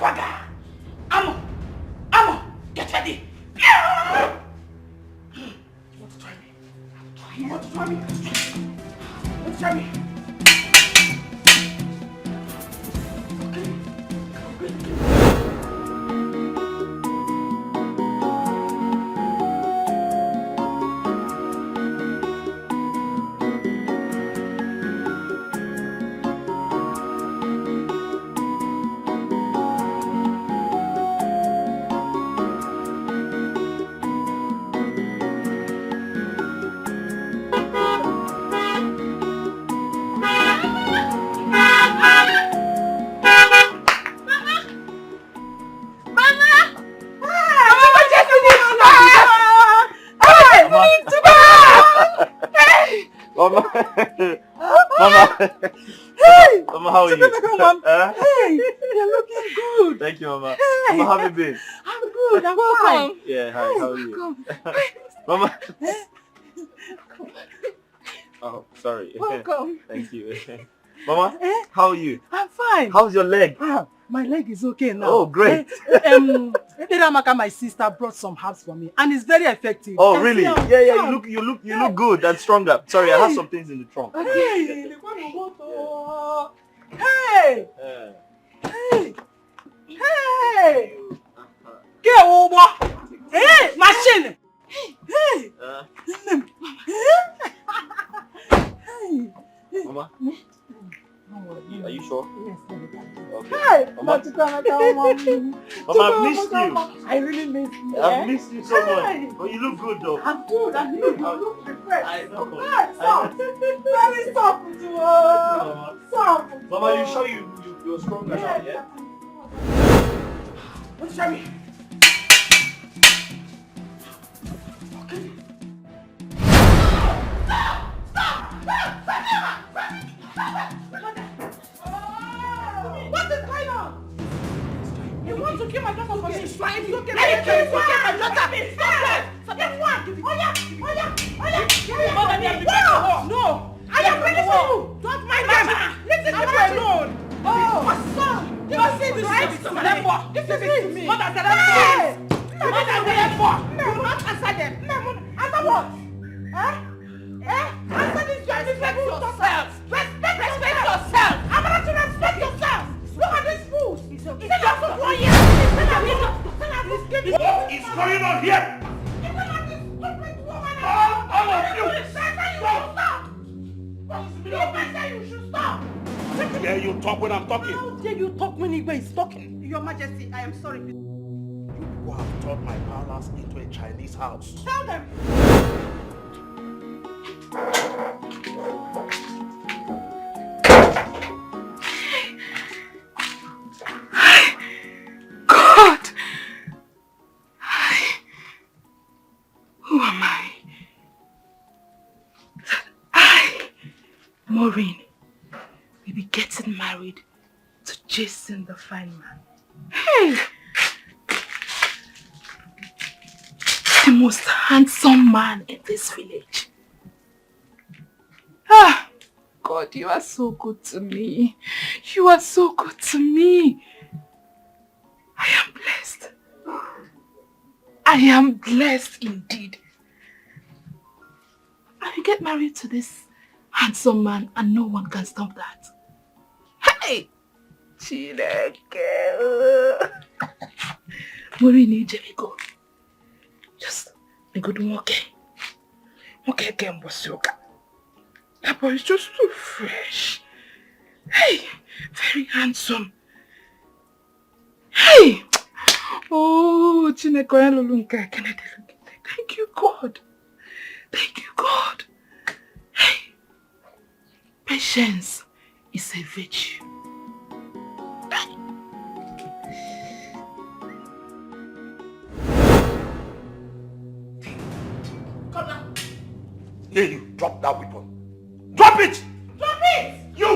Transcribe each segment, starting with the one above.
Baga! Amo! Get ready! You want to try me? You want to try me? You want to try me? Mama. Hey! Mama, how are you? Hey, you're looking good. Thank you, Mama. Hey. Mama, how have you been? I'm good, I'm fine. Yeah, hi, how are you? Mama. Oh, sorry. Welcome. Thank you. Mama, how are you? I'm fine. How's your leg? My leg is okay now. Oh, great. My sister brought some herbs for me and it's very effective. Oh, really? Yeah, you look good and stronger. Sorry, I have some things in the trunk. Hey! Hey! Hey! Hey! Get over! Hey! Machine! Hey! Hey! Mama? Are you sure? Yes, okay. Hey! Mama, Mama, I've missed you. I really missed you. I've missed you so much. But you look good though. I'm good, and you look refreshed. I know. Soft. Very soft to soft. Mama, you sure you're stronger now, yeah? Don't try me. What is going on? You want to kill my daughter for me? It's fine. It's okay. Let me kill you. My daughter. Stop that. One. Oh, no. I am ready for you. Don't mind them. Listen to me alone. Oh, my son. This is me. What does that mean? What does that mean? Do not answer them. Answer what? Answer this. Respect yourself. Respect yourself. I'm not to respect yourself. Look at this fool. It's okay. What is going on here? All of you! Stop! You should stop. How dare you talk when I'm talking? How dare you talk when Igwe is talking? Your Majesty, I am sorry. You people have turned my palace into a Chinese house. Tell them. God! Who am I? That Maureen, will be getting married to Jason the fine man. Hey! The most handsome man in this village. Ah! God, you are so good to me. You are so good to me. I am blessed. I am blessed indeed. I will get married to this handsome man and no one can stop that. Hey! Chineke. Maureen, you go. Just a good walking. Okay, again, Bosioka. That boy is just so fresh. Hey! Very handsome. Hey! Oh, Chineke, thank you, God. Thank you, God. Hey! Patience is a virtue. Come now. Here, you drop that weapon. Drop it! Drop it! You!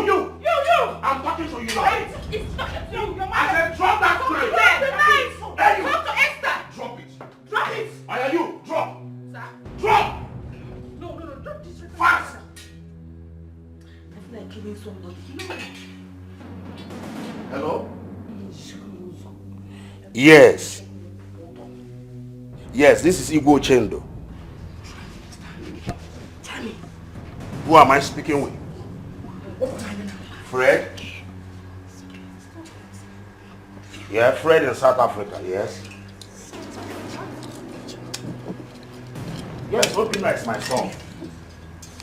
I'm talking to you now. It's talking to you. I said drop that tray. Drop the knife. Hey, you! Talk to Esther. Drop it. Drop it. I are you. Drop. Sir. Drop! No. Drop this. Fast! I feel like killing somebody. Hello? Yes. Yes, this is Igbo Chendo. Who am I speaking with? Fred? Yeah, Fred in South Africa, yes. Yes, Obina is my son.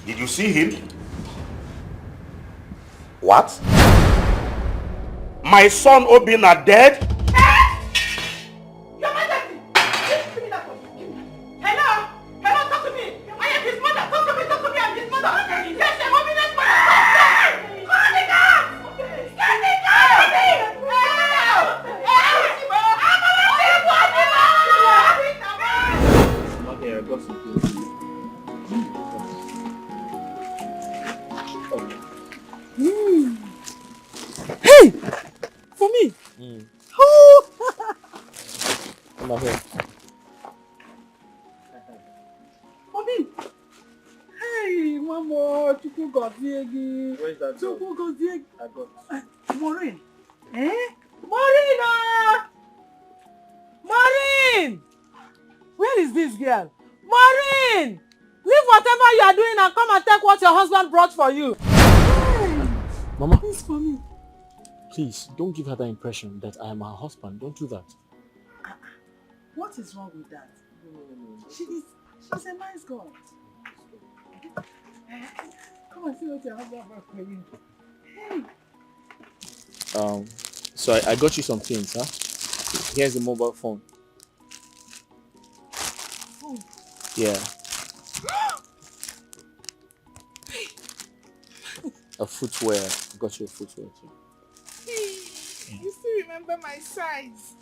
Did you see him? What? My son Obina dead? Your Majesty! Give me that phone. Give me that. Hello? Hello, talk to me. I am his mother. Talk to me, I'm his mother. Yes, I'm Obina's mother. Call the cops! Get the cops! Not here, I got some things. Hey! For me? Oh! Come on here. For me? Hey, Mama, Chuku Goziegi. Where's that girl? Chuku Goziegi. I got. Maureen. Eh? Maureen! Maureen! Where is this girl? Maureen! Leave whatever you are doing and come and take what your husband brought for you. Mama, This for me. please, don't give her the impression that I am her husband. Don't do that. What is wrong with that? She's a nice girl. Come and see what your husband brought for you. Hey. So I got you some things, huh? Here's the mobile phone. Oh. Yeah. A footwear. I got you a footwear too. Hey, you still remember my size.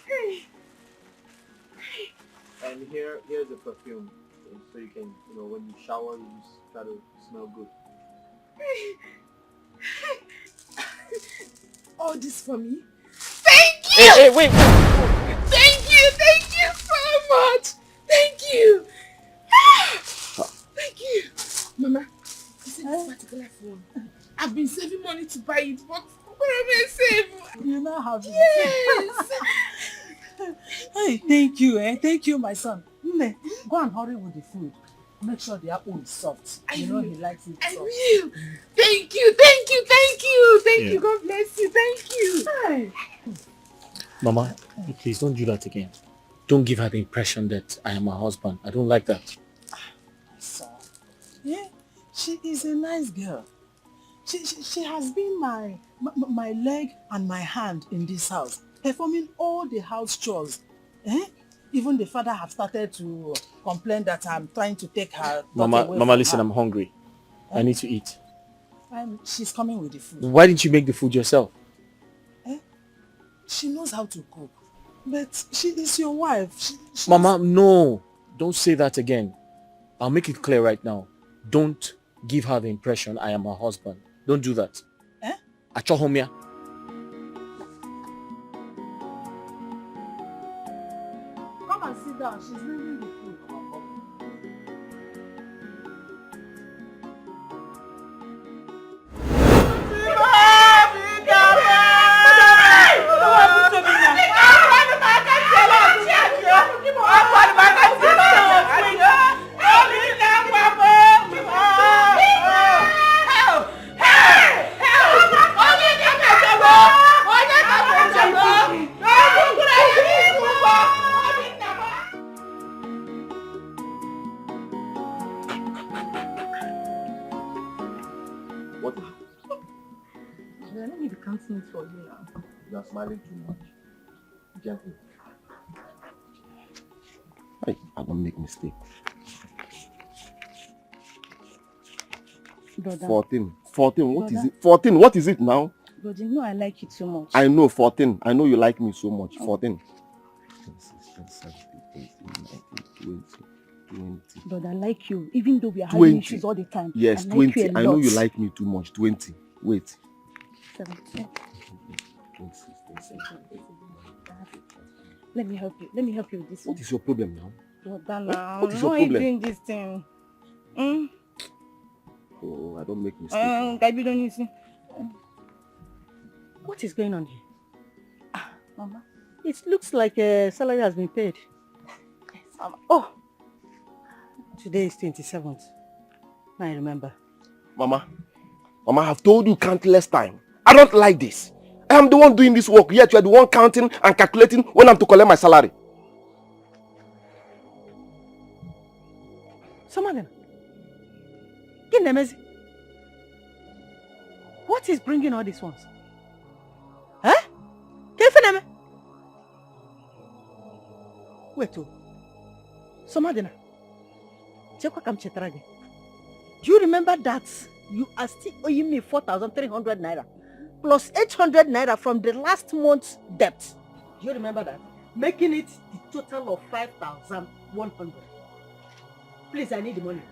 Hey. And here's the perfume, so you can, when you shower, you just try to smell good. All this for me? Thank you! Hey, wait! Thank you so much! Thank you! Thank you! Mama, you see this particular phone? I've been saving money to buy it, but where am I save? You now have it. Yes! Hey, thank you, Thank you, my son. Nne, go and hurry with the food. Make sure the apple is soft. He likes it soft. I will! Thank you! Thank you! God bless you! Thank you! Hey. Mama, please don't do that again. Don't give her the impression that I am her husband. I don't like that. Son, she is a nice girl. She has been my leg and my hand in this house, performing all the house chores. Even the father have started to complain that I'm trying to take her. Mama, listen, I'm hungry. I need to eat. She's coming with the food. Why didn't you make the food yourself? She knows how to cook, but she is your wife. Mama, no. Don't say that again. I'll make it clear right now. Don't give her the impression I am her husband. Don't do that. Achohomia. Come and sit down. She's bringing the food. What is it? Let me be counting it for you now. You are smiling too much. Gently. Hey, I don't make mistake. Brother. 14. What is it? 14, what is it now? Brother, you know I like you too much. I know, 14. I know you like me so much. 14. 20. Brother, I like you, even though we are having issues all the time. Yes, I like 20. You a I know lot. you like me too much. 20. Wait. 17. Let me help you. Let me help you with this one. What is your problem now? Brother, now. What is your why are you problem? doing this thing? Oh, I don't make mistakes. I don't see. What is going on here? Mama, it looks like a salary has been paid. Yes, Mama. Oh, today is 27th. I remember. Mama, I have told you countless times. I don't like this. I am the one doing this work, yet you are the one counting and calculating when I'm to collect my salary. Someone, what is bringing all these ones? Huh? Wait, Somadina. Do you remember that you are still owing me 4,300 naira plus 800 naira from the last month's debt? Do you remember that? Making it the total of 5,100. Please, I need the money.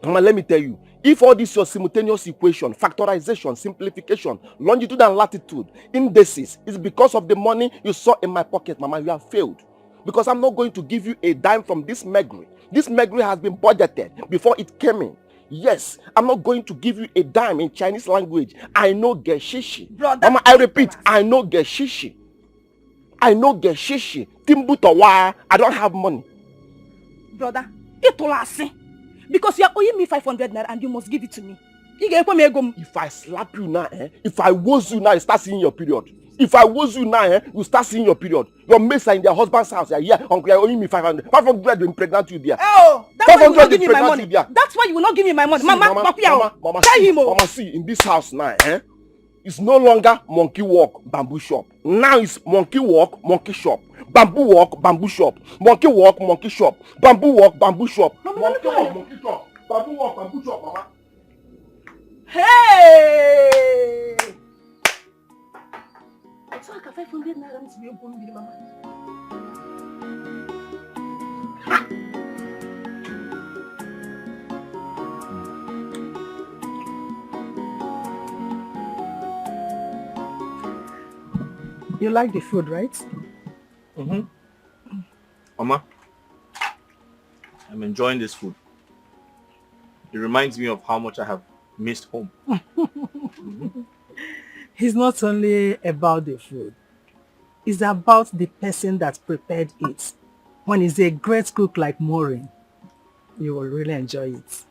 Mama, let me tell you, if all this your simultaneous equation, factorization, simplification, longitude and latitude, indices, is because of the money you saw in my pocket, Mama, you have failed. Because I'm not going to give you a dime from this Megri. This Megri has been budgeted before it came in. Yes, I'm not going to give you a dime in Chinese language. I know Geshishi. Mama, I repeat, I know Geshishi. I know Geshishi. Timbutowa, I don't have money. Brother, itolasi. Because you are owing me 500 naira and you must give it to me. If I slap you now, if I woz you now, you start seeing your period. If I woz you now, you start seeing your period. Your mates are in their husband's house. You're here, uncle, you're owing me 500. 500 will impregnate you there. Oh, that's why you will not give me my money. There. That's why you will not give me my money. See, Mama, tell him. Mama, see, in this house now, it's no longer monkey walk, bamboo shop. Now it's monkey walk, monkey shop. Bamboo walk, bamboo shop. Monkey walk, monkey shop. Bamboo walk, bamboo shop. Monkey walk, monkey shop. Bamboo walk, bamboo shop, Mama. Hey! It's like a 500 naira to be open, Mama. You like the food, right? Mm-hmm. Mama, I'm enjoying this food. It reminds me of how much I have missed home. It's not only about the food. It's about the person that prepared it. When it's a great cook like Maureen, you will really enjoy it.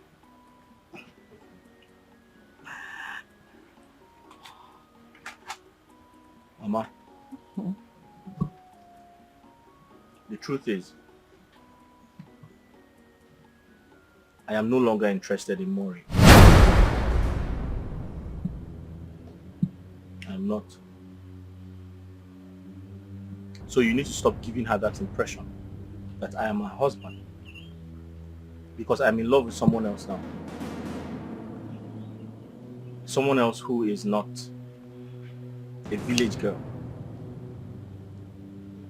Mama, the truth is, I am no longer interested in Maureen. I'm not. So you need to stop giving her that impression that I am her husband. Because I'm in love with someone else now. Someone else who is not a village girl.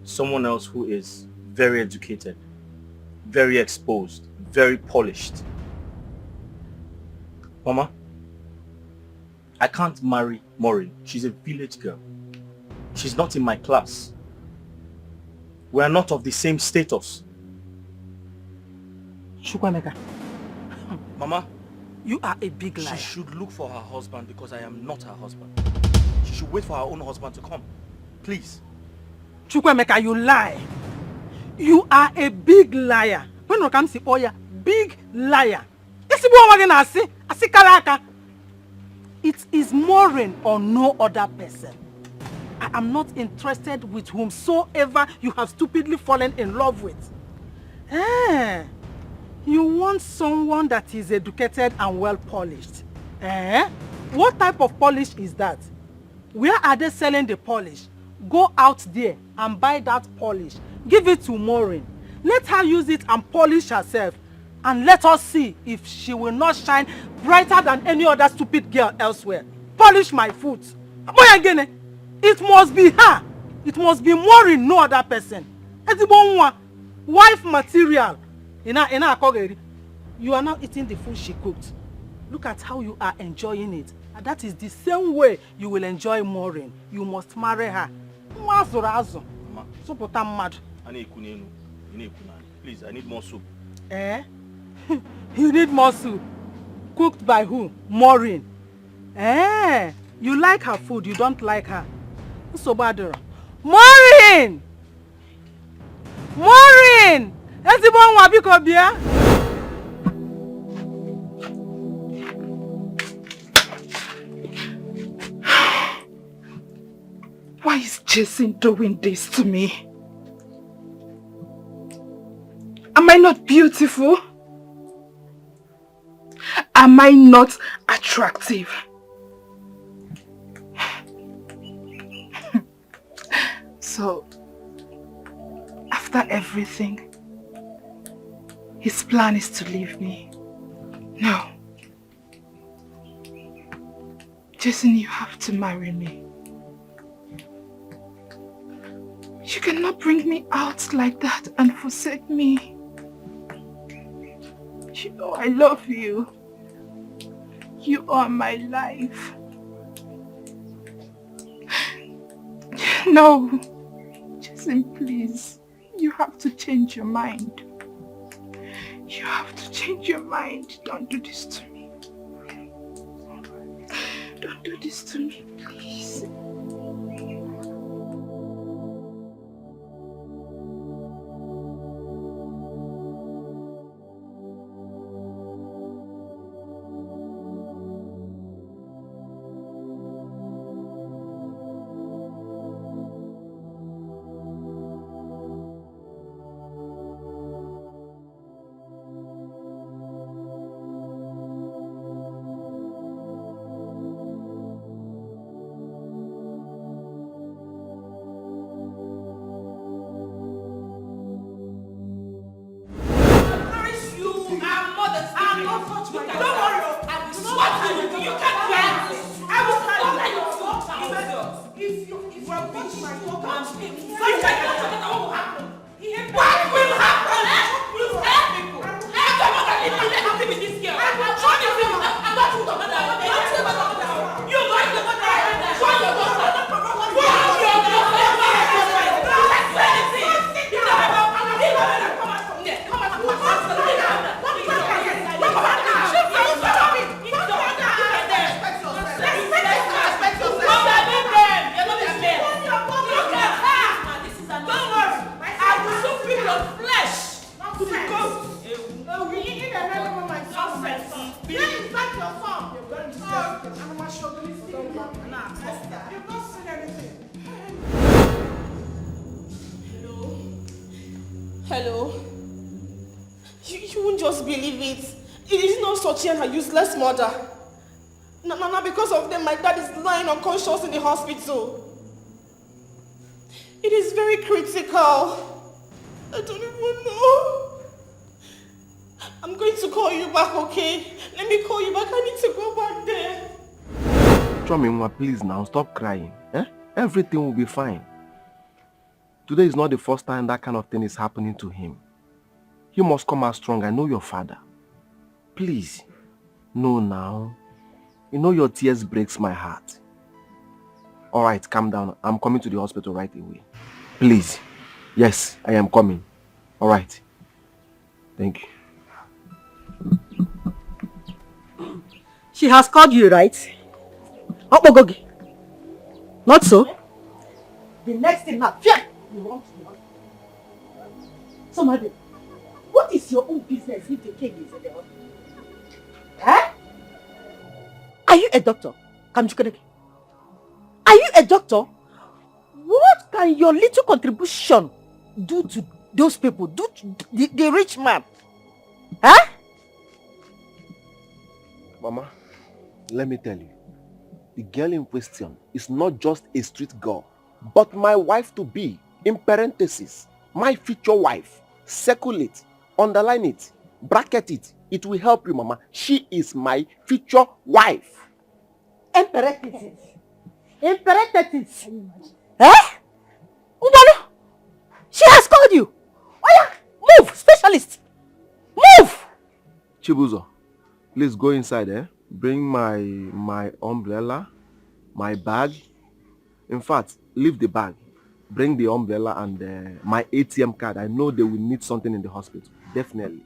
Someone else who is very educated, very exposed, very polished. Mama, I can't marry Maureen. She's a village girl. She's not in my class. We are not of the same status. Chukwemeka, Mama, you are a big liar. she should look for her husband because I am not her husband. She should wait for her own husband to come. Please. Chukwemeka, you lie. You are a big liar. When it comes to Oya, big liar. It is Maureen or no other person. I am not interested with whomsoever you have stupidly fallen in love with. You want someone that is educated and well polished. What type of polish is that? Where are they selling the polish? Go out there and buy that polish. Give it to Maureen. Let her use it and polish herself. And let us see if she will not shine brighter than any other stupid girl elsewhere. Polish my foot. It must be her. It must be Maureen, no other person. Wife material. You are now eating the food she cooked. Look at how you are enjoying it. And that is the same way you will enjoy Maureen. You must marry her. Please, I need more soup. You need more soup. Cooked by who? Maureen. You like her food, you don't like her. Sobadoro. Maureen! Maureen! Ezibon wabiko bia? Why is Jason doing this to me? Am I not beautiful? Am I not attractive? So, after everything, his plan is to leave me. No. Jason, you have to marry me. You cannot bring me out like that and forsake me. You know I love you. You are my life. No. Jason, please. You have to change your mind. You have to change your mind. Don't do this to me. Don't do this to me, please. Hello? You won't just believe it. It is not Sochi and her useless mother. No, because of them, my dad is lying unconscious in the hospital. It is very critical. I don't even know. I'm going to call you back, okay? Let me call you back. I need to go back there. Chomimwa, please now, stop crying. Everything will be fine. Today is not the first time that kind of thing is happening to him. You must come out strong. I know your father. Please. No, now. You know your tears breaks my heart. Alright, calm down. I'm coming to the hospital right away. Please. Yes, I am coming. Alright. Thank you. She has called you, right? Opogogi. Not so? The next thing now, you want to know. So, madam, what is your own business if the king is in the hospital? Eh? Are you a doctor? Are you a doctor? What can your little contribution do to those people? Do to the rich man? Huh? Mama, let me tell you. The girl in question is not just a street girl, but my wife to be, in parentheses, my future wife. Circle it, underline it, bracket it. It will help you, Mama. She is my future wife. In parentheses. In parentheses. Eh? Ubano, she has called you. Oh yeah, move, specialist. Move. Chibuzo, please go inside, Bring my umbrella, my bag. In fact, leave the bag. Bring the umbrella and my ATM card. I know they will need something in the hospital. Definitely.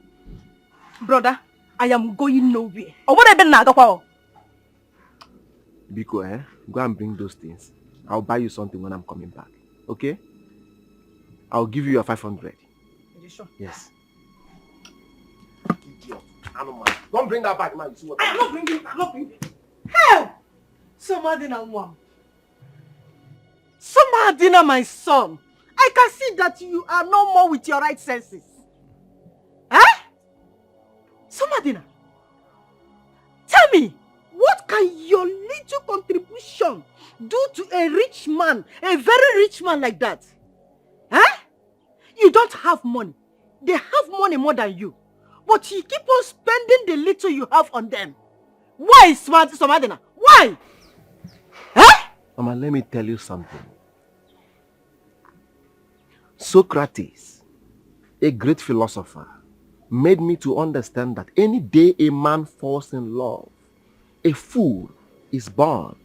Brother, I am going nowhere. Or what I been now? Biko, go and bring those things. I'll buy you something when I'm coming back. Okay? I'll give you your 500. Are you sure? Yes. Idiot. Don't bring that back now. You see what I'm not bringing it. I'm not bringing it. Hell! Somadina, mom. Somadina, my son. I can see that you are no more with your right senses. Eh? Somadina, tell me, what can your little contribution do to a rich man, a very rich man like that? Eh? You don't have money. They have money more than you. But you keep on spending the little you have on them. Why, Somadina? Why? Eh? Mama, let me tell you something. Socrates, a great philosopher, made me to understand that any day a man falls in love, a fool is born.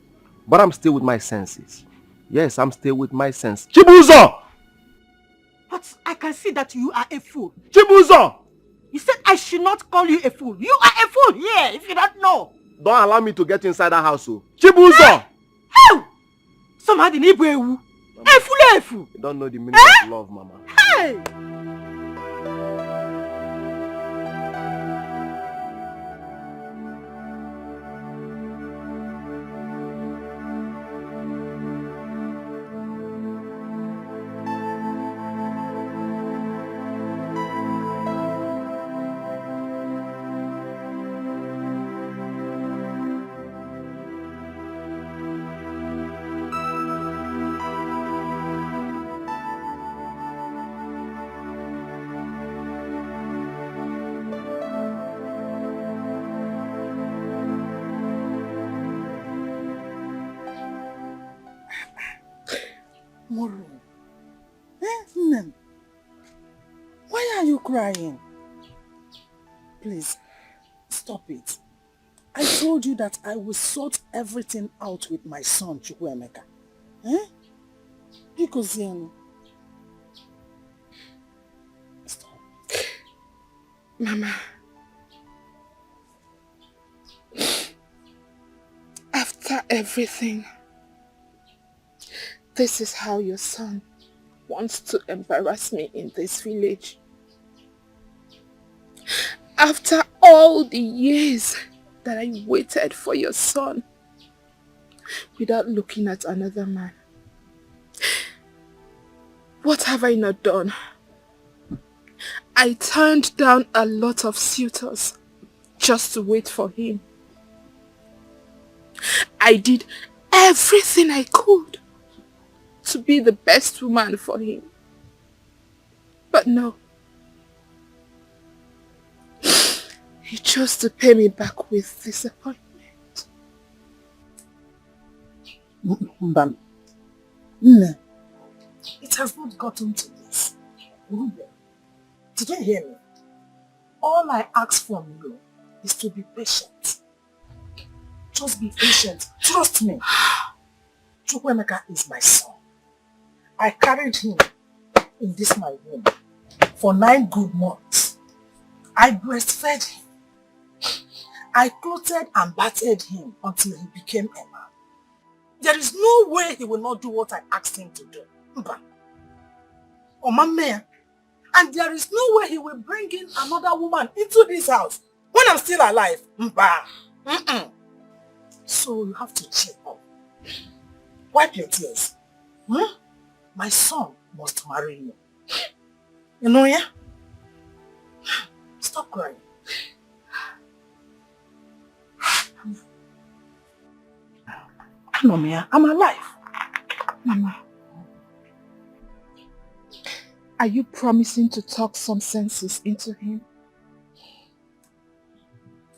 But I'm still with my senses. Yes, I'm still with my senses. Chibuzo! But I can see that you are a fool. Chibuzo! You said I should not call you a fool. You are a fool here, if you don't know. Don't allow me to get inside that house. Chibuzo! How? Somebody need to a fool. You don't know the meaning of love, Mama. Hey! Maureen, why are you crying? Please, stop it. I told you that I will sort everything out with my son, Chukwuemeka. Because, stop. Mama, after everything, this is how your son wants to embarrass me in this village. After all the years that I waited for your son without looking at another man, what have I not done? I turned down a lot of suitors just to wait for him. I did everything I could to be the best woman for him. But no. He chose to pay me back with disappointment. Mbam. It has not gotten to this. Did you hear me? All I ask from you is to be patient. Just be patient. Trust me. Chukwuemeka is my son. I carried him in this my womb for 9 good months. I breastfed him. I clothed and bathed him until he became a man. There is no way he will not do what I asked him to do. Mba. And there is no way he will bring in another woman into this house when I'm still alive. Mba. So you have to cheer up. Wipe your tears. My son must marry you. You know, yeah? Stop crying. I'm alive. Mama, are you promising to talk some senses into him?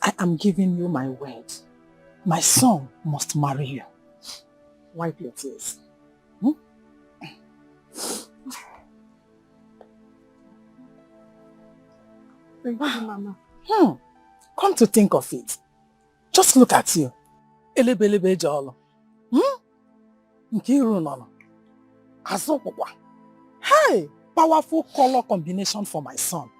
I am giving you my word. My son must marry you. Wipe your tears. Thank you, Mama. Come to think of it, just look at you. Elebelebe jolo. Nkiru nono. Azokwa. Hey, powerful color combination for my son.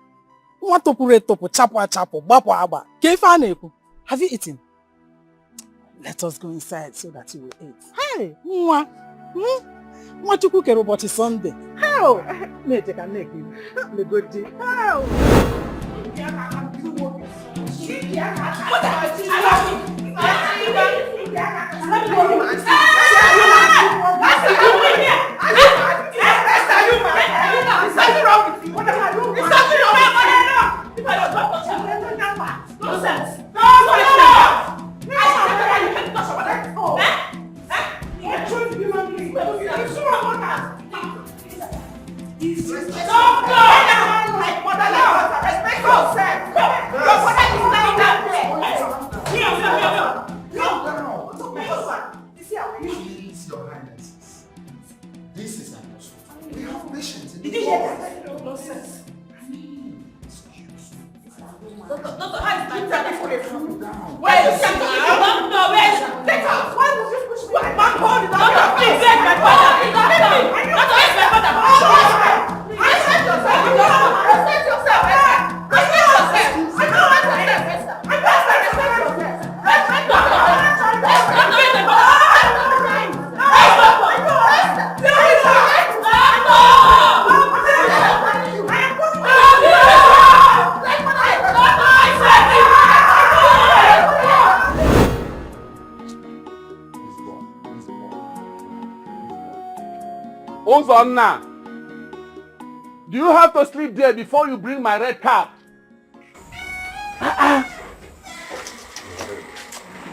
Watopure topo chapo chapo bapo aba. Kefaneku. Have you eaten? Let us go inside so that you will eat. Hey, mwa. What you cook about Sunday? How? Me take a neck. Me go deep. How? Ozonna, do you have to sleep there before you bring my red cap?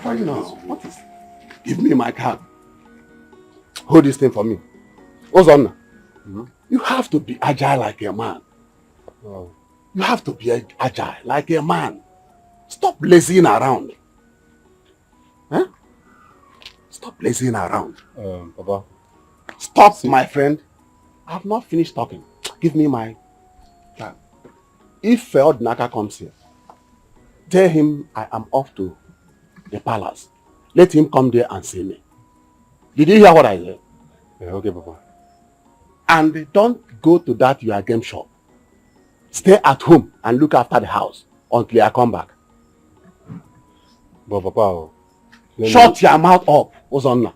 Why now? What is? Give me my cap. Hold this thing for me. Ozonna, you have to be agile like a man. Oh. You have to be agile like a man. Stop lazying around. Huh? Stop lazying around. Papa. Stop, my friend. I have not finished talking. Give me my plan. If Feodnaka comes here, tell him I am off to the palace. Let him come there and see me. Did you hear what I said? Yeah, okay, Papa. And don't go to that your game shop. Stay at home and look after the house until I come back. But Papa, shut your mouth up, Ozonna.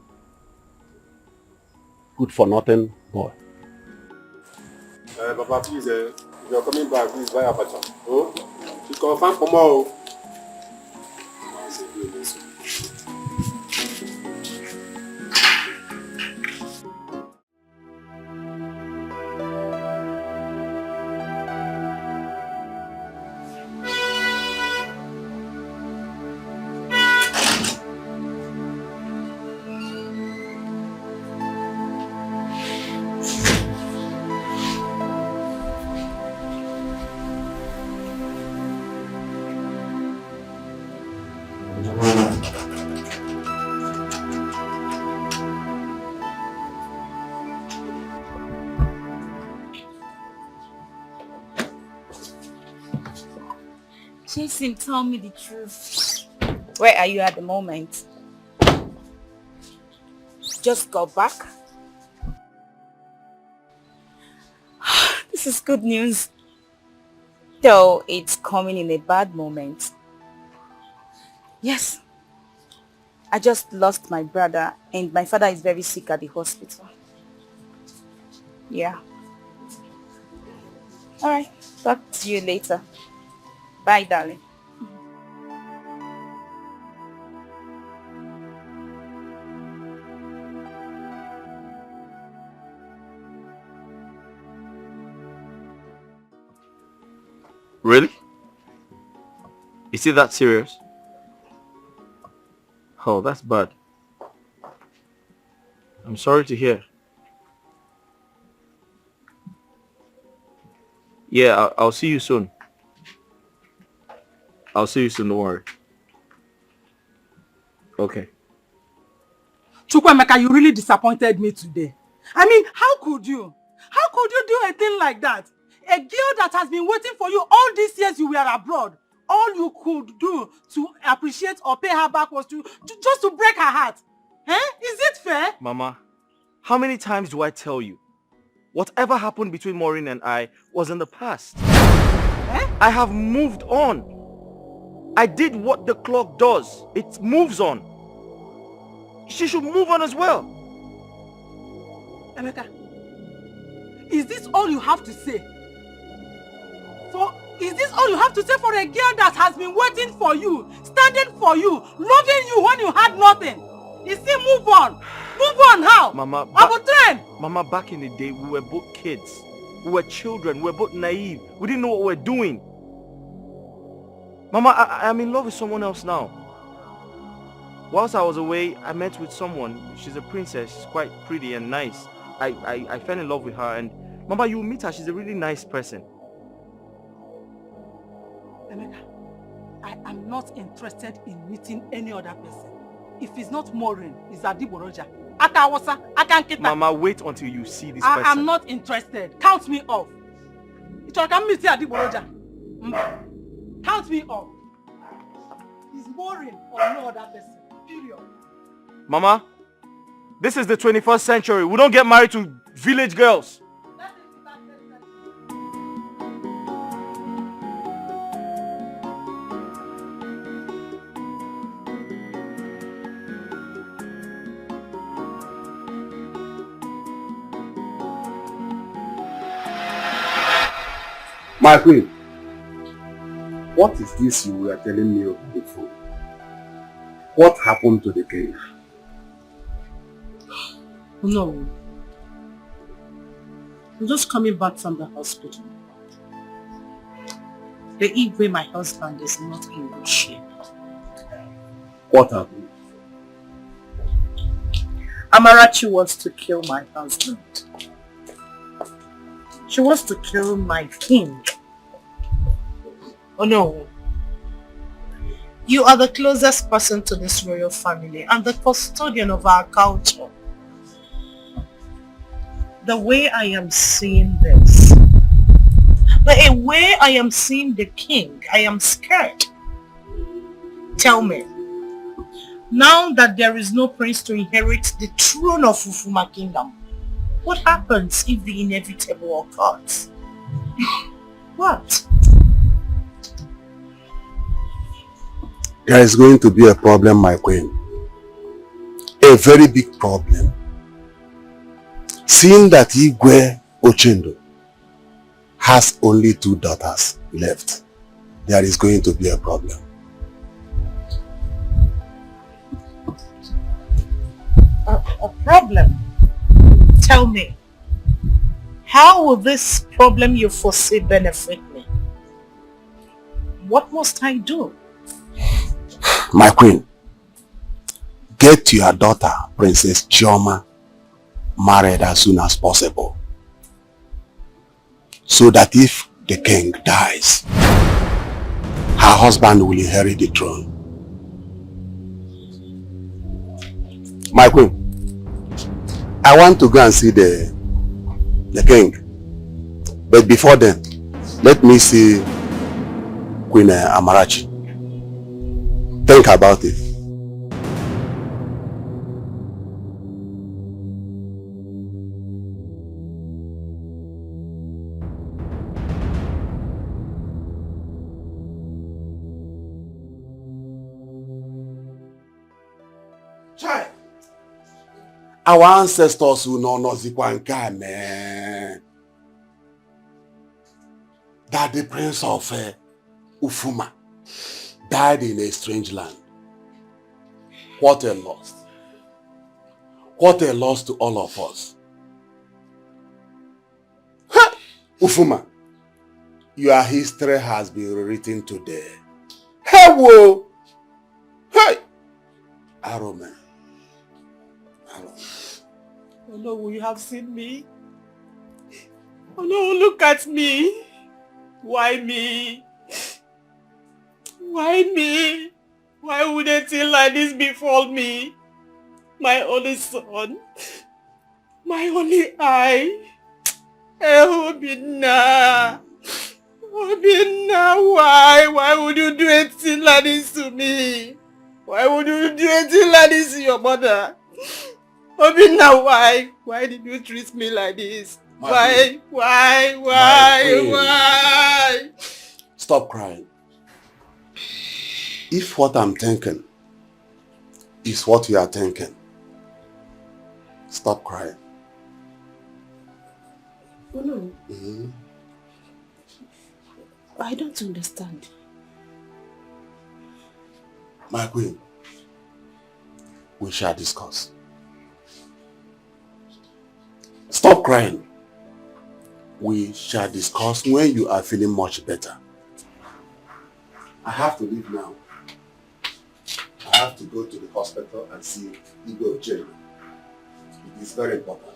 Good for nothing boy. Papa, please, if you're coming back, please buy a bacha. Oh, you confirm for more. Jason, tell me the truth. Where are you at the moment? Just got back? This is good news. Though it's coming in a bad moment. Yes. I just lost my brother and my father is very sick at the hospital. Yeah. Alright, talk to you later. Bye, darling. Really? Is it that serious? Oh, that's bad. I'm sorry to hear. Yeah, I'll see you soon. I'll see you soon, don't worry. Okay. Chukwemeka, you really disappointed me today. I mean, how could you? How could you do a thing like that? A girl that has been waiting for you all these years you were abroad. All you could do to appreciate or pay her back was just to break her heart. Eh? Is it fair? Mama, how many times do I tell you? Whatever happened between Maureen and I was in the past. Eh? I have moved on. I did what the clock does. It moves on. She should move on as well. Emeka, is this all you have to say? Is this all you have to say for a girl that has been waiting for you, standing for you, loving you when you had nothing? You see, move on. Move on, how? Mama, Mama, back in the day, we were both kids. We were children. We were both naive. We didn't know what we were doing. Mama, I'm in love with someone else now. Whilst I was away, I met with someone. She's a princess. She's quite pretty and nice. I fell in love with her, and Mama, you meet her. She's a really nice person. Emeka, I am not interested in meeting any other person. If it's not Maureen, it's Adiboroja. Akawasa, Akankita. Mama, wait until you see this person. I am not interested. Count me off. It's Adiboroja. Count me off. It's Maureen or no other person. Period. Mama, this is the 21st century. We don't get married to village girls. My queen, what is this you were telling me of the phone? What happened to the king? No. I'm just coming back from the hospital. The Igwe, my husband, is not in good shape. What happened? Amarachi wants to kill my husband. She wants to kill my king. Oh no. You are the closest person to this royal family and the custodian of our culture. The way I am seeing this, the way I am seeing the king, I am scared. Tell me, now that there is no prince to inherit the throne of Ufuma kingdom, what happens if the inevitable occurs? What? There is going to be a problem, my queen. A very big problem. Seeing that Igwe Ochindo has only 2 daughters left, there is going to be a problem. A problem? Tell me, how will this problem you foresee benefit me? What must I do? My queen, get your daughter, Princess Chioma, married as soon as possible. So that if the king dies, her husband will inherit the throne. My queen, I want to go and see the king. But before then, let me see Queen Amarachi. Think about it. Chai. Our ancestors who know Nozikwanka, man. That the prince of Ufuma died in a strange land. What a loss. What a loss to all of us. Ha! Ufuma, your history has been rewritten today. Hey, whoa! Hey! Arrow, man. Arrow. Oh no, you have seen me? Oh no, look at me. Why me? Why me? Why would a thing like this befall me? My only son. My only eye. Obinna. Obinna, why? Why would you do a thing like this to me? Why would you do a thing like this to your mother? Obinna, why? Why did you treat me like this? Why? Stop crying. If what I'm thinking is what you are thinking, stop crying. Oh no. I don't understand. My queen, we shall discuss. Stop crying. We shall discuss when you are feeling much better. I have to leave now. I have to go to the hospital and see Igwe Ochendo. It is very important.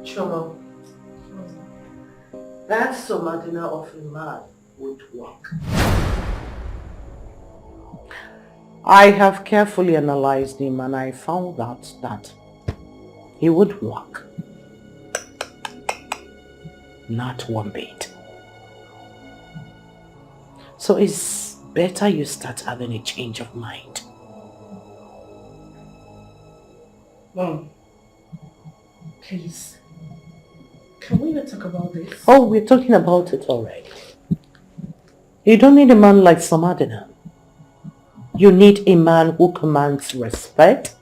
Choma, that Somadina of a man would work. I have carefully analyzed him and I found out that he would work. Not one bit. So it's better you start having a change of mind. Mom, please, can we not talk about this? Oh, we're talking about it already. You don't need a man like Somadina. You need a man who commands respect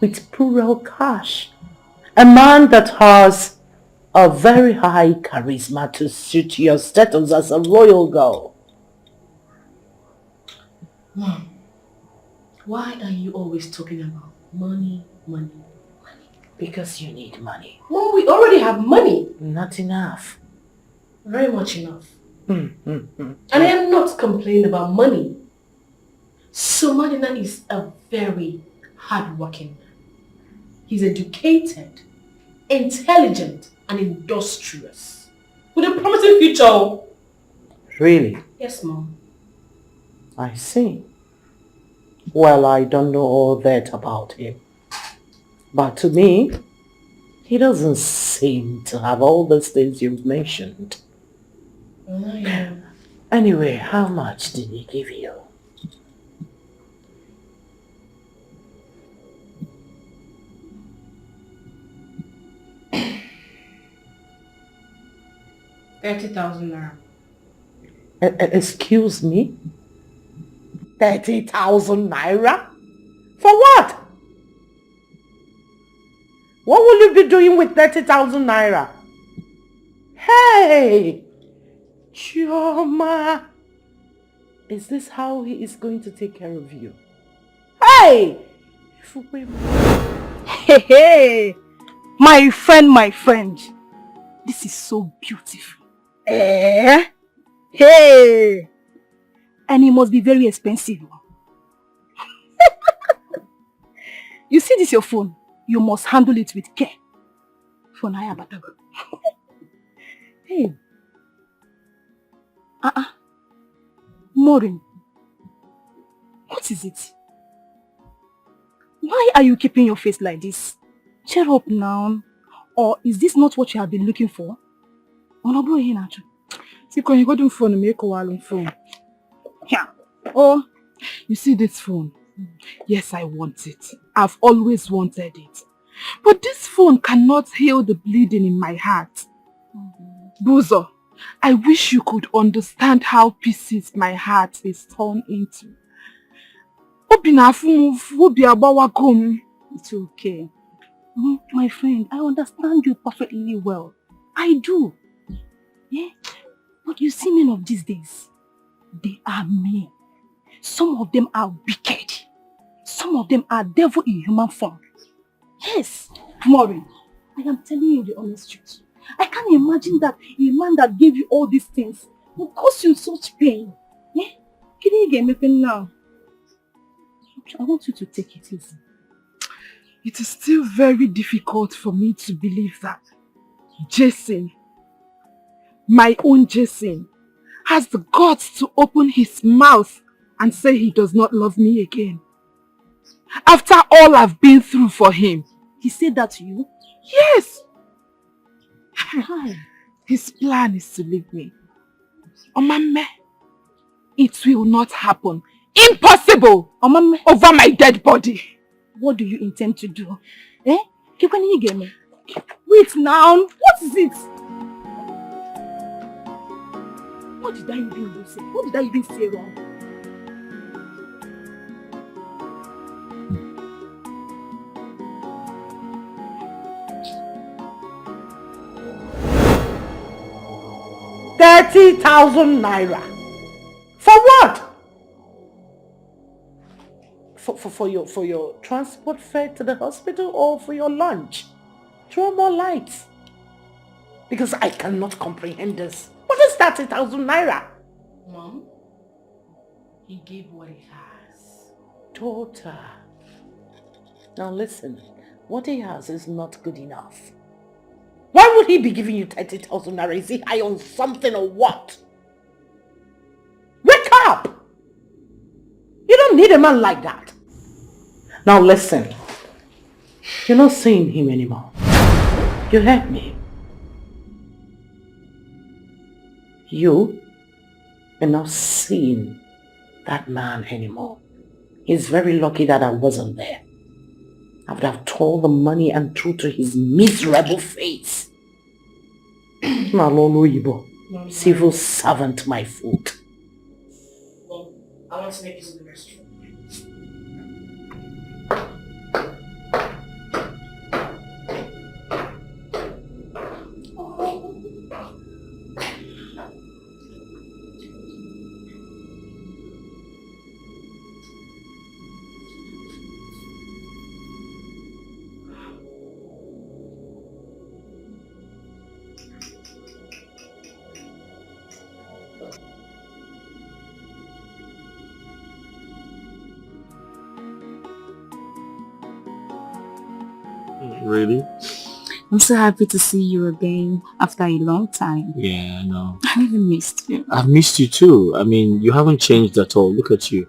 with plural cash. A man that has a very high charisma to suit your status as a royal girl. Mom, why are you always talking about money, money, money? Because you need money. Mom, we already have money. Not enough. Very much enough. And I am not complaining about money. Somadina is a very hardworking man. He's educated, intelligent, and industrious. With a promising future. Really? Yes, Mom. I see. Well, I don't know all that about him. But to me, he doesn't seem to have all those things you've mentioned. Oh, yeah. Anyway, how much did he give you? $30,000 Excuse me? 30,000 naira? For what? What will you be doing with 30,000 naira? Hey! Choma! Is this how he is going to take care of you? Hey! Hey, hey! My friend. This is so beautiful. Eh? Hey! And it must be very expensive. You see this your phone? You must handle it with care. For Naya Batago. Hey. Maureen. What is it? Why are you keeping your face like this? Cheer up now. Or is this not what you have been looking for? You got the phone and make a phone. Yeah. Oh, you see this phone? Yes, I want it. I've always wanted it. But this phone cannot heal the bleeding in my heart. Buzo, I wish you could understand how pieces my heart is torn into. It's okay. My friend, I understand you perfectly well. I do. Yeah? But you see men of these days, they are mean. Some of them are wicked. Some of them are devil in human form. Yes, Maureen, I am telling you the honest truth. I can't imagine that a man that gave you all these things will cause you such pain. Yeah? Can you get me pain now? I want you to take it easy. It is still very difficult for me to believe that Jason, my own Jason, has the guts to open his mouth and say he does not love me again. After all I've been through for him. He said that to you? Yes. Hi. His plan is to leave me. Omame, it will not happen. Impossible! Omame, over my dead body. What do you intend to do? Eh? Can you get me? Wait now. What is it? What did I even say? What did I even say wrong? ₦30,000. For what? For your transport fare to the hospital or for your lunch? Throw more lights. Because I cannot comprehend this. What is 30,000 naira? Mom, he gave what he has. Daughter. Now listen, what he has is not good enough. Why would he be giving you 30,000 naira? Is he high on something or what? Wake up! You don't need a man like that. Now listen, you're not seeing him anymore. You heard me. You are not seeing that man anymore. He's very lucky that I wasn't there. I would have told the money and threw to his miserable face. Malolo Ibo, civil servant my foot. Mom, I want to make this in the restroom. Really? I'm so happy to see you again after a long time. Yeah, I know. I even missed you. I've missed you too. I mean, you haven't changed at all. Look at you.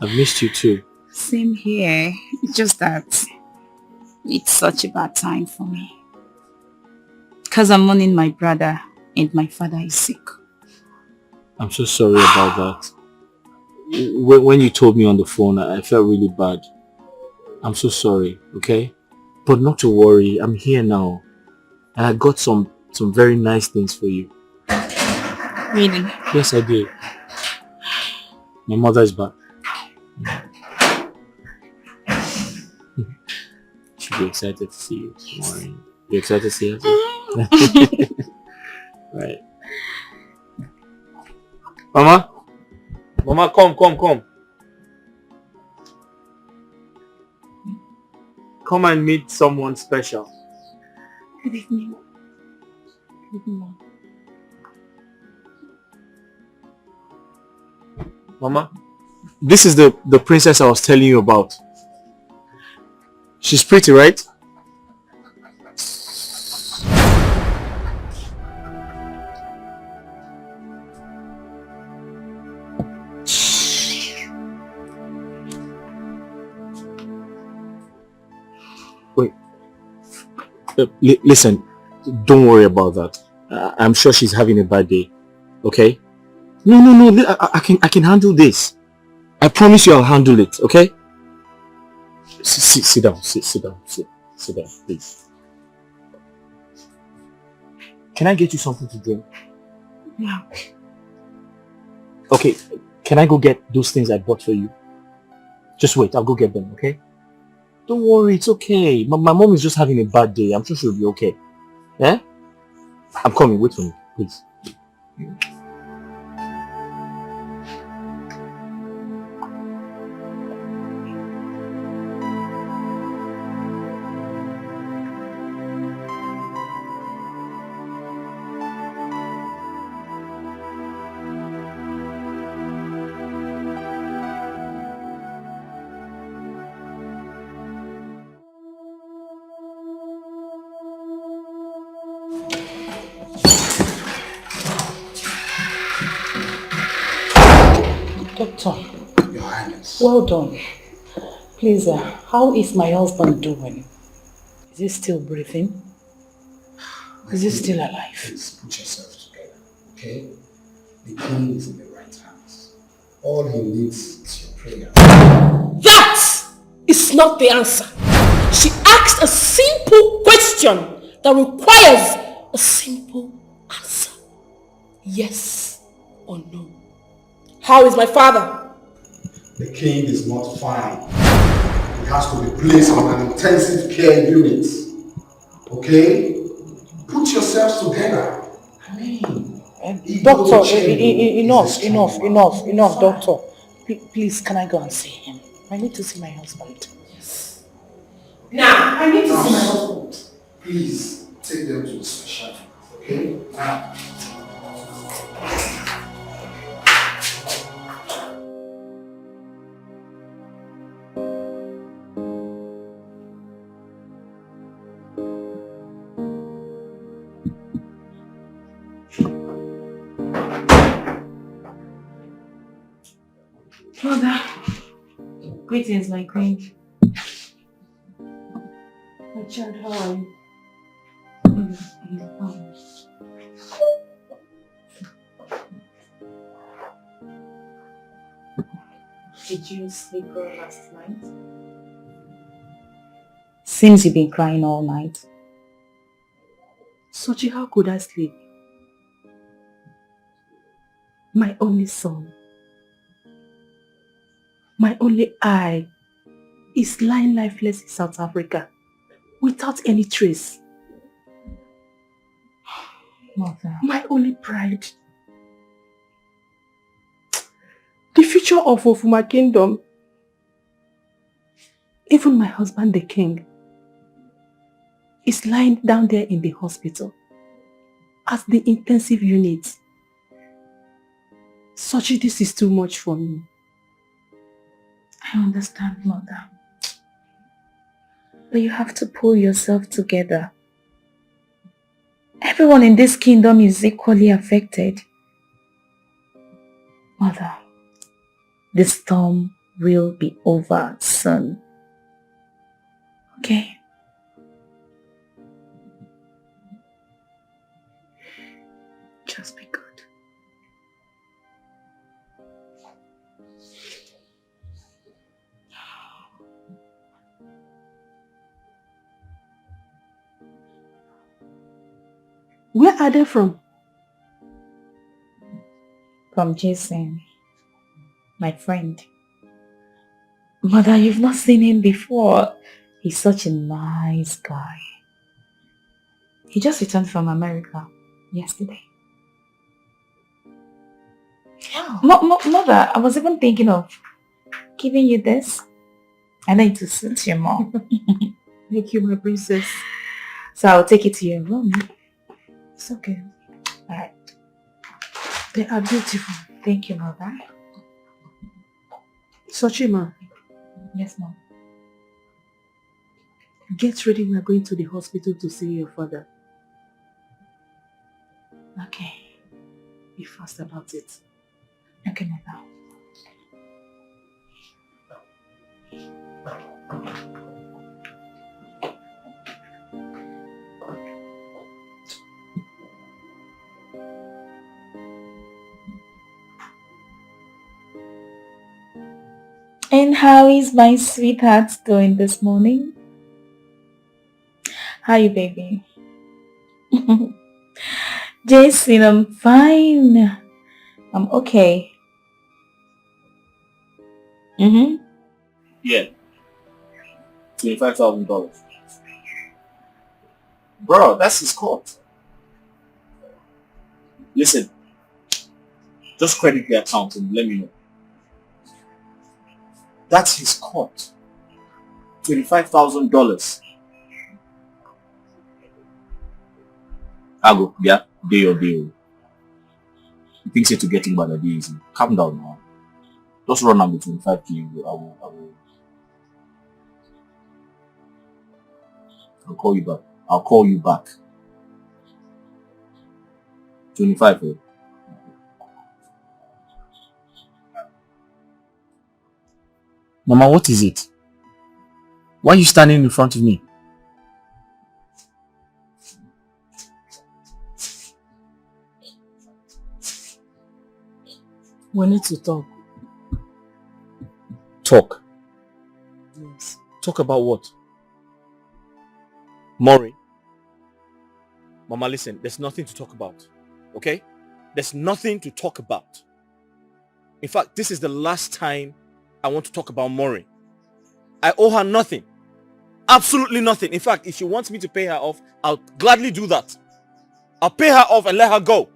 I've missed you too. Same here. It's just that it's such a bad time for me. Because I'm mourning my brother and my father is sick. I'm so sorry about that. When you told me on the phone, I felt really bad. I'm so sorry, okay? But not to worry, I'm here now. And I got some very nice things for you. Really? Yes, I did. My mother is back. She'll be excited to see you, Maureen. You excited to see her? Right. Mama? Mama, come. Come and meet someone special. Good evening. Good evening. Mama, this is the princess I was telling you about. She's pretty, right? Wait. Listen, don't worry about that. I'm sure she's having a bad day. Okay? No. I can handle this. I promise you I'll handle it. Okay? Sit down. Sit down, please. Can I get you something to drink? Yeah. Okay. Can I go get those things I bought for you? Just wait. I'll go get them. Okay? Don't worry. It's okay. My mom is just having a bad day. I'm sure she'll be okay. Yeah? I'm coming. Wait for me, please. Doctor, Your Highness. well done. Please, how is my husband doing? Is he still breathing? Is he still alive? Please put yourself together, okay? The king is in the right hands. All he needs is your prayer. That is not the answer. She asked a simple question. question that requires a simple answer. Yes or no. How is my father? The king is not fine. He has to be placed on an intensive care unit. Okay? Put yourselves together. I mean, Doctor, enough, doctor. Please, can I go and see him? I need to see my husband. Yes. Now, I need to see my husband. Please, take them to the special. Okay? Now. Mother, greetings, my queen. My child, how are you? Did you sleep well last night? Seems you've been crying all night. Sochi, how could I sleep? My only son, my only eye, is lying lifeless in South Africa without any trace. Mother. My only pride. The future of Ofuma Kingdom. Even my husband, the king, is lying down there in the hospital as the intensive unit. Sochi, this is too much for me. I understand, Mother. But you have to pull yourself together. Everyone in this kingdom is equally affected. Mother, the storm will be over soon. Okay? Just be good. Where are they from? From Jason, my friend. Mother, you've not seen him before. He's such a nice guy. He just returned from America yesterday. Wow. Mother, I was even thinking of giving you this. I know it will suit your mom. Thank you, my princess. So I'll take it to your room. It's okay. Alright. They are beautiful. Thank you, Mother. Sochima. Yes, Mom. Get ready, we are going to the hospital to see your father. Okay. Be fast about it. Okay, Mother. And how is my sweetheart doing this morning? How are you, baby? Jason, I'm fine. I'm okay. Yeah. $25,000. Bro, that's his court. Listen, just credit the account and let me know. That's his court. $25,000. Ago, yeah, day your deal. He thinks you're to getting bad at easy. Calm down now. Just run on between 5K. I'll call you back. I'll call you back. 25, eh? Mama, what is it? Why are you standing in front of me? We need to talk. Talk? Yes. Talk about what? Maureen, Mama, listen, there's nothing to talk about. Okay? There's nothing to talk about. In fact, this is the last time I want to talk about Maureen. I owe her nothing. Absolutely nothing. In fact, if she wants me to pay her off, I'll gladly do that. I'll pay her off and let her go.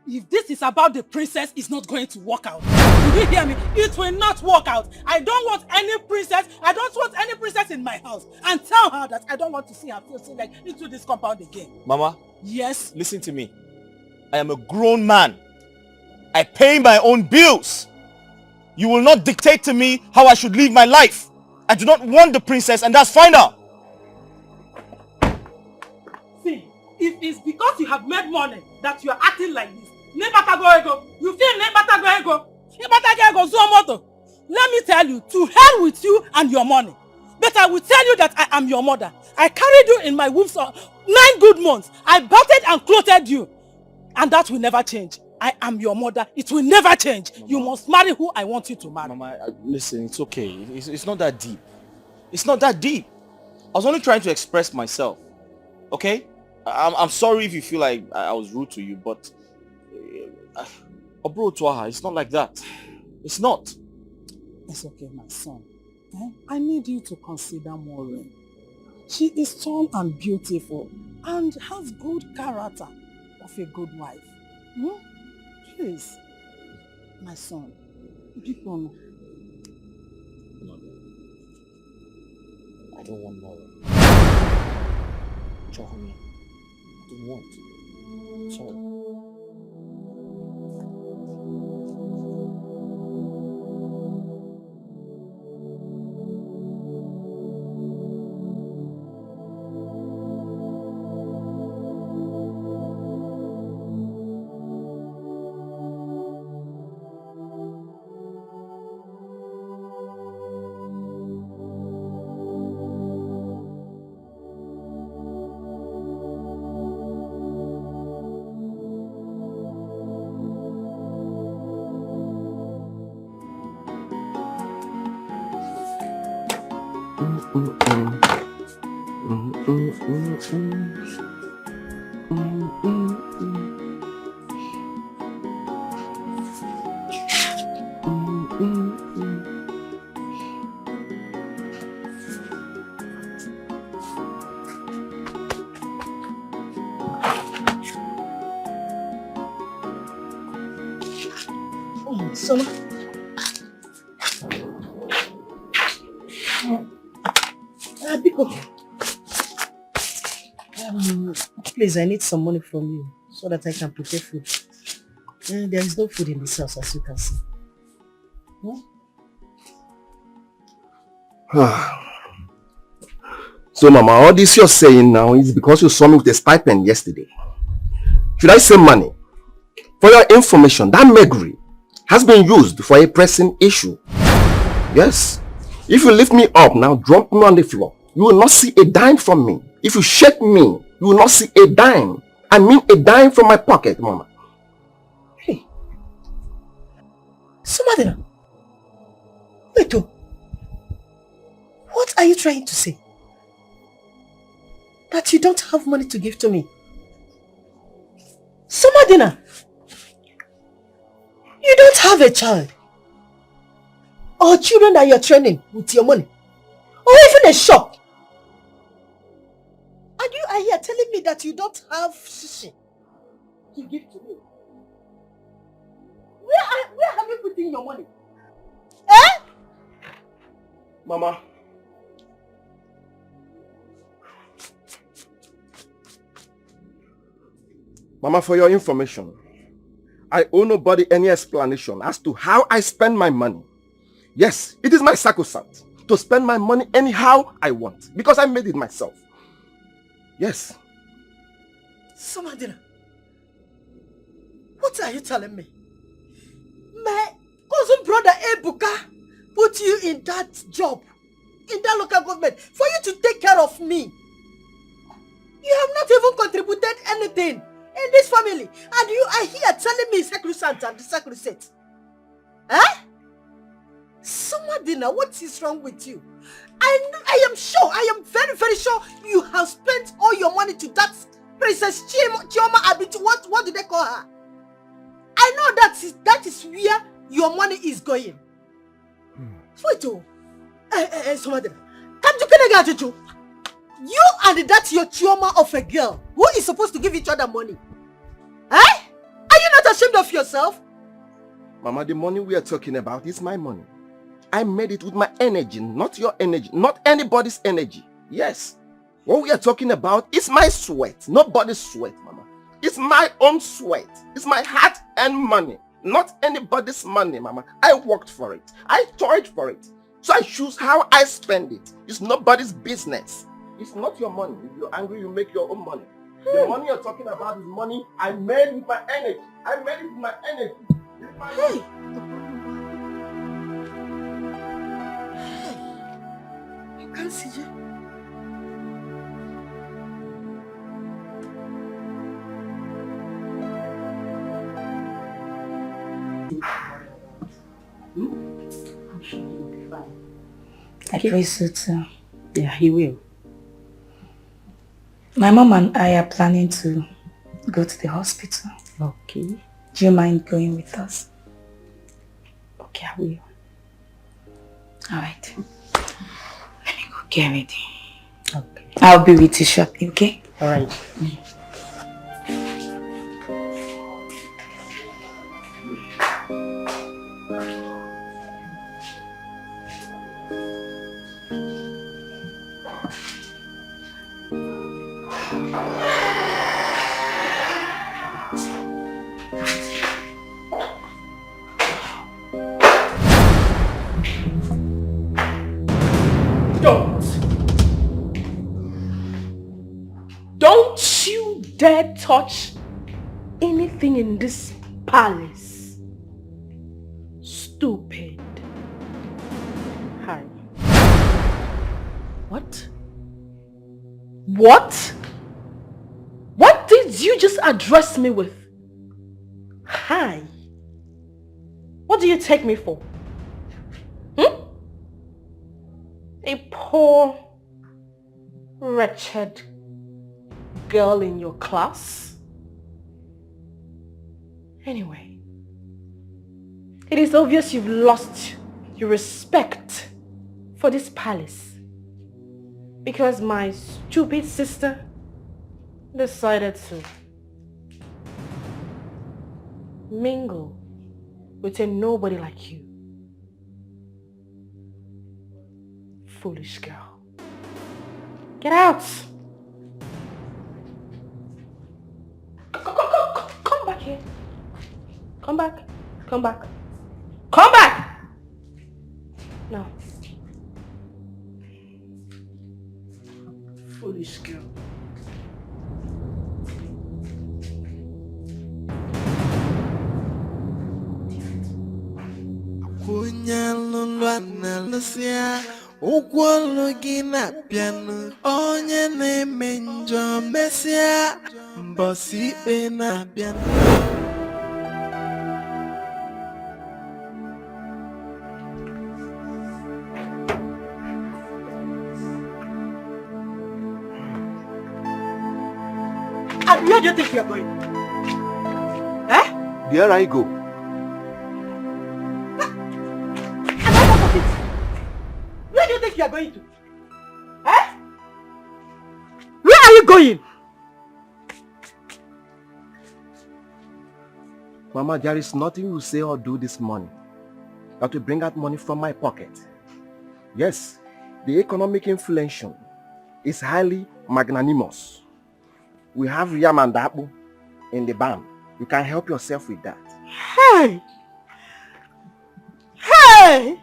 If this is about the princess, it's not going to work out. Did you hear me? It will not work out. I don't want any princess. I don't want any princess in my house. And tell her that I don't want to see her feel like into this compound again. Mama. Yes? Listen to me. I am a grown man. I pay my own bills. You will not dictate to me how I should live my life. I do not want the princess, and that's final. See, if it's because you have made money that you are acting like this, you feel let me tell you, to hell with you and your money. But I will tell you that I am your mother. I carried you in my womb for 9 good months. I bathed and clothed you. And that will never change. I am your mother. It will never change. Mama. You must marry who I want you to marry. Mama, listen, it's okay. It's not that deep. It's not that deep. I was only trying to express myself. Okay? I'm sorry if you feel like I was rude to you, but it's not like that. It's not. It's okay, my son. I need you to consider Maureen. She is tall and beautiful and has good character of a good wife. Please, my son, people. I don't want Maureen. Chocolate. I don't want. Sorry. Please, I need some money from you so that I can prepare food. There is no food in this house, as you can see. So, Mama, all this you're saying now is because you saw me with a stipend yesterday. Should I say money? For your information, that Megri has been used for a pressing issue. Yes. If you lift me up now, drop me on the floor, you will not see a dime from me. If you shake me, you will not see a dime. I mean a dime from my pocket, Mama. Hey. Somadina. Wait, what are you trying to say? That you don't have money to give to me? Somadina. You don't have a child. Or children that you're training with your money. Or even a shop. And you are here telling me that you don't have shishi to give to me. Where have you put in your money? Eh? Mama. Mama, for your information, I owe nobody any explanation as to how I spend my money. Yes, it is my sacrosanct to spend my money anyhow I want because I made it myself. Yes. Somadina, what are you telling me? My cousin brother Ebuka put you in that job, in that local government, for you to take care of me. You have not even contributed anything in this family, and you are here telling me sacrosanct and sacrosanct. Eh? Somadina, what is wrong with you? I am sure, I am very, very sure you have spent all your money to that Princess Chioma Abiti, what do they call her? I know that is where your money is going. Wait, some of them. Come to Kenega, you and that your Chioma of a girl who is supposed to give each other money. Eh? Are you not ashamed of yourself? Mama, the money we are talking about is my money. I made it with my energy, not your energy, not anybody's energy. Yes. What we are talking about is my sweat, nobody's sweat, Mama. It's my own sweat. It's my hard-earned money, not anybody's money, Mama. I worked for it. I toiled for it. So I choose how I spend it. It's nobody's business. It's not your money. If you're angry, you make your own money. The money you're talking about is money I made with my energy. I made it with my energy. It's my money. You can't see you. I'm sure he will be fine. I pray so too. Yeah, he will. My mom and I are planning to go to the hospital. Okay. Do you mind going with us? Okay, I will. Alright. Let me go get ready. Okay. I'll be with you shortly, okay? Alright. Don't you dare touch anything in this palace. Stupid. Hi. What? What? What did you just address me with? Hi. What do you take me for? A poor, wretched girl in your class? Anyway, it is obvious you've lost your respect for this palace because my stupid sister decided to mingle with a nobody like you. Foolish girl. Get out! Come back here. Come back. Come back. Come back! No. Foolish girl. Ụgwọlụ gị na-abịanụ onye na-eme njọ mesịa mbọsị ikpe na-abịanụ. And where do you think you are going? Eh? There I go. Where do you think you are going to? Eh? Where are you going? Mama, there is nothing you say or do this morning that will bring out money from my pocket. Yes, the economic inflation is highly magnanimous. We have yam and apple in the barn. You can help yourself with that. Hey! Hey!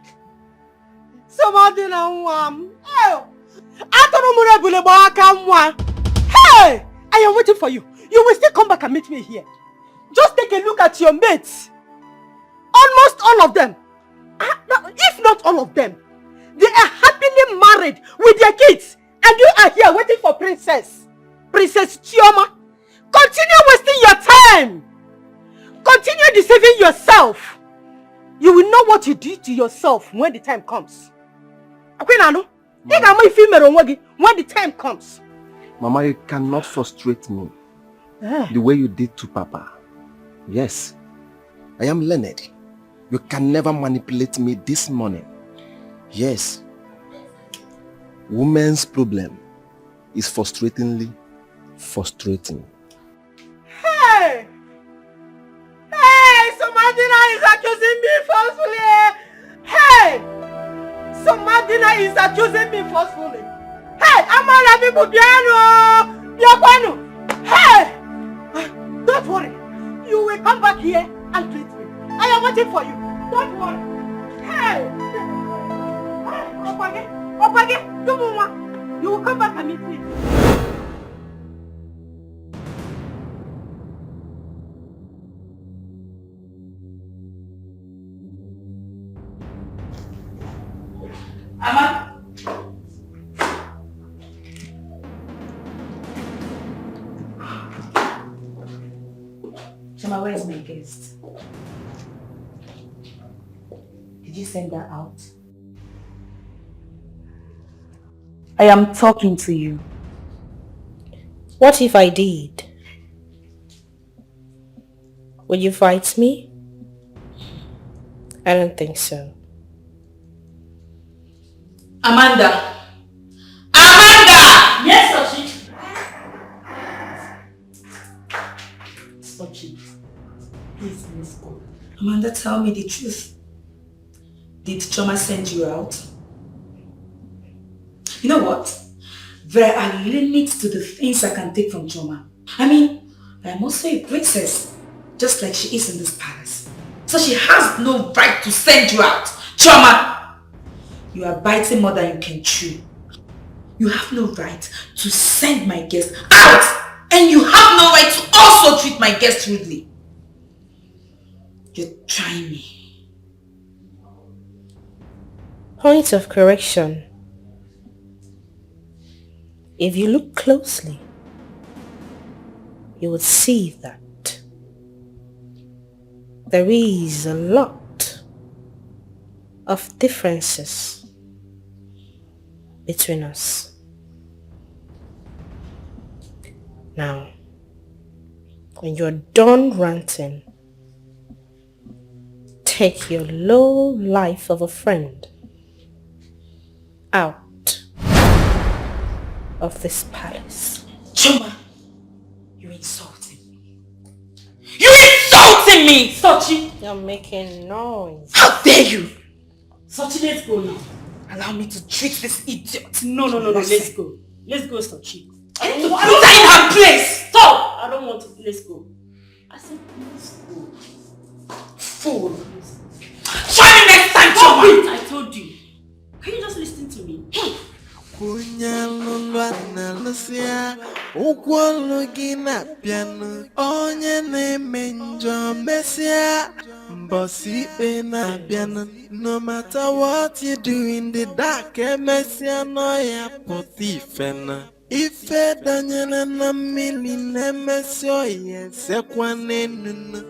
Somebody na one. Hey! I am waiting for you. You will still come back and meet me here. Just take a look at your mates. Almost all of them, if not all of them, they are happily married with their kids. And you are here waiting for Princess Chioma. Continue wasting your time. Continue deceiving yourself. You will know what you did to yourself when the time comes. When the time comes. Mama, you cannot frustrate me. The way you did to Papa. Yes. I am learned. You can never manipulate me this morning. Yes. Women's problem is frustratingly frustrating. Hey! Hey! Somadina is accusing me falsely! Hey! Somadina is accusing me falsely! Hey! Amara people piano! Piano! Hey! Don't worry. You will come back here and treat me. I am waiting for you. Don't worry. Hey! Opage, you will come back and meet me. Ama? Chama, where is my guest? Did you send her out? I am talking to you. What if I did? Would you fight me? I don't think so. Amanda! Amanda! Yes, Sochi. Sochi, please, let's go. Amanda, tell me the truth. Did Choma send you out? You know what? There are limits to the things I can take from Choma. I mean, I'm also a princess, just like she is in this palace. So she has no right to send you out. Choma! You are biting more than you can chew. You have no right to send my guest out! And you have no right to also treat my guest rudely. You're trying me. Point of correction. If you look closely, you would see that there is a lot of differences between us. Now, when you're done ranting, take your low life of a friend out of this palace. Choma, you're insulting me. You're insulting me! Sochi! You're making noise. How dare you! Sochi, let's go now. Allow me to treat this idiot. No, let's go. Let's go, Sochi. I need to put her in her place! Stop! I don't want to. Let's go. I said, let's go. Fool. Try me next time, Choma! I told you. Can you just listen to me? No matter what you do in the dark, Messia no ya potifena. If Daniel na mili nemesio yes ekwanenun.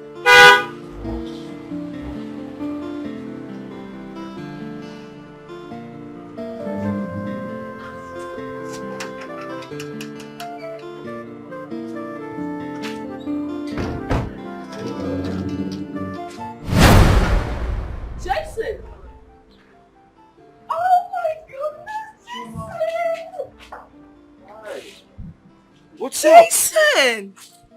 Jason! Oh my goodness, Jason! What's up? Jason!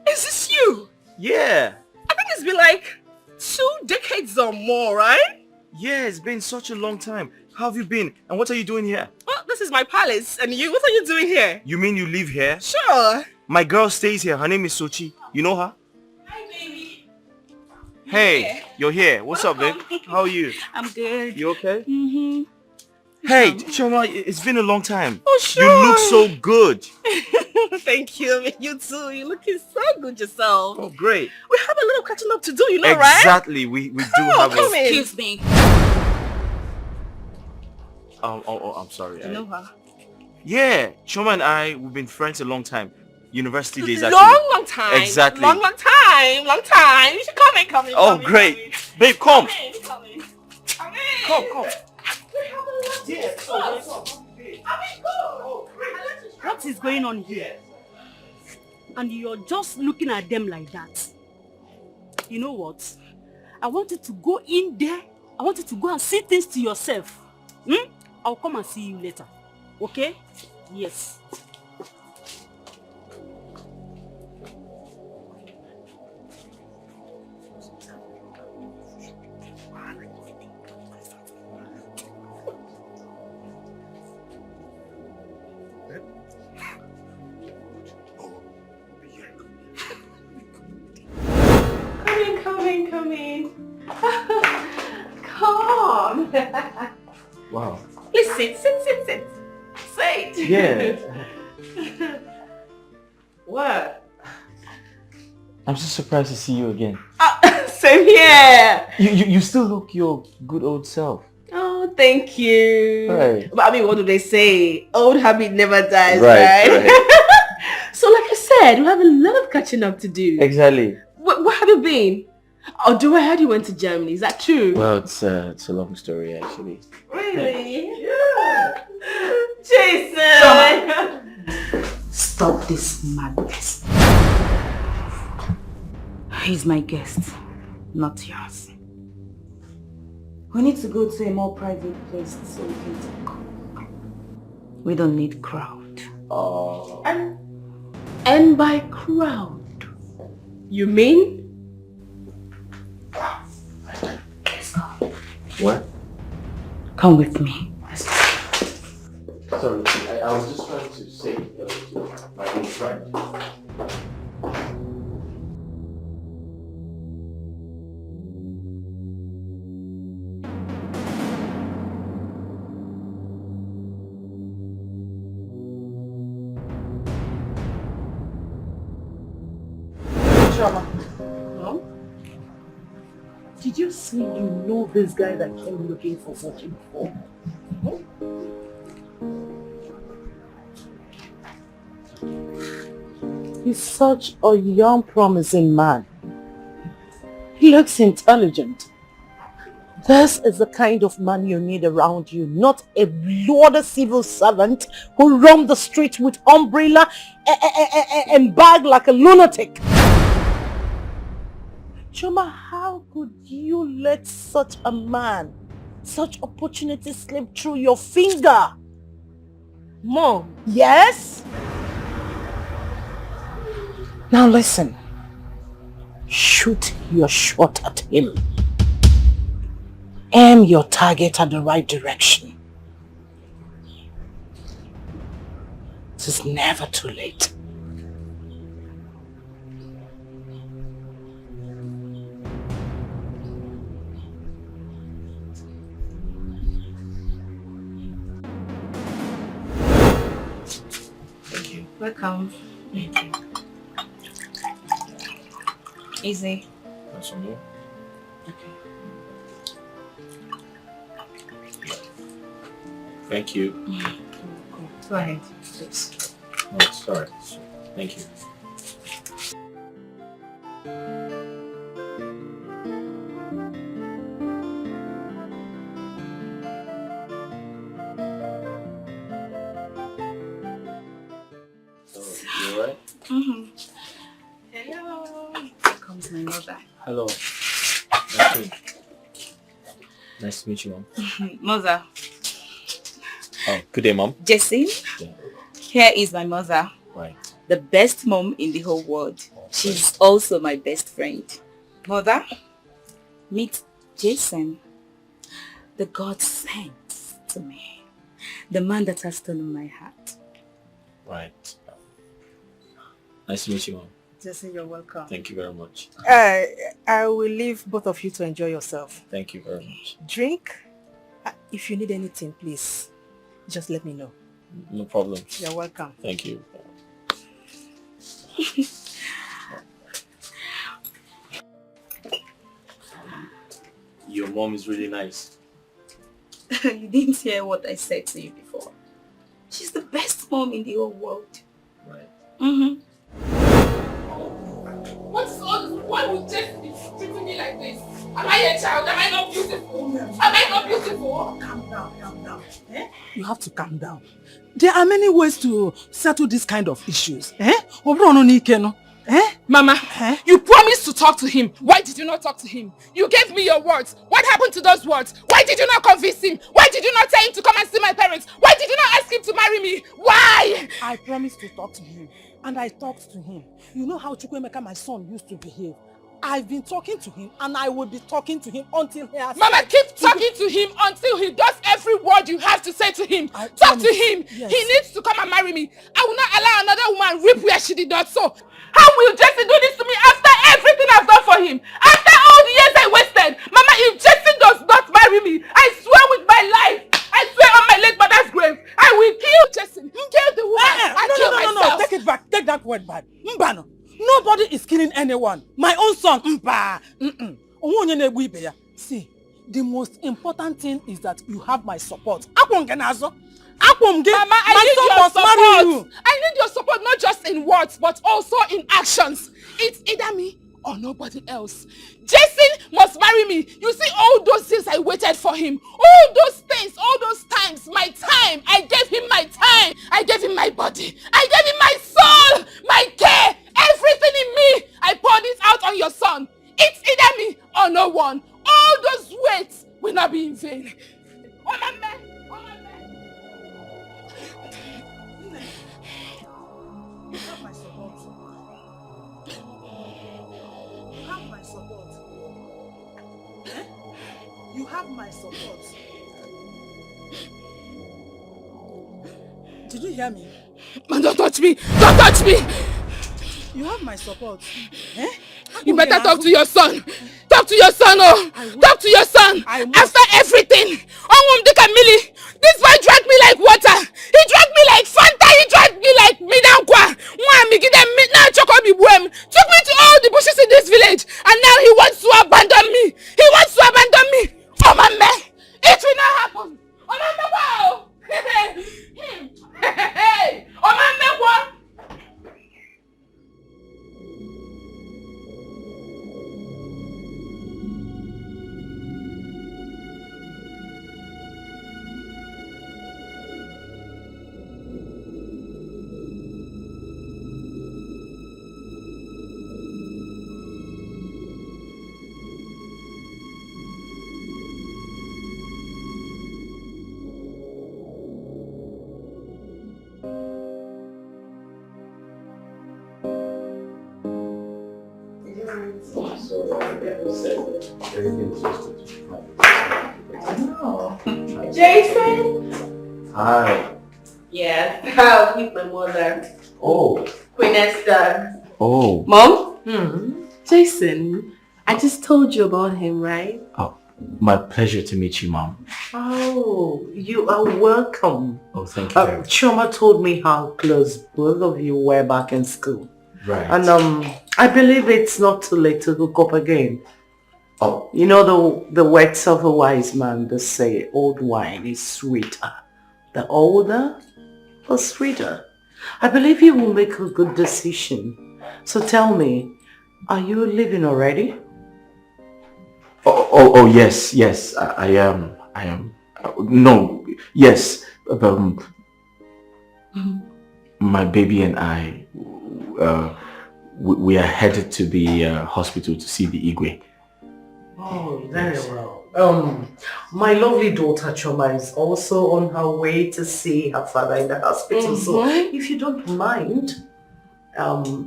Is this you? Yeah. I think it's been like 2 decades or more, right? Yeah, it's been such a long time. How have you been? And what are you doing here? Well, this is my palace. And you? What are you doing here? You mean you live here? Sure. My girl stays here. Her name is Sochi. You know her? Hi, baby. Hey, you're here. What's up, babe? How are you? I'm good. You okay? Mm-hmm. Hey, Choma, it's been a long time. Oh, sure. You look so good. Thank you. You too. You're looking so good yourself. Oh, great. We have a little catching up to do, you know, right? Exactly. We do have come a... in. Excuse me. I'm sorry. You know her? Yeah, Choma and I, we've been friends a long time. University days, actually. Long time. Exactly. Long time. You should come in. Oh, great. Babe, come. Come in. Come. Yeah, What is going on here? and you're just looking at them like that. You know what? I want you to go in there. I want you to go and see things to yourself. I'll come and see you later. Okay? Yes. Come in. Come. Wow. Please sit. Sit. Yeah. What? I'm so surprised to see you again. Same here. You still look your good old self. Oh, thank you. Right. But I mean, what do they say? Old habit never dies, right? So like I said, we have a lot of catching up to do. Exactly. Where have you been? Although I heard you went to Germany, is that true? Well, it's a long story actually. Really? Yeah. Jason! Stop this madness. He's my guest, not yours. We need to go to a more private place so we can talk. We don't need crowd. And by crowd, you mean? Let's go. What? Come with me. Sorry, I was just trying to say hello to my old friend. Chama. No? Did you say you know this guy that came looking for Sochi before? He's such a young, promising man. He looks intelligent. This is the kind of man you need around you, not a bloody civil servant who roams the street with umbrella and bag like a lunatic. Choma, how could you let such a man, such opportunity slip through your finger? Mom. Yes? Now listen. Shoot your shot at him. Aim your target at the right direction. It is never too late. Thank you. Welcome. Thank you. Easy. Want some more? Okay. Thank you. Go ahead, please. No, it's alright. Thank you. So, you alright? Hello. Here comes my mother. Hello. Nice to meet you, Mom. Mother. Oh, good day, Mom. Jesse. Yeah. Here is my mother. Right. The best mom in the whole world. She's also my best friend. Mother, meet Jason. The God sent to me. The man that has stolen my heart. Right. Nice to meet you, Mom. Jesse, you're welcome. Thank you very much. I will leave both of you to enjoy yourself. Thank you very much. Drink. If you need anything, please, just let me know. No problem. You're welcome. Thank you. Your mom is really nice. You didn't hear what I said to you before. She's the best mom in the whole world. Right. What's all this? Why would Jess be treating me like this? Am I a child? Am I not beautiful? Am I not beautiful? Calm down. You have to calm down. There are many ways to settle this kind of issues. Eh? Mama, you promised to talk to him. Why did you not talk to him? You gave me your words. What happened to those words? Why did you not convince him? Why did you not tell him to come and see my parents? Why did you not ask him to marry me? Why? I promised to talk to him, and I talked to him. You know how Chukwemeka, my son, used to behave. I've been talking to him, and I will be talking to him until he has... Mama, keep talking to him until he does every word you have to say to him. Talk to him. Yes. He needs to come and marry me. I will not allow another woman rip where she did not sow. How will Jesse do this to me after everything I've done for him? After all the years I wasted? Mama, if Jesse does not marry me, I swear with my life, I swear on my late mother's grave, I will kill Jesse, kill the woman, No, take it back. Take that word back. Mbano. Nobody is killing anyone. My own son. See, the most important thing is that you have my support. Mama, I need your support. I need your support not just in words, but also in actions. It's either me or nobody else. Jason must marry me. You see all those things I waited for him. All those things, all those times, my time. I gave him my time. I gave him my body. I gave him my soul, my care, everything in me. I poured it out on your son. It's either me or no one. All those weights will not be in vain. Oh, my man. You have my support. You have my support. Eh? You have my support. Did you hear me? Man, don't touch me! Don't touch me! You have my support. Eh? You better talk to your son. Talk to your son, oh! Talk to your son! After everything! This boy drank me like water! He drank me like Fanta! He drank me like Midankwa! Took me to all the bushes in this village! And now he wants to abandon me! He wants to abandon me! Oh, my man! It will not happen! Oh, my man, wow! Hey! Oh, my man, what? Jason? Hi. Yes, I'll meet my mother. Oh. Queen Esther. Oh. Mom? Jason, I just told you about him, right? Oh, my pleasure to meet you, Mom. Oh, you are welcome. Oh, thank you very much. Choma told me how close both of you were back in school. Right. And I believe it's not too late to hook up again. Oh. You know the words of a wise man, they say old wine is sweeter. The older, the sweeter. I believe you will make a good decision. So tell me, are you leaving already? Oh, yes, I am. No, yes, my baby and I, we are headed to the hospital to see the Igwe. Oh, very well. My lovely daughter Choma is also on her way to see her father in the hospital. So if you don't mind,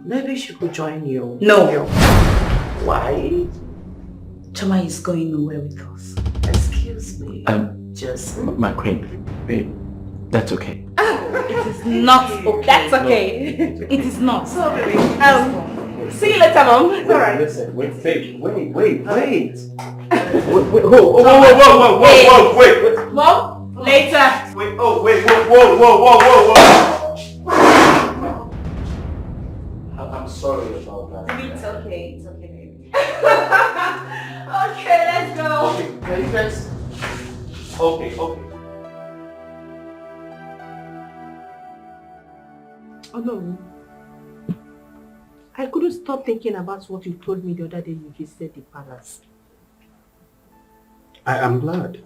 maybe she could join you. No. Why? Choma is going nowhere with us. Excuse me. Just my queen, babe, that's okay. It is not okay. That's okay. It is not. So, baby. See you later, Mom. It's alright. Listen, wait. Whoa, wait. Mom, later. Wait, whoa. I'm sorry about that. It's okay, baby. Okay, let's go. Okay, can you guys? Okay. Oh no. I couldn't stop thinking about what you told me the other day you visited the palace. I am glad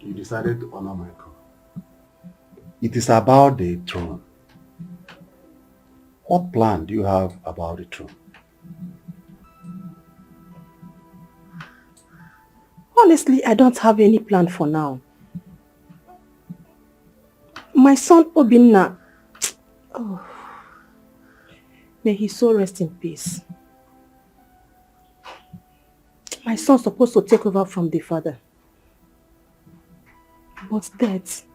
you decided to honor my call. It is about the throne. What plan do you have about the throne? Honestly, I don't have any plan for now. My son Obinna, oh, may his soul rest in peace. My son's supposed to take over from the father. But death,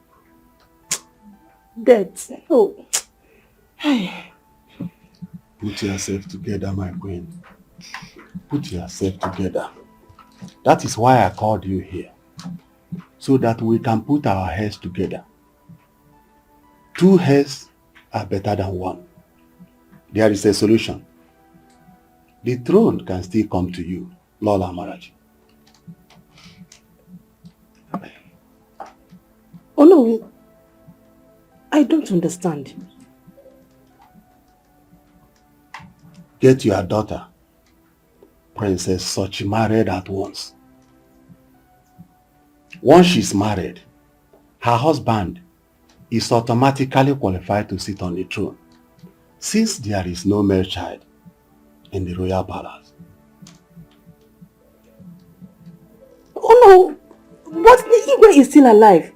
oh. Put yourself together, my queen. Put yourself together. That is why I called you here. So that we can put our heads together. 2 heads are better than 1. There is a solution. The throne can still come to you, Lola Amarachi. Oh no, I don't understand. Get your daughter, Princess Sochi, married at once. Once she's married, her husband is automatically qualified to sit on the throne, since there is no male child in the royal palace. Oh no, but the Igwe is still alive.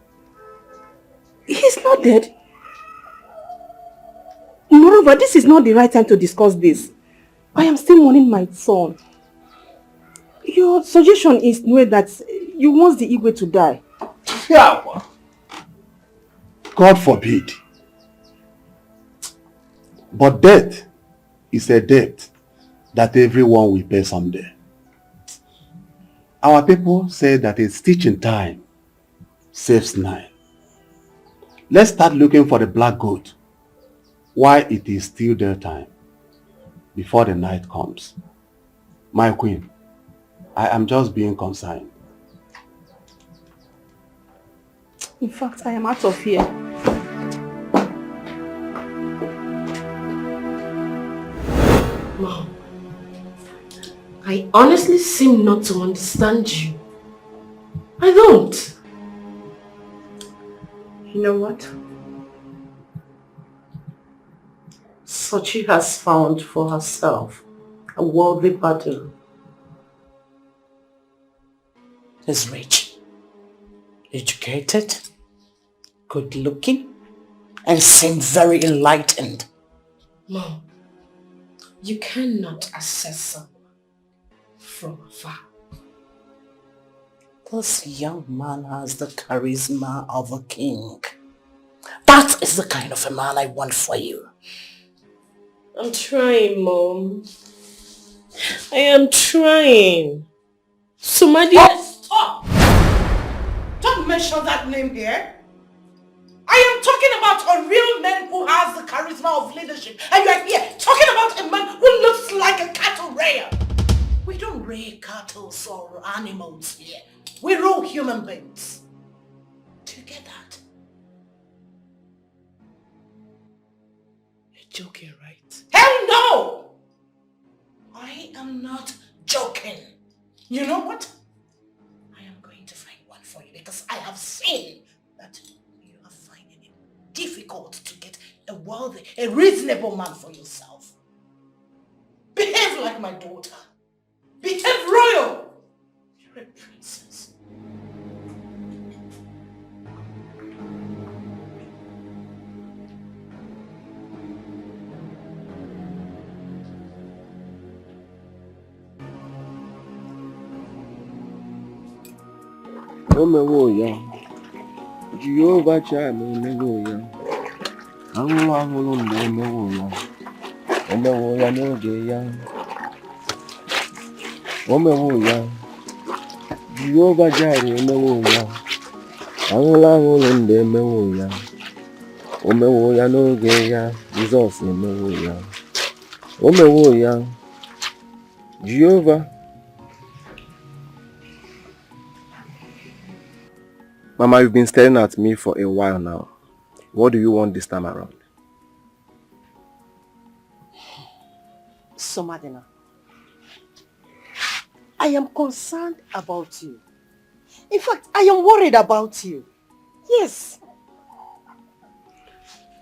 He's not dead. Moreover, this is not the right time to discuss this. I am still mourning my son. Your suggestion is that you want the Igwe to die. Yeah. God forbid. But death is a debt that everyone will pay someday. Our people say that a stitch in time saves 9. Let's start looking for the black goat while it is still daytime, before the night comes. My queen, I am just being concerned. In fact, I am out of here. Mom, I honestly seem not to understand you. I don't. You know what? Sochi has found for herself a worldly battle. Is rich, educated, good looking, and seems very enlightened. Mom, you cannot assess someone from afar. This young man has the charisma of a king. That is the kind of a man I want for you. I'm trying, Mom. I am trying. Somebody... Stop! Don't mention that name here. I am talking about a real man who has the charisma of leadership. And you are here talking about a man who looks like a cattle rearer. We don't rear cattle or animals here. We're all human beings. Do you get that? You're joking, right? Hell no! I am not joking. You know what? I am going to find one for you because I have seen that you are finding it difficult to get a worthy, a reasonable man for yourself. Behave like my daughter. Behave royal. You're a princess. Omewoya, Jehovah Chime, Omewoya, Anglo Omewoya, Omewoya no Geya, Omewoya, Jehovah Jari, Omewoya, Anglo Omewoya, Omewoya no Geya, Jesus Omewoya, Omewoya, Jehovah. Mama, you've been staring at me for a while now. What do you want this time around? Somadina, I am concerned about you. In fact, I am worried about you. Yes.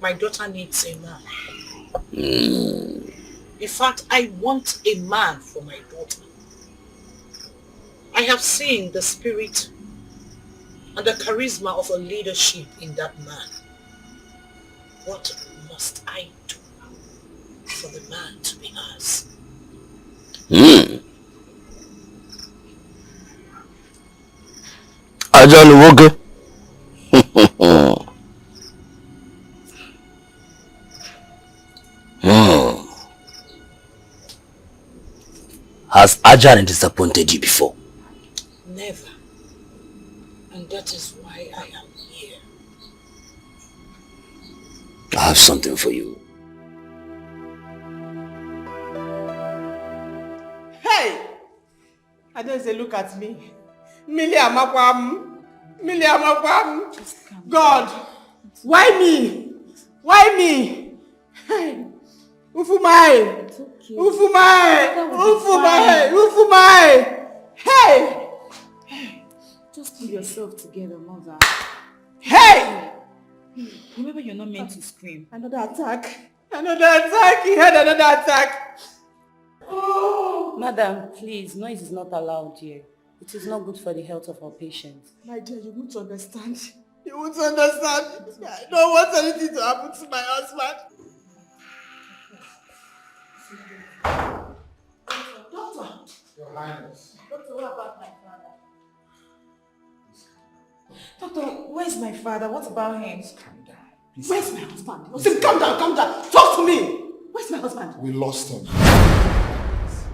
My daughter needs a man. In fact, I want a man for my daughter. I have seen the spirit and the charisma of a leadership in that man. What must I do for the man to be ours? Ajahn Woge. Has Ajahn disappointed you before? Never. And that is why I am here. I have something for you. Hey! I don't say look at me. Miliamakwam. God! Why me? Why me? Hey! Ufumai! Hey! Just pull yourself together, mother. Hey! Remember, you're not meant to scream. Another attack. He had another attack. Oh. Madam, please, noise is not allowed here. It is not good for the health of our patients. My dear, you won't understand. I don't want anything to happen to my husband. Doctor! Your Highness. Doctor, what about my father? Doctor, where's my father? What about him? Calm down. Where's my husband? Calm down. Talk to me. Where's my husband? We lost him.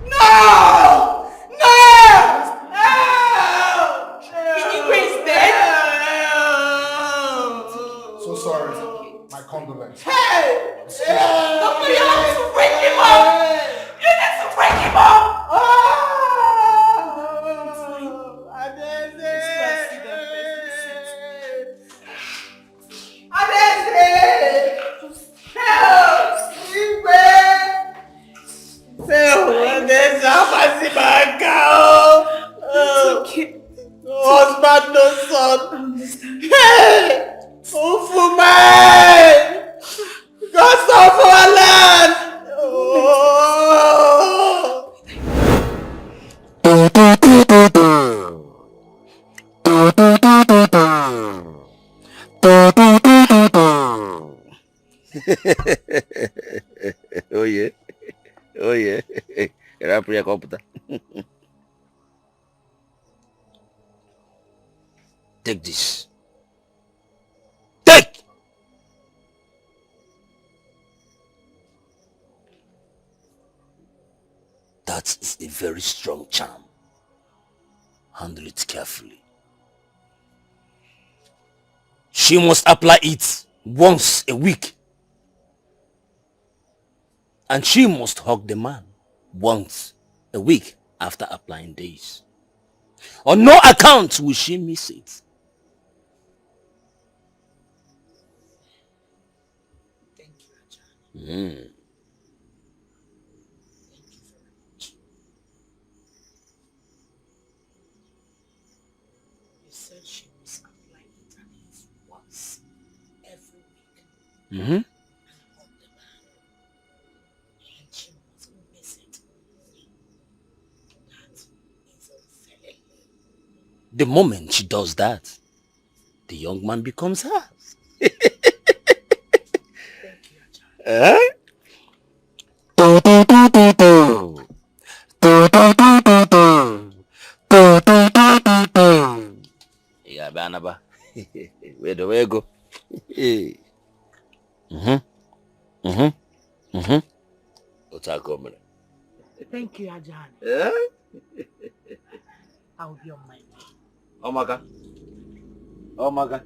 No! He's dead. So sorry. My condolences. Hey! Doctor, you have to break him up! You need to break him up! Husband, no son. Hey! Ufumai! God of our land! Oh yeah. Rapria computer. Take this. Take! That is a very strong charm. Handle it carefully. She must apply it once a week. And she must hug the man once a week after applying days. On no account will she miss it. Thank you, Ajahn. Mm. Thank you very much. You said she must apply it at least once every week. Mm-hmm. And hug the man. And she mustn't miss it. That is unfair. The moment she does that, the young man becomes hers. Thank you, Ajahn. Yeah, Banaba. Where do we go? What's our coming? Thank you, Ajahn. Yeah? I will be on my way. Oh my God. Oh my God.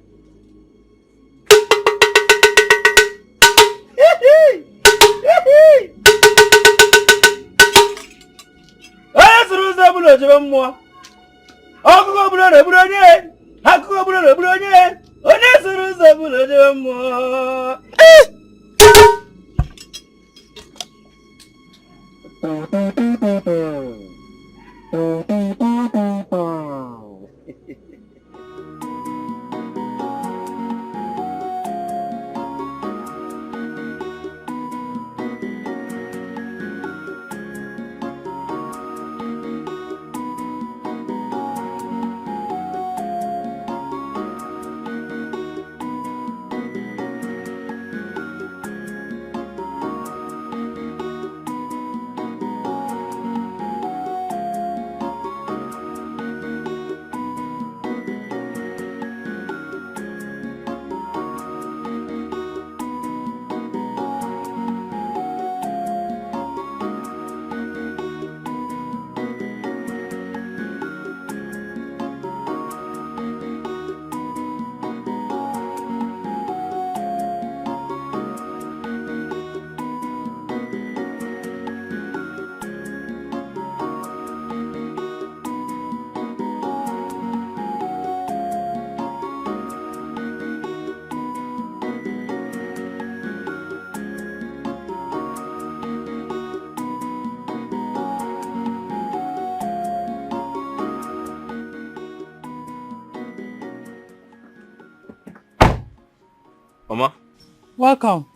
Welcome.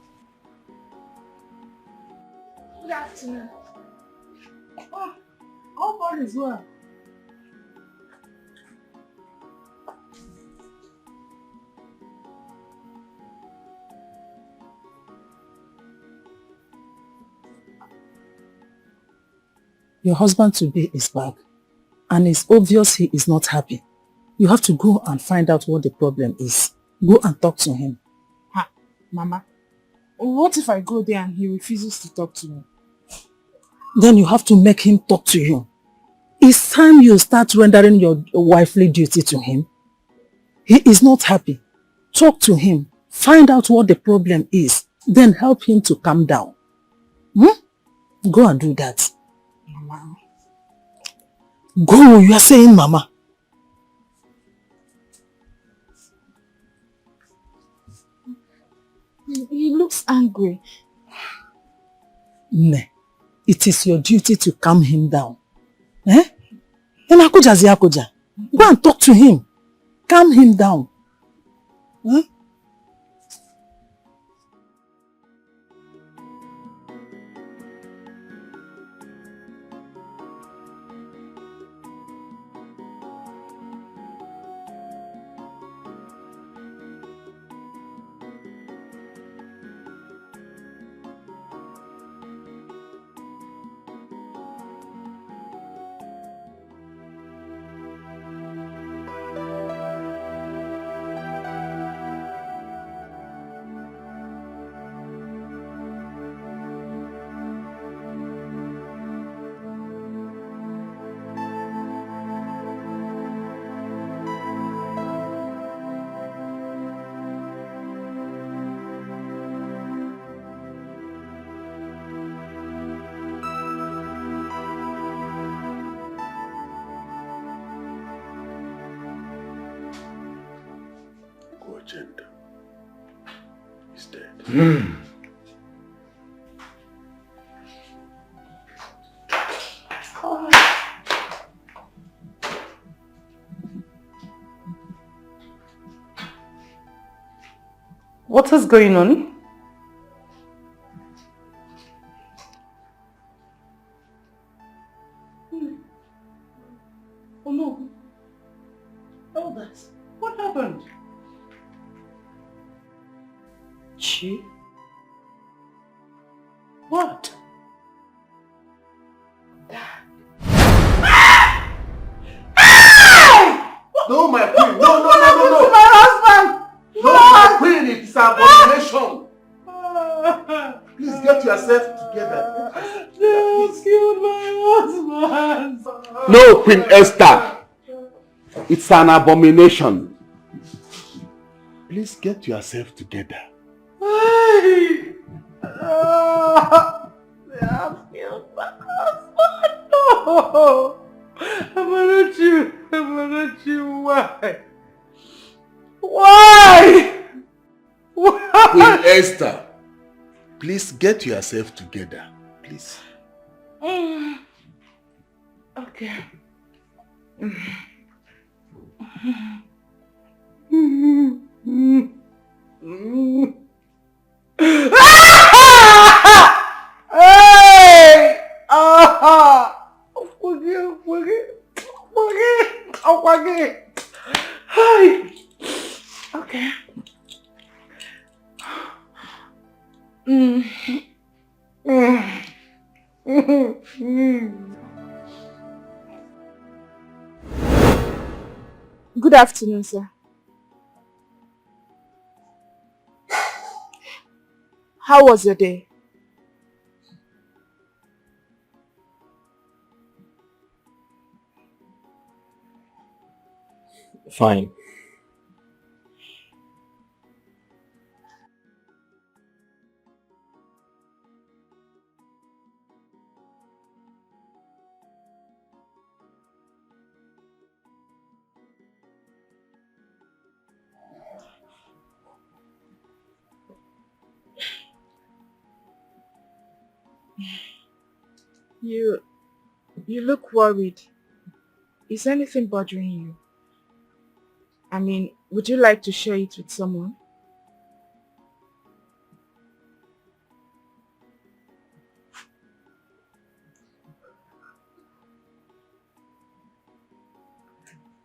Good afternoon. Oh, all is well. Your husband today is back, and it's obvious he is not happy. You have to go and find out what the problem is. Go and talk to him. Ha, Mama, what if I go there and he refuses to talk to me? Then you have to make him talk to you. It's time you start rendering your wifely duty to him. He is not happy. Talk to him. Find out what the problem is. Then help him to calm down. Go and do that. Mama. Go, you are saying Mama. He looks angry. Ne, it is your duty to calm him down. Eh? Go and talk to him. Calm him down. Huh? Agenda is dead. What is going on? Oh no. Oh, that's... What happened? Chi? What? No, my queen. No. My husband! No, my queen. It's an abomination. Please get yourself together. They have killed my husband. No, Queen Esther. It's an abomination. Please get yourself together. They have killed my husband. No! Amaruchi, why? Why? Queen Esther, please get yourself together. Please. Okay. Hey! Forgive. Hey! Okay. Good afternoon, sir. How was your day? Fine. You look worried. Is anything bothering you? I mean, would you like to share it with someone?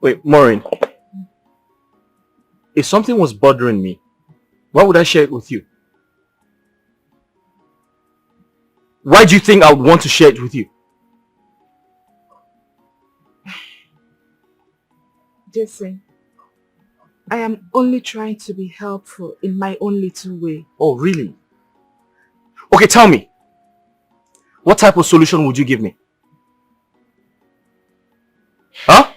Wait, Maureen. If something was bothering me, why would I share it with you? Why do you think I would want to share it with you? Jason, I am only trying to be helpful in my own little way. Oh, really? Okay, tell me. What type of solution would you give me? Huh?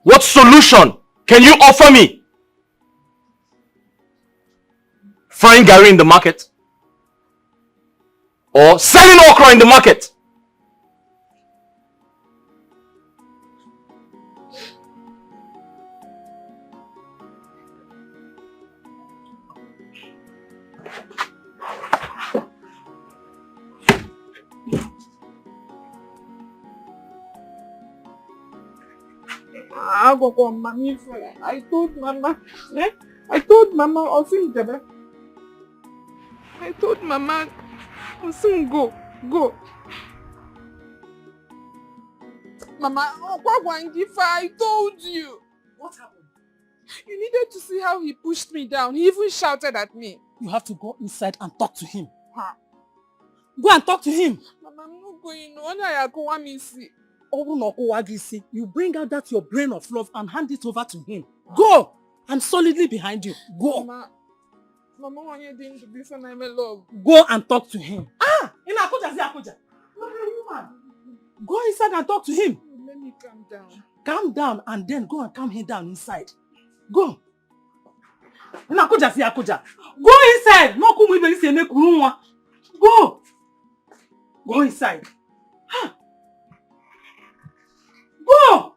What solution can you offer me? Frying Gary in the market? Or selling okra in the market? I told Mama. I told Mama I told Mama soon go. Mama, I told you. What happened? You needed to see how he pushed me down. He even shouted at me. You have to go inside and talk to him. Go and talk to him. Mama, I'm not going. I go me see. You bring out that your brain of love and hand it over to him. Go! I'm solidly behind you. Go! Mama, what you doing to be for my love? Go and talk to him. Go inside and talk to him. Let me calm down. Calm down and then go and calm him down inside. Go! Go inside! Go! Go inside. Go!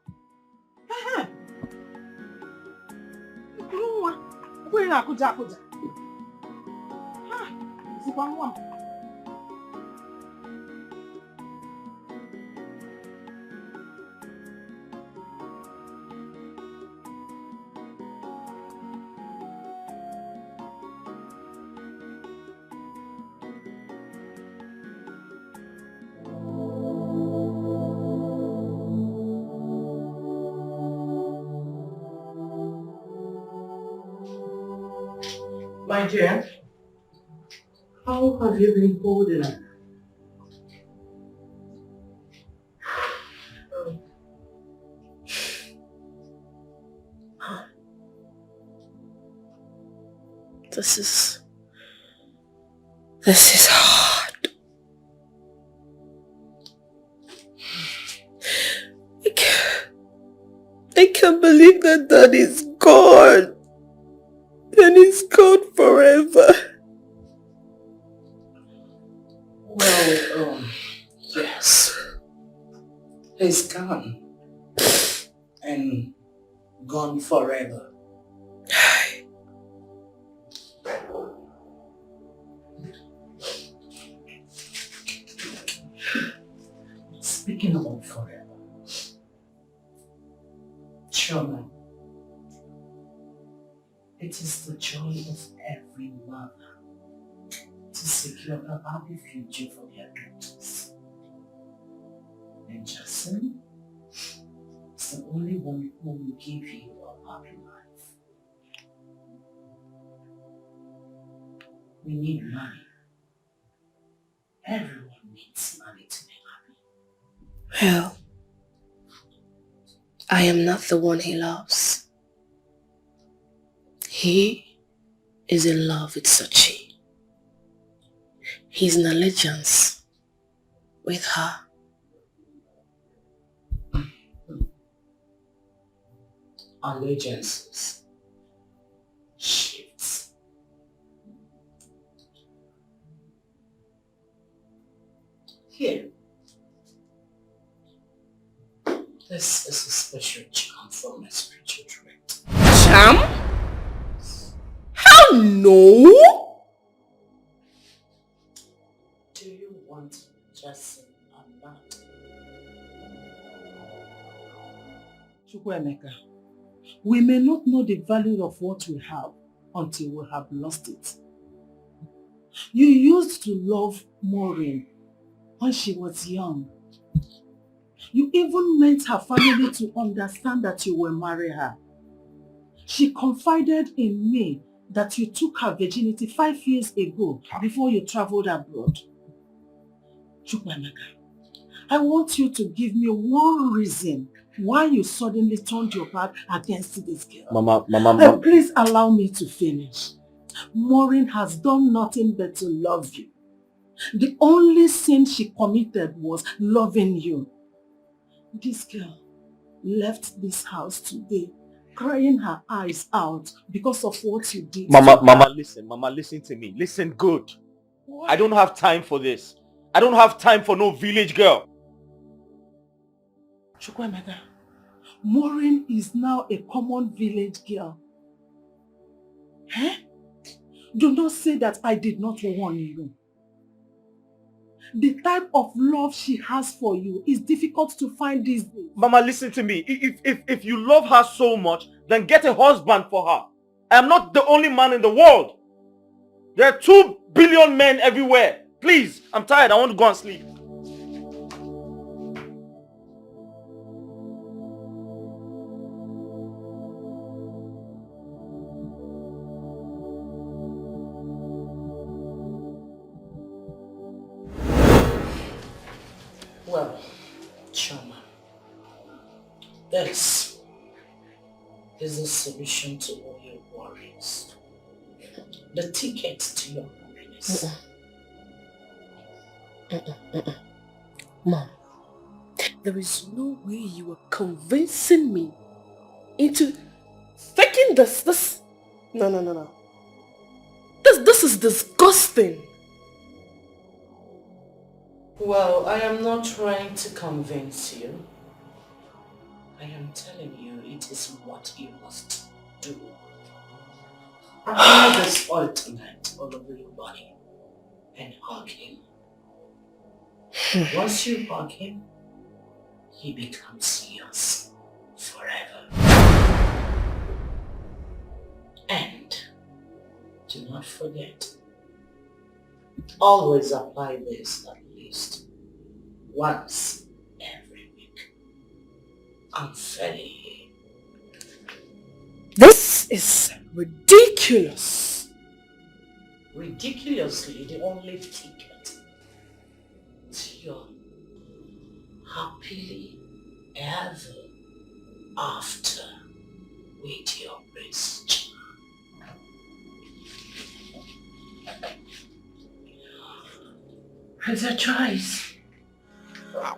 My dear, how have you been holding up? This is hard. I can't believe that Dad is gone. And he's gone forever. Well, yes. He's gone. And gone forever. Speaking about forever, Chairman, it is the joy of every mother to secure a happy future for their daughters. And Jackson is the only one who will give you a happy life. We need money. Everyone needs money to be happy. Well, I am not the one he loves. He is in love with Sochi. He's in allegiance with her. Allegiances, shifts. Here, this is a special charm from my spiritual director. Charm? How no? Do you want Jackson or not? Chukwuemeka, we may not know the value of what we have until we have lost it. You used to love Maureen when she was young. You even meant her family to understand that you will marry her. She confided in me that you took her virginity 5 years ago before you traveled abroad. Chukwemeka, I want you to give me one reason why you suddenly turned your back against this girl. Mama. Please allow me to finish. Maureen has done nothing but to love you. The only sin she committed was loving you. This girl left this house today crying her eyes out because of what you did. Mama, listen to me. Listen good. What? I don't have time for this. I don't have time for no village girl. Chukwemeka, Maureen is now a common village girl. Eh? Do not say that I did not warn you. The type of love she has for you is difficult to find these days. Mama, listen to me. If you love her so much, then get a husband for her. I am not the only man in the world. There are 2 billion men everywhere. Please, I'm tired. I want to go and sleep. Well, Chama, this is the solution to all your worries. The ticket to your happiness. Mom, there is no way you are convincing me into taking this. No. This is disgusting. Well, I am not trying to convince you. I am telling you it is what you must do. Apply this oil tonight all over your body and hug him. Once you hug him, he becomes yours forever. And do not forget, always apply this at least once every week. I'm telling you. This is ridiculous. Ridiculously the only ticket to your happily ever after with your prince. It's a choice. No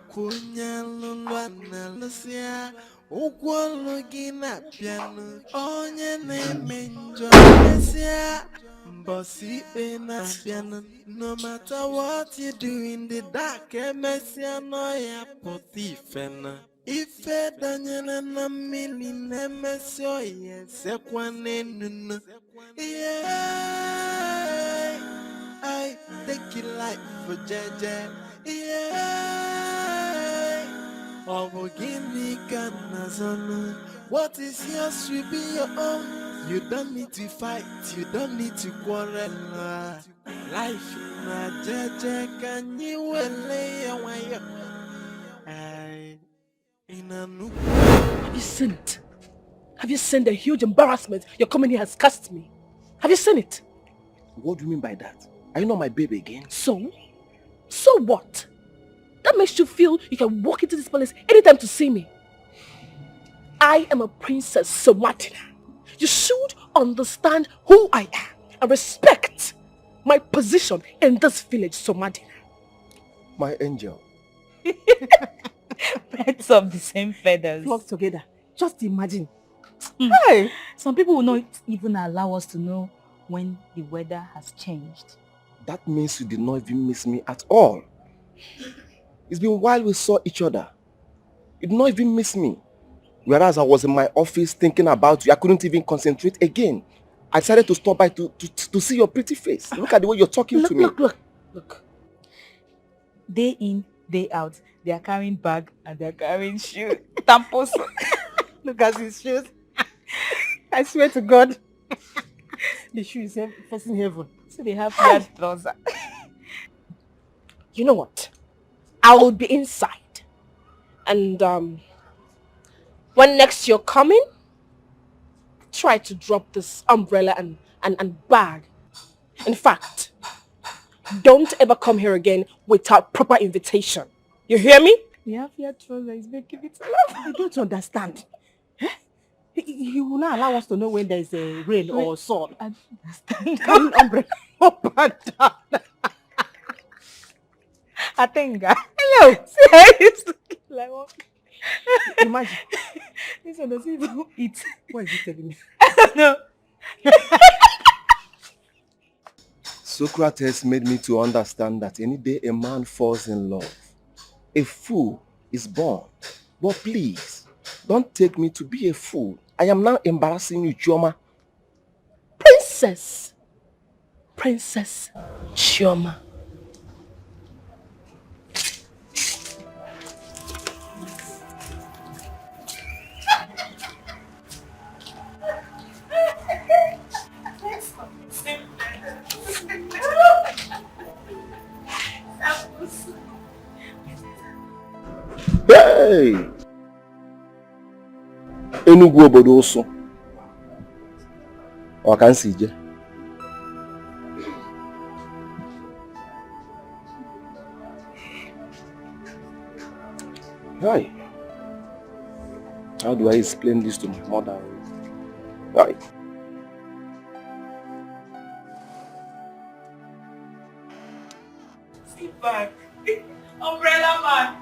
matter what you do in the dark, if Daniel na mili nemesio yes ekwanenun. Yeah, I take it like for Jaja. Yeah, what is yours will be your own. You don't need to fight, you don't need to quarrel. Life na Jaja, can you lay away? Have you seen it? Have you seen the huge embarrassment your company has cost me? Have you seen it? What do you mean by that? Are you not my baby again? So? So what? That makes you feel you can walk into this palace anytime to see me. I am a princess, Somatina. You should understand who I am and respect my position in this village, Somatina. My angel. Birds of the same feathers. Flock together. Just imagine. Hey! Some people will not even allow us to know when the weather has changed. That means you did not even miss me at all. It's been a while we saw each other. You did not even miss me. Whereas I was in my office thinking about you, I couldn't even concentrate again. I decided to stop by to see your pretty face. Look at the way you're talking to me. Look. Day in, day out, they are carrying bag and they are carrying shoe. Tampos. Look at his shoes. I swear to God. The shoe is facing heaven. So they have yard trouser. You know what? I will be inside. And when next you're coming, try to drop this umbrella and bag. In fact, don't ever come here again without proper invitation. You hear me? Yeah, trouser is making it laugh. I don't understand. He will not allow us to know when there is a rain or sun. I understand. Carrying umbrella up and down. I think. Hello. Seriously. Like what? Imagine. This one doesn't even eat. What is he telling me? No. Socrates made me to understand that any day a man falls in love, a fool is born. But please, don't take me to be a fool. I am now embarrassing you, Chioma. Princess Chioma. Hey! Enugu obodo ụsụ. Ọ ka nsi je. Hi. How do I explain this to my mother? Hi. Sit back. Umbrella man.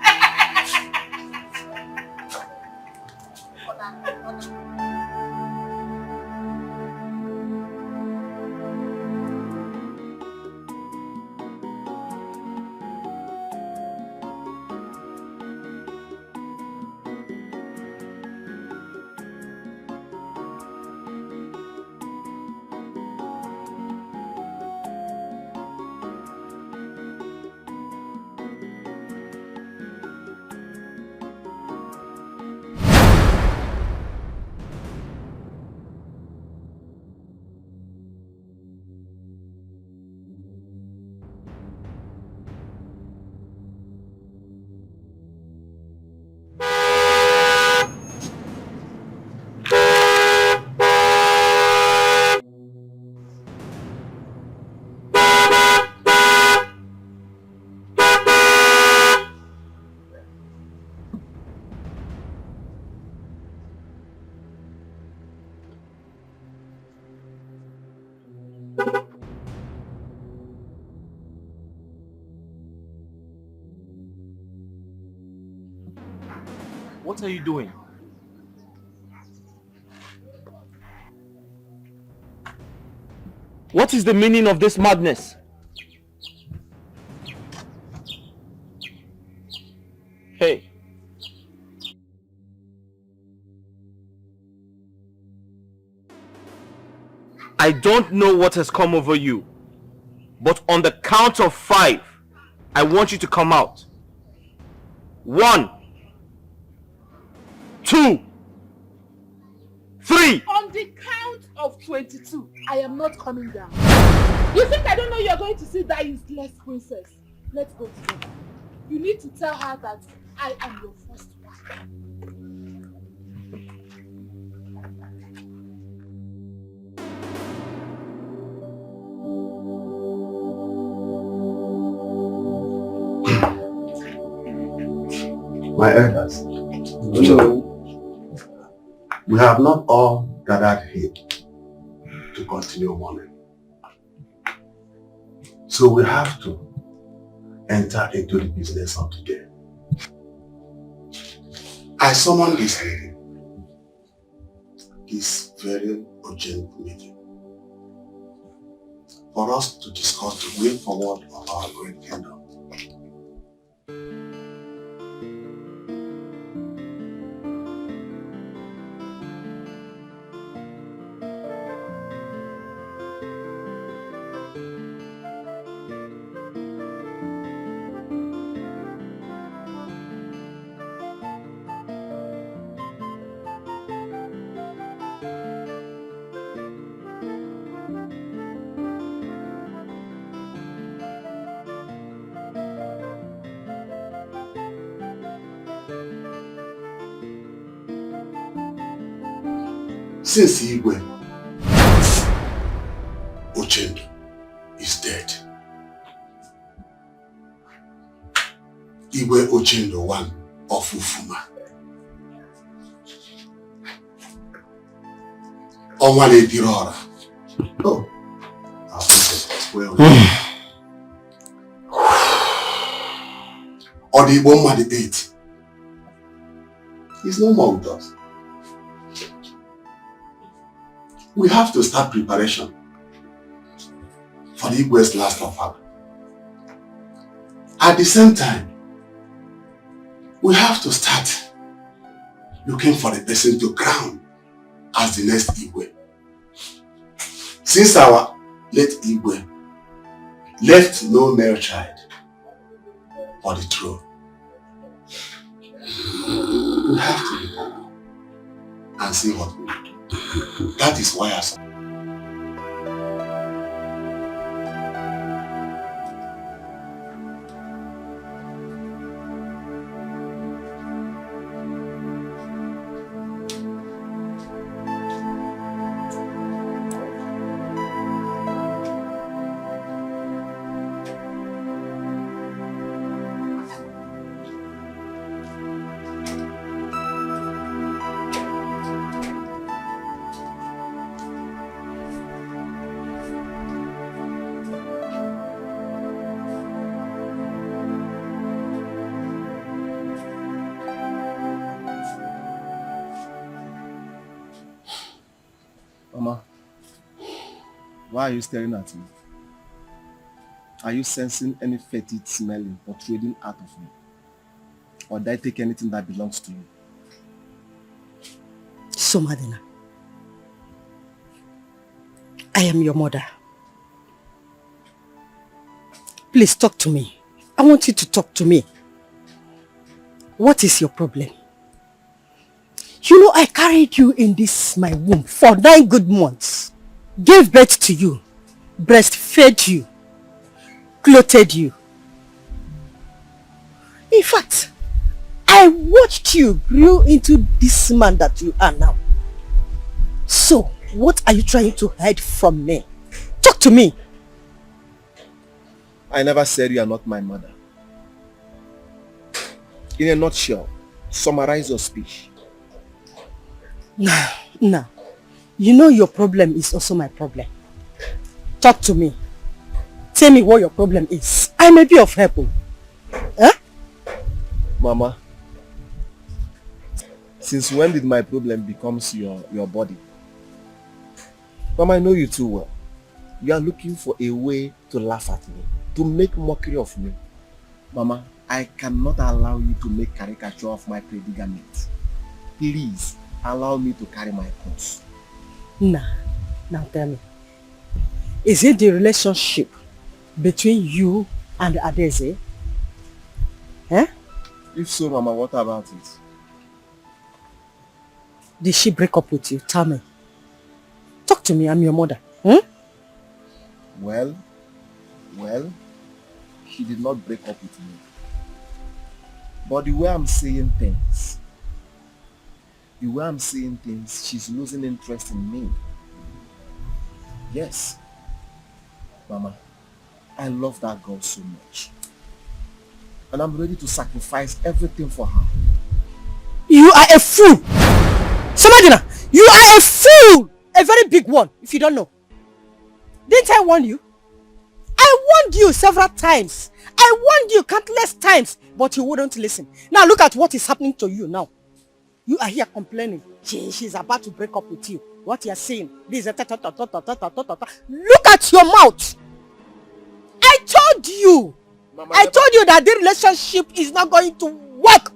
What are you doing? What is the meaning of this madness? Hey. I don't know what has come over you, but on the count of 5, I want you to come out. 1, 2, 3. On the count of 22, I am not coming down. You think I don't know you're going to see that useless princess? Let's go together. You need to tell her that I am your first wife. My elders, we have not all gathered here to continue mourning. So we have to enter into the business of today. I summon this meeting, this very urgent meeting, for us to discuss the way forward of our great kingdom. Since Igwe Ochendo is dead, Igwe Ochendo one of Ufuma, Onwale Dirora. Oh, well. Or the Igbo the 8. He's no more with us. We have to start preparation for the Igwe's last offer. At the same time, we have to start looking for the person to crown as the next Igwe. Since our late Igwe left no male child on the throne, we have to be open and see what we do. That is why I Mama, why are you staring at me? Are you sensing any fetid smelling or trading out of me? Or did I take anything that belongs to you? So, Madina, I am your mother. Please talk to me. I want you to talk to me. What is your problem? You know, I carried you in this, my womb, for 9 good months. Gave birth to you, breastfed you, clothed you. In fact, I watched you grow into this man that you are now. So, what are you trying to hide from me? Talk to me. I never said you are not my mother. In a nutshell, summarize your speech. Now, you know your problem is also my problem. Talk to me. Tell me what your problem is. I may be of help. Huh? Mama, since when did my problem become your body? Mama, I know you too well. You are looking for a way to laugh at me, to make mockery of me. Mama, I cannot allow you to make caricature of my predicament. Please, allow me to carry my cross. Now tell me. Is it the relationship between you and Adeze? Eh? If so, Mama, what about it? Did she break up with you? Tell me. Talk to me, I'm your mother. Hmm? Well, she did not break up with me. But the way I'm saying things, she's losing interest in me. Yes. Mama, I love that girl so much. And I'm ready to sacrifice everything for her. You are a fool! Samadina, you are a fool! A very big one, if you don't know. Didn't I warn you? I warned you several times. I warned you countless times, but you wouldn't listen. Now look at what is happening to you now. You are here complaining. She's about to break up with you. What you are saying? This is a Look at your mouth. I told you. Mama, I told you that the relationship is not going to work.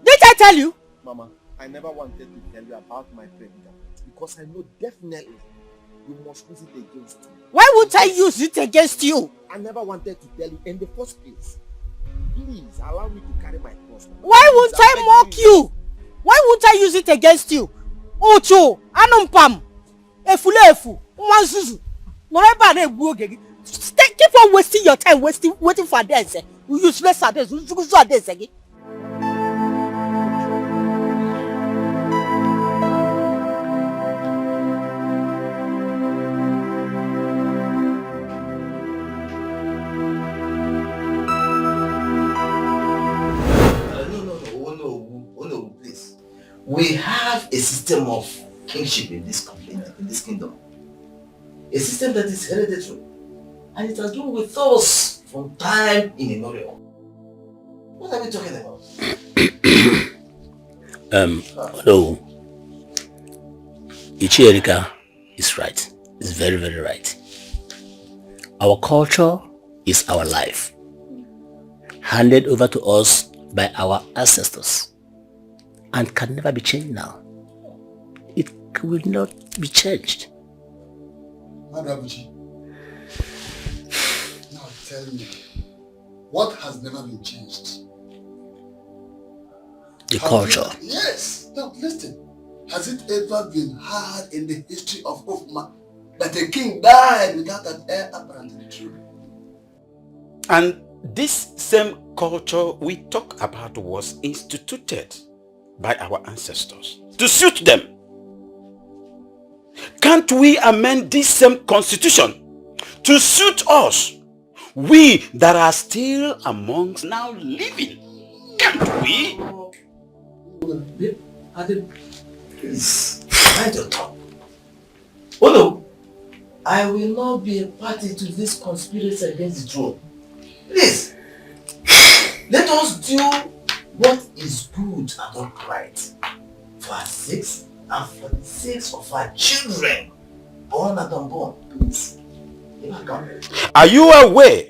Didn't I tell you? Mama, I never wanted to tell you about my predicament because I know definitely you must use it against me. Why would I use it against you? I never wanted to tell you in the first place. Please allow me to carry my cross. Why won't I mock you? Why won't I use it against you? Ocho, anumpam, efulefu, mwanzuzu. Keep on wasting your time, waiting for this. You useless at this. Again. system of kingship in this kingdom. A system that is hereditary. And it has been with us from time immemorial. What are we talking about? No. Ichierika is right. It's very, very right. Our culture is our life, handed over to us by our ancestors, and can never be changed now. It will not be changed. Madabuchi, now tell me, what has never been changed? The culture. Yes. Now listen. Has it ever been heard in the history of Ofuma that a king died without an heir apparent to the throne? And this same culture we talk about was instituted by our ancestors to suit them. Can't we amend this same constitution to suit us, we that are still amongst now living? Can't we? Please, mind your tongue. Oh no, I will not be a party to this conspiracy against the throne. Please, let us do what is good and upright for our sakes and for the sakes of our children, born and unborn. Please, if I come. Are you aware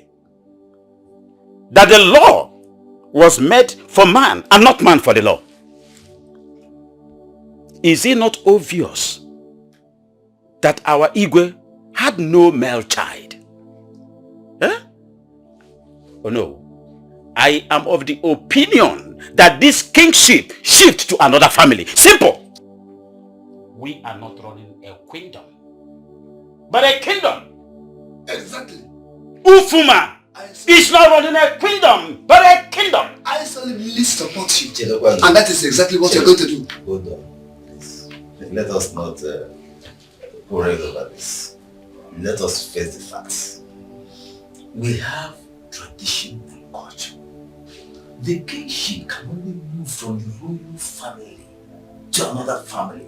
that the law was made for man and not man for the law? Is it not obvious that our Igwe had no male child? Eh? Oh no. I am of the opinion that this kingship shift to another family. Simple. We are not running a kingdom, but a kingdom. Exactly. Ufuma is not running a kingdom, but a kingdom. I solemnly support you. And that is exactly what you're going to do. Hold on. Let us not quarrel over this. Let us face the facts. We have tradition and culture. The kingship can only move from the royal family to another family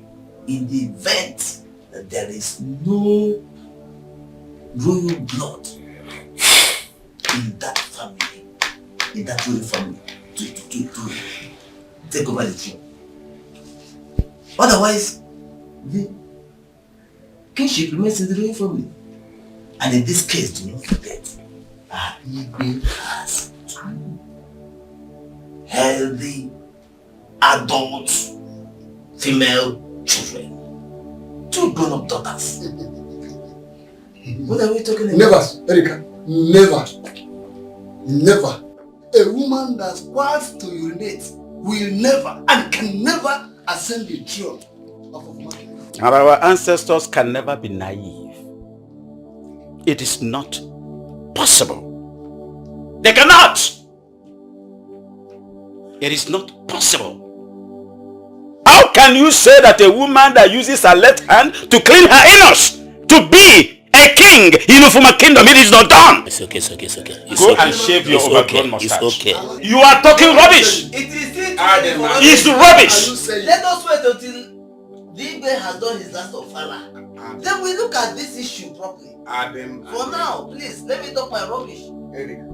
in the event that there is no royal blood in that family, in that royal family, to take over the throne. Otherwise, the kingship remains in the royal family. And in this case, do not forget, our Igwe has two healthy, adult, female children. Two grown-up daughters. What are we talking about? Never, Erika, never. Never. A woman that wants to urinate will never and can never ascend the throne of a man. And our ancestors can never be naive. It is not possible. They cannot. It is not possible. How can you say that a woman that uses her left hand to clean her anus to be a king in Ufuma kingdom? It is not done. It's okay, it's okay, it's okay. Go and shave your overgrown mustache. It's okay. You are talking rubbish. It is it. It's rubbish. Let us wait until the Igwe has done his last ofala. Then we look at this issue properly. For now, please, let me talk my rubbish. Erika.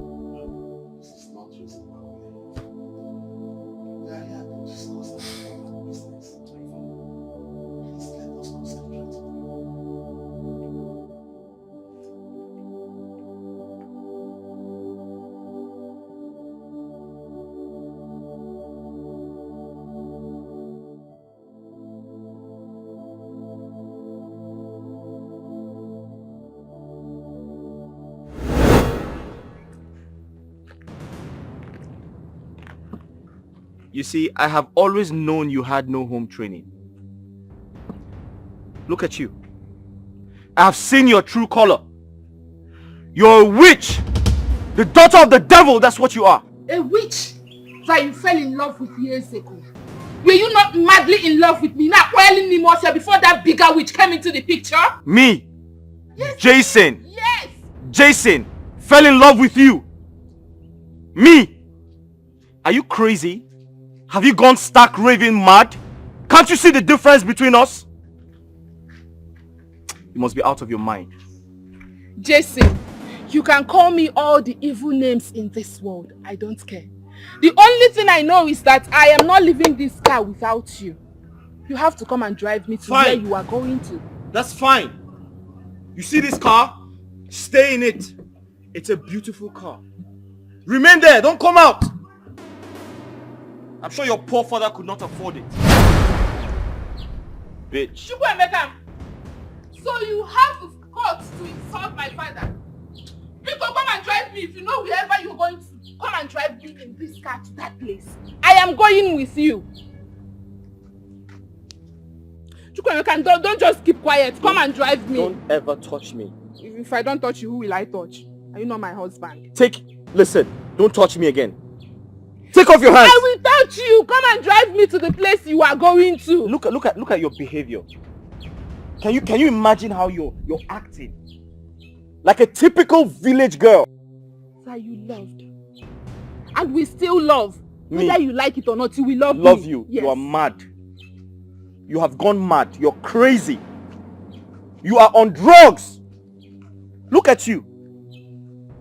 You see, I have always known you had no home training. Look at you. I have seen your true color. You're a witch. The daughter of the devil, that's what you are. A witch that you fell in love with years ago. Were you not madly in love with me, not whirling me more before that bigger witch came into the picture? Me? Yes. Jason? Yes. Jason fell in love with you. Me? Are you crazy? Have you gone stark raving mad? Can't you see the difference between us? You must be out of your mind. Jason, you can call me all the evil names in this world. I don't care. The only thing I know is that I am not leaving this car without you. You have to come and drive me to where you are going to. That's fine. You see this car? Stay in it. It's a beautiful car. Remain there. Don't come out. I'm sure your poor father could not afford it. Bitch. So you have the guts to insult my father. People, come and drive me. If you know wherever you're going to, come and drive me in this car to that place. I am going with you. Don't just keep quiet. Come and drive me. Don't ever touch me. If I don't touch you, who will I touch? Are you not my husband? Listen, don't touch me again. Take off your hands. I will touch you. Come and drive me to the place you are going to. Look at your behavior. Can you imagine how you're acting? Like a typical village girl. Sir, you loved. And we still love. Me? Whether you like it or not, you will love me. Love you. Yes. You are mad. You have gone mad. You're crazy. You are on drugs. Look at you.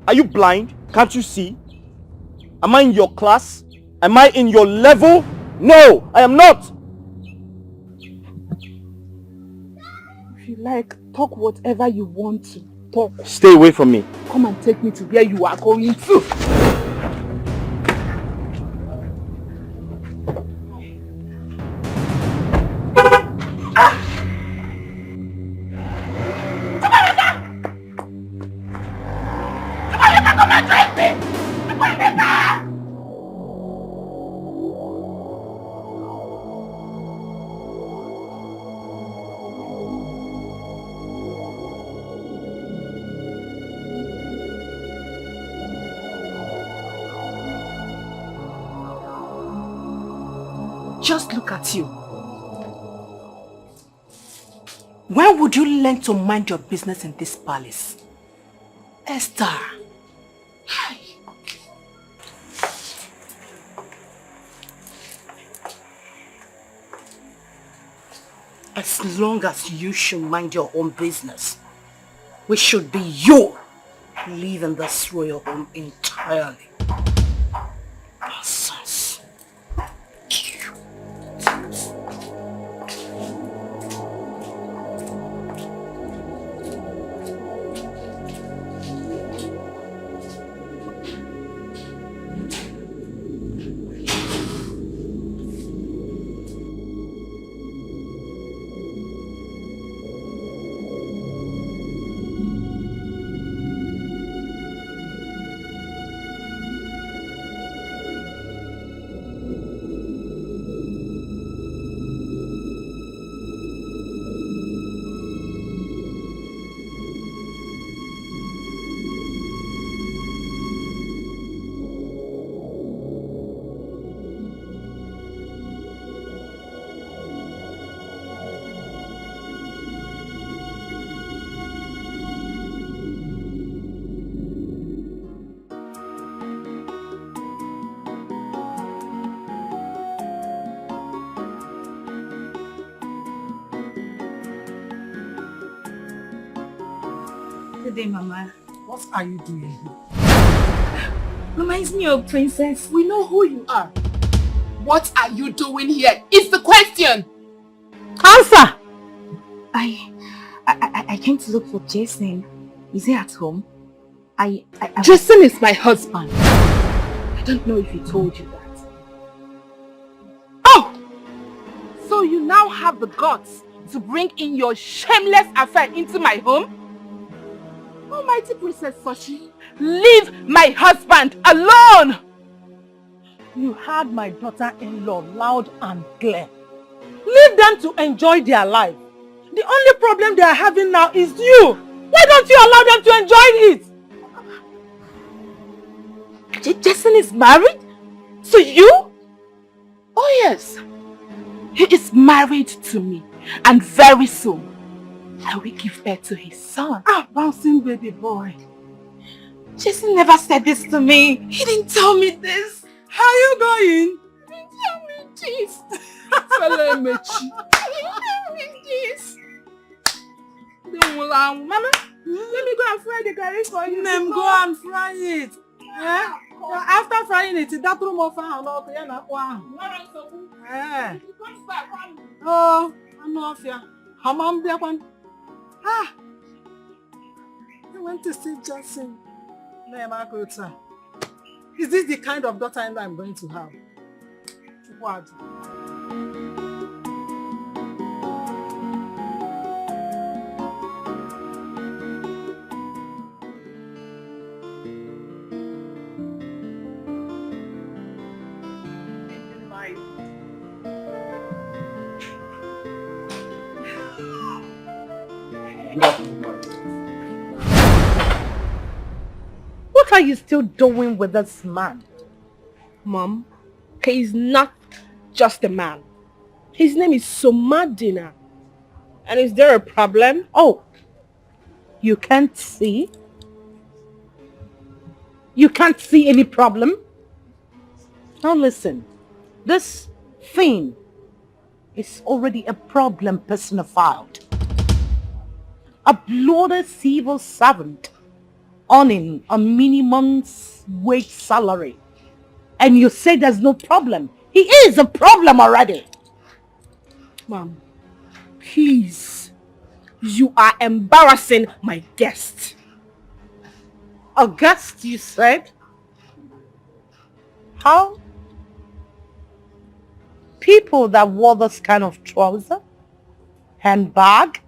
Are you blind? Can't you see? Am I in your class? Am I in your level? No, I am not. If you like, talk whatever you want to talk. Stay away from me. Come and take me to where you are going to. Just look at you. When would you learn to mind your business in this palace? Esther. As long as you should mind your own business, we should be you leaving this royal home entirely. Nonsense. Good day, Mama. What are you doing here? Mama, it's me, your princess. We know who you are. What are you doing here? It's the question. Answer! I came to look for Jason. Is he at home? Jason is my husband. I don't know if he told you that. Oh! So you now have the guts to bring in your shameless affair into my home? Almighty Princess Soshi, leave my husband alone! You heard my daughter-in-law loud and clear. Leave them to enjoy their life. The only problem they are having now is you. Why don't you allow them to enjoy it? Jason is married? To you? Oh yes. He is married to me. And very soon, I will give birth to his son. Ah, bouncing baby boy. Jason never said this to me. He didn't tell me this. How are you going? He didn't tell me this. Fella Mechi. This. Mama, let me go and fry the curry for you. Let go and fry it. Eh? After frying it, that room of fire. Oh, I'm off here. How mom be one? Ah, I went to see Jackson. Is this the kind of daughter-in-law I'm going to have? What? What are you still doing with this man? Mom, he's not just a man. His name is Somadina. And is there a problem? Oh, you can't see? You can't see any problem? Now listen, this thing is already a problem personified. A bloody civil servant earning a minimum wage salary. And you say there's no problem. He is a problem already. Mom, please. You are embarrassing my guest. A guest, you said? How? People that wore this kind of trouser, handbag,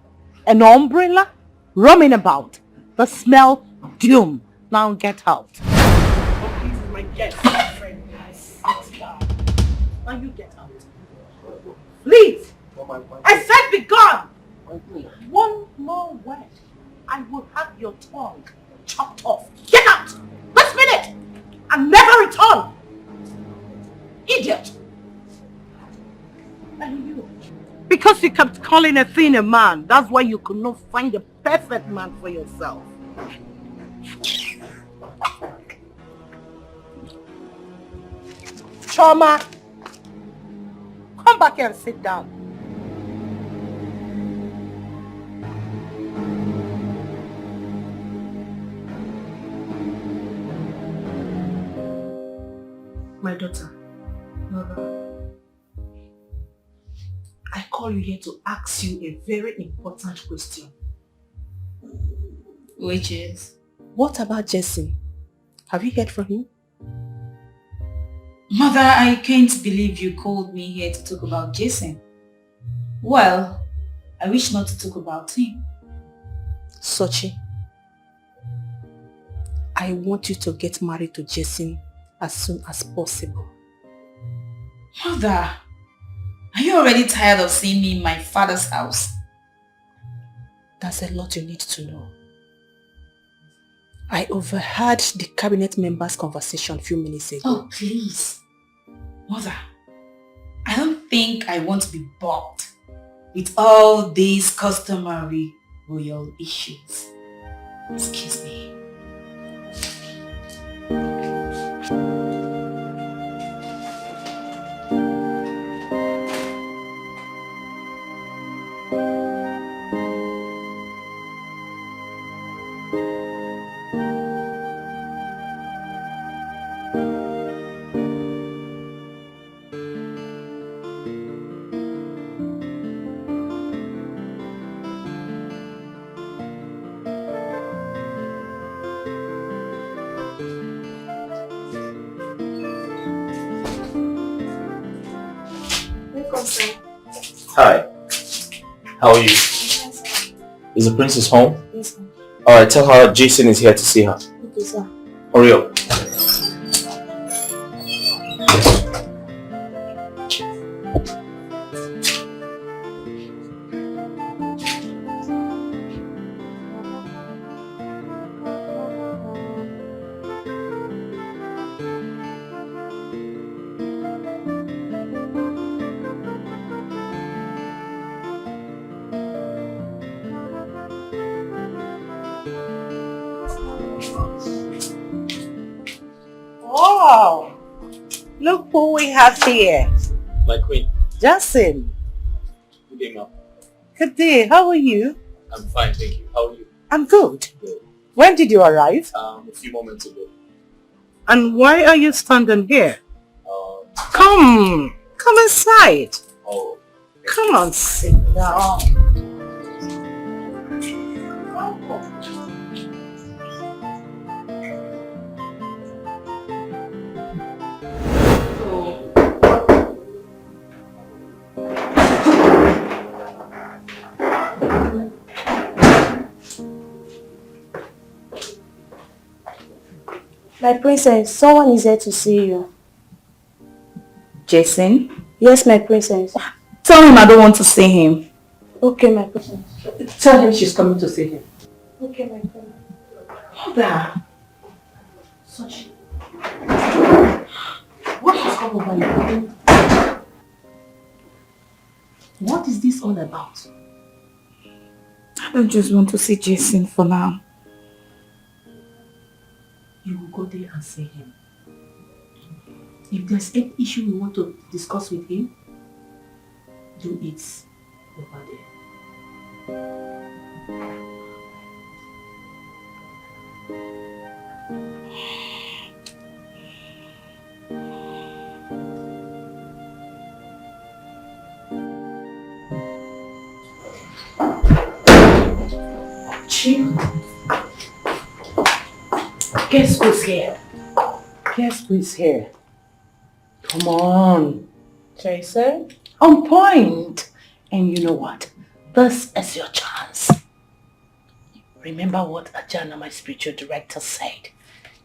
an umbrella, roaming about. The smell, doom. Now get out. Oh, please, my guest. Friend, sit down. Now you get out. Please! I said be gone! One more word, I will have your tongue chopped off. Get out! This minute! And never return! Idiot! And you? Because you kept calling a thing a man, that's why you could not find the perfect man for yourself. Choma, come back here and sit down. My daughter, Mother, I call you here to ask you a very important question. Which is? What about Jesse? Have you heard from him? Mother, I can't believe you called me here to talk about Jason. Well, I wish not to talk about him. Sochi, I want you to get married to Jason as soon as possible. Mother, are you already tired of seeing me in my father's house? That's a lot you need to know. I overheard the cabinet members' conversation a few minutes ago. Oh, please. Mother, I don't think I want to be bothered with all these customary royal issues. Excuse me. Hi. How are you? Is the princess home? Yes, sir. Alright, tell her Jason is here to see her. Okay, sir. Hurry up. Wow! Look who we have here. My queen. Jackson. Good day, ma'am. Good day. How are you? I'm fine, thank you. How are you? I'm good. Good. When did you arrive? A few moments ago. And why are you standing here? Come inside. Oh. Come on, sit down. My princess, someone is here to see you. Jason? Yes, my princess. Tell him I don't want to see him. Okay, my princess. Tell him she's coming to see him. Okay, my princess. Mother. Such. What has come over you? What is this all about? I don't just want to see Jason for now. You will go there and see him. If there's any issue you want to discuss with him, do it over there. Chief, guess who's here? Guess who's here? Come on. Jason? On point. And you know what? This is your chance. Remember what Ajana, my spiritual director, said.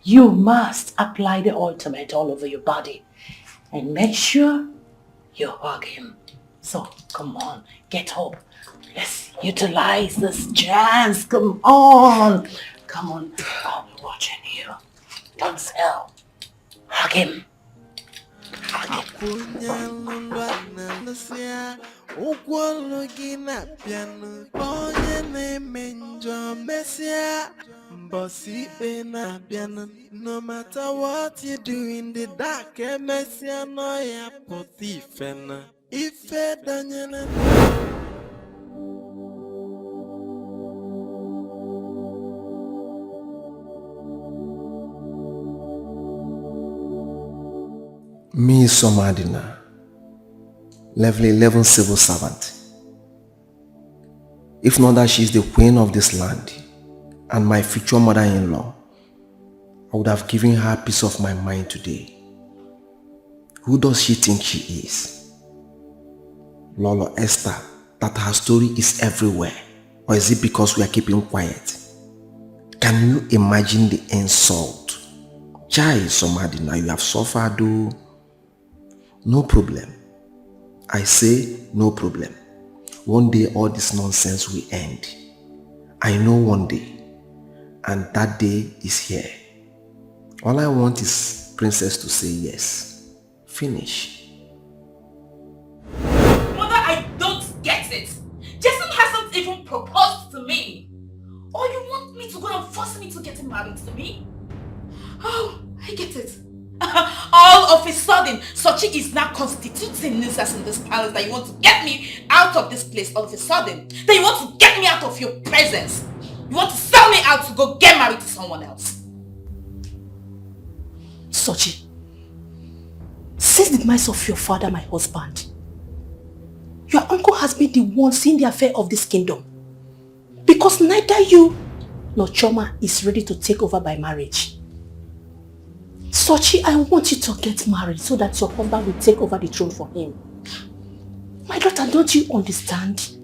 You must apply the ultimate all over your body. And make sure you hug him. So, come on. Get up. Let's utilize this chance. Come on. Come on. I'll be watching you. Don't sell. Hug him. No matter what you do in the dark, Messiah no ya potifena. If Daniel. Me, Somadina, level 11 civil servant. If not that she is the queen of this land and my future mother-in-law, I would have given her peace of my mind today. Who does she think she is? Lolo Esther, that her story is everywhere, or is it because we are keeping quiet? Can you imagine the insult? Chai, Somadina, you have suffered though. No problem. I say no problem. One day all this nonsense will end. I know one day. And that day is here. All I want is Princess to say yes. Finish. Mother, I don't get it. Jason hasn't even proposed to me. Or you want me to go and force me to get married to me? Oh, I get it. All of a sudden, Sochi is now constituting nuisance in this palace that you want to get me out of this place all of a sudden. That you want to get me out of your presence. You want to sell me out to go get married to someone else. Sochi, since the demise of your father, my husband, your uncle has been the one seeing the affair of this kingdom. Because neither you nor Choma is ready to take over by marriage. Sochi, I want you to get married so that your husband will take over the throne for him. My daughter, don't you understand?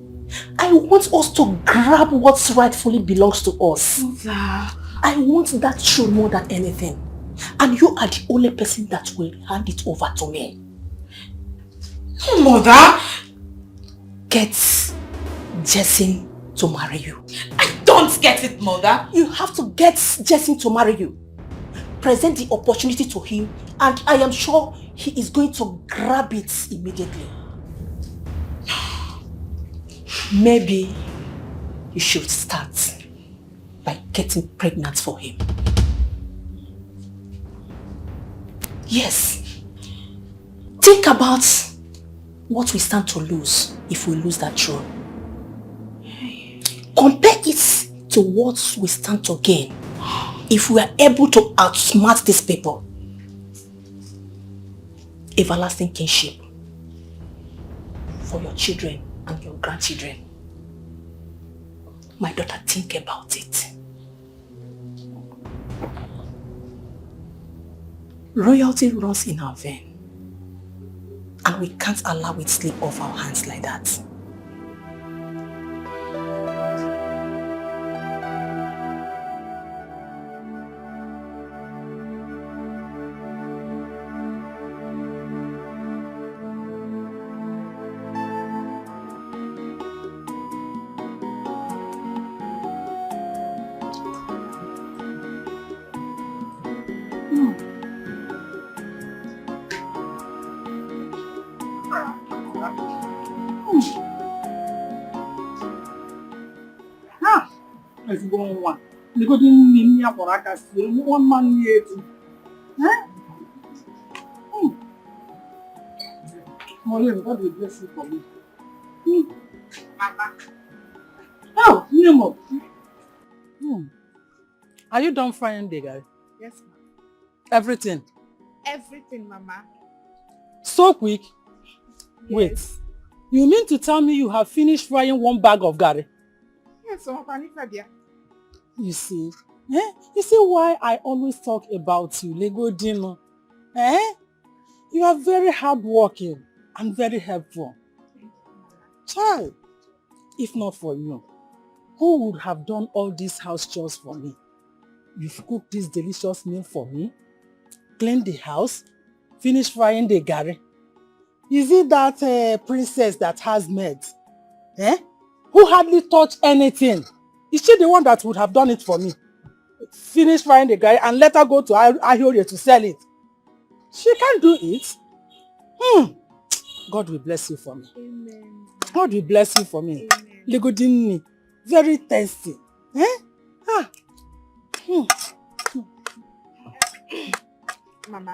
I want us to grab what rightfully belongs to us. Mother. I want that throne more than anything. And you are the only person that will hand it over to me. No, Mother. Get Jason to marry you. I don't get it, Mother. You have to get Jason to marry you. Present the opportunity to him, and I am sure he is going to grab it immediately. Maybe you should start by getting pregnant for him. Yes. Think about what we stand to lose if we lose that throne. Compare it to what we stand to gain if we are able to outsmart these people. Everlasting kinship for your children and your grandchildren. My daughter, think about it. Royalty runs in our vein, and we can't allow it slip off our hands like that. Maureen, God will bless you for me. Oh, Nemo. Are you done frying the guy? Yes, ma'am. Everything? Everything, Mama. So quick? Yes. Wait. You mean to tell me you have finished frying one bag of gari? Yes, Mama. You see? You see why I always talk about you, Lego Dino? You are very hardworking and very helpful. Child, if not for you, who would have done all these house chores for me? You've cooked this delicious meal for me, cleaned the house, finished frying the gari. Is it that princess that has maids? Who hardly touched anything? Is she the one that would have done it for me? Finish frying the gari and let her go to Ahiorie to sell it. She can't do it. God will bless you for me. Amen. God will bless you for me. Legodini, very tasty. Mama.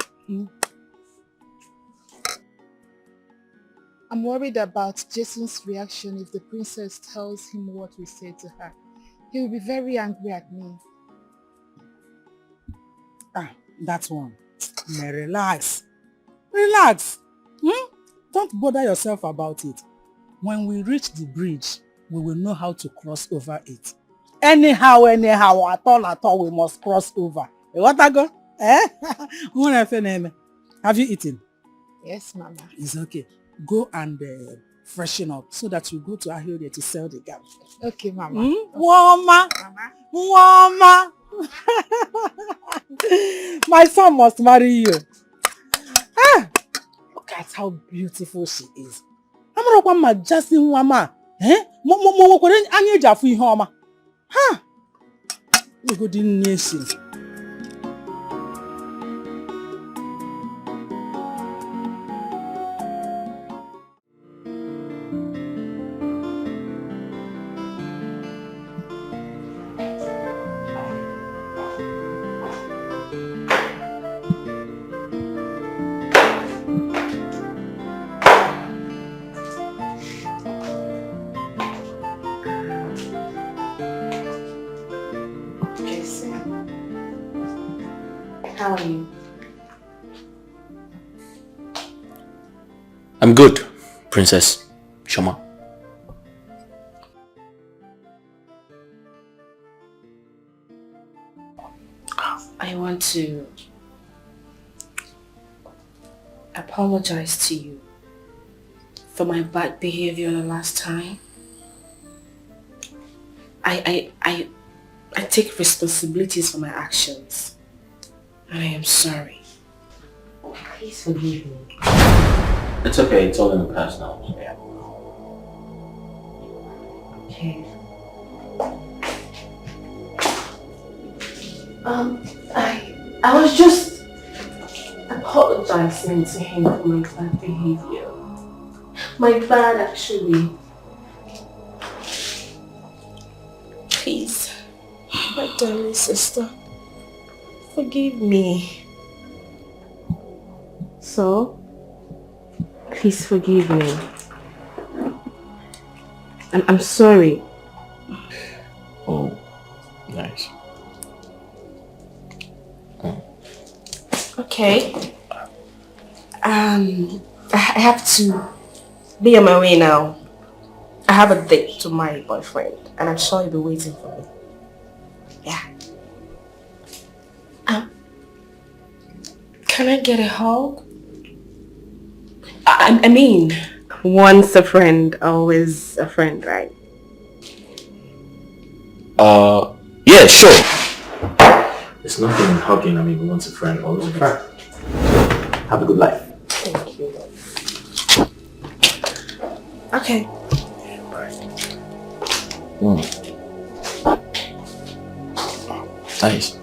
I'm worried about Jason's reaction if the princess tells him what we said to her. He will be very angry at me. That one. Relax. Relax. Don't bother yourself about it. When we reach the bridge, we will know how to cross over it. Anyhow, at all, we must cross over. What I go? Have you eaten? Yes, Mama. It's okay. Go and freshen up so that you go to Ahiorie to sell the gown. Okay, Mama. Mama. Mama. My son must marry you. Look at how beautiful she is. I'm not just in Mama. You go to nation. How are you? I'm good, Princess Shoma. I want to apologize to you for my bad behavior the last time. I take responsibilities for my actions. I am sorry. Please forgive me. It's okay, it's all in the past now. Yeah. Okay. I was just apologizing to him for my bad behavior. My bad, actually. Please, my darling sister, forgive me. So, Please forgive me. I'm sorry. Oh, nice. Okay. I have to be on my way now. I have a date to my boyfriend and I'm sure he'll be waiting for me. Yeah. Can I get a hug? I mean, once a friend, always a friend, right? Yeah, sure. There's nothing in hugging. I mean, once a friend, always a friend. Have a good life. Thank you. Okay. Nice.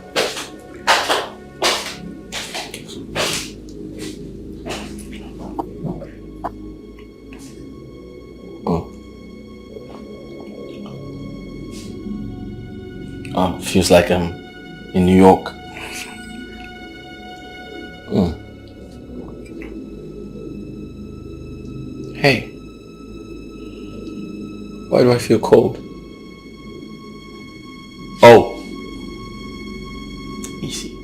Feels like I'm in New York. Hey, why do I feel cold? Oh, easy.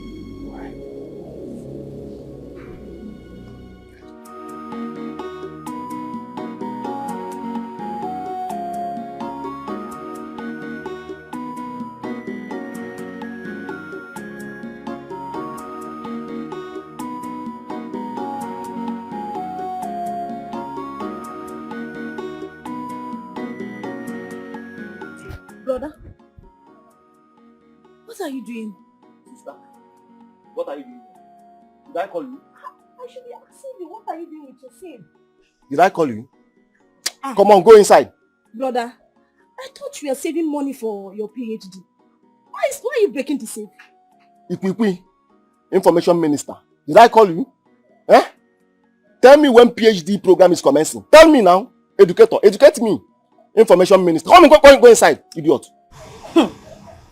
Brother, what are you doing? Sister, what are you doing? Did I call you? I should be asking you, what are you doing with your phone? Did I call you? Come on, go inside. Brother, I thought you were saving money for your PhD. Why are you breaking the safe? Ikwi, Information Minister. Did I call you? Eh? Tell me when PhD program is commencing. Tell me now. Educator, educate me. Information Minister. Come on, go inside, idiot.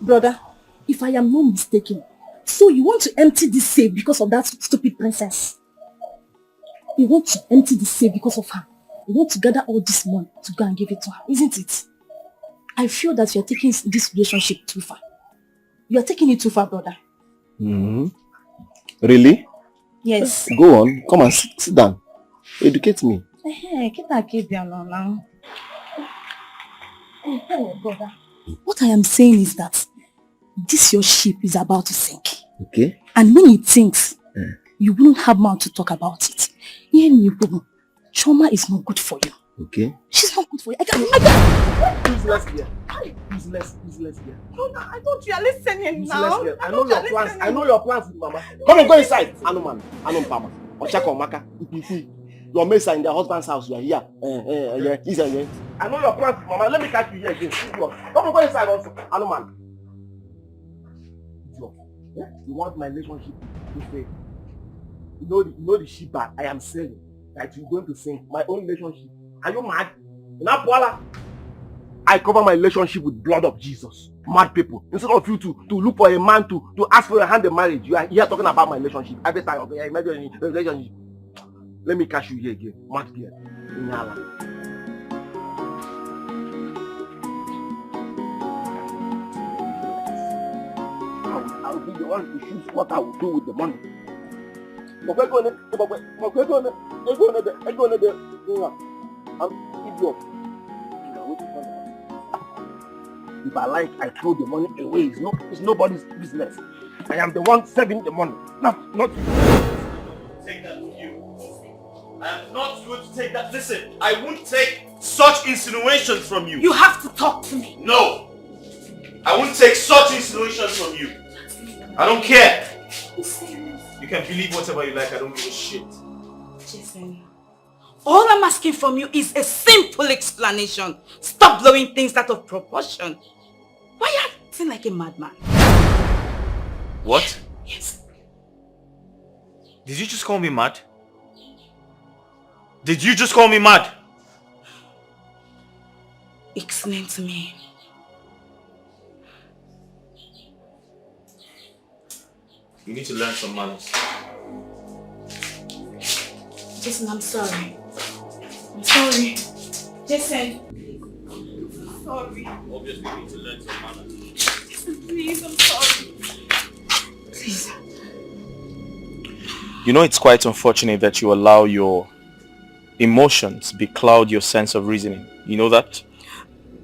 Brother, if I am not mistaken, so you want to empty this safe because of that stupid princess? You want to empty the safe because of her? You want to gather all this money to go and give it to her, isn't it? I feel that you are taking this relationship too far. You are taking it too far, brother. Really? Yes. Go on. Come on, sit down. Educate me. Brother, what I am saying is that this your ship is about to sink. Okay. And when it sinks, you won't have mouth to talk about it. Trauma is not good for you. Okay. She's not good for you. I can't. Useless here. Useless here. No, I thought you are listening now. I know your plans. I know your plans, Mama. Come on, go inside. Anuman, Pama, Ochako, Maka, Ipi. Your mates are in their husband's house. You are here. He's here. I know your plans, Mama. Let me catch you here again. Come on, go inside also. Anuman. You want my relationship to fail? You know the ship that I am selling that you're going to sink. My own relationship. Are you mad? I cover my relationship with blood of Jesus. Mad people. Instead of you to look for a man to ask for your hand in marriage, you are here talking about my relationship. Every time, okay, I imagine a relationship. Let me catch you here again. Mad girl. I will be the one to choose what I will do with the money. I'm idiot. If I like, I throw the money away. It's nobody's business. I am the one saving the money, not you. Take that from you. I am not going to take that. Listen, I won't take such insinuations from you. You have to talk to me. No. I won't take such insinuations from you. I don't care. You can believe whatever you like. I don't give a shit. Jason, all I'm asking from you is a simple explanation. Stop blowing things out of proportion. Why are you acting like a madman? What? Yes. Did you just call me mad? Did you just call me mad? Explain to me. You need to learn some manners. Jason, I'm sorry. sorry. Jason. Sorry. Obviously, you need to learn some manners. Jason, please, I'm sorry. Please. You know, it's quite unfortunate that you allow your emotions becloud your sense of reasoning. You know that?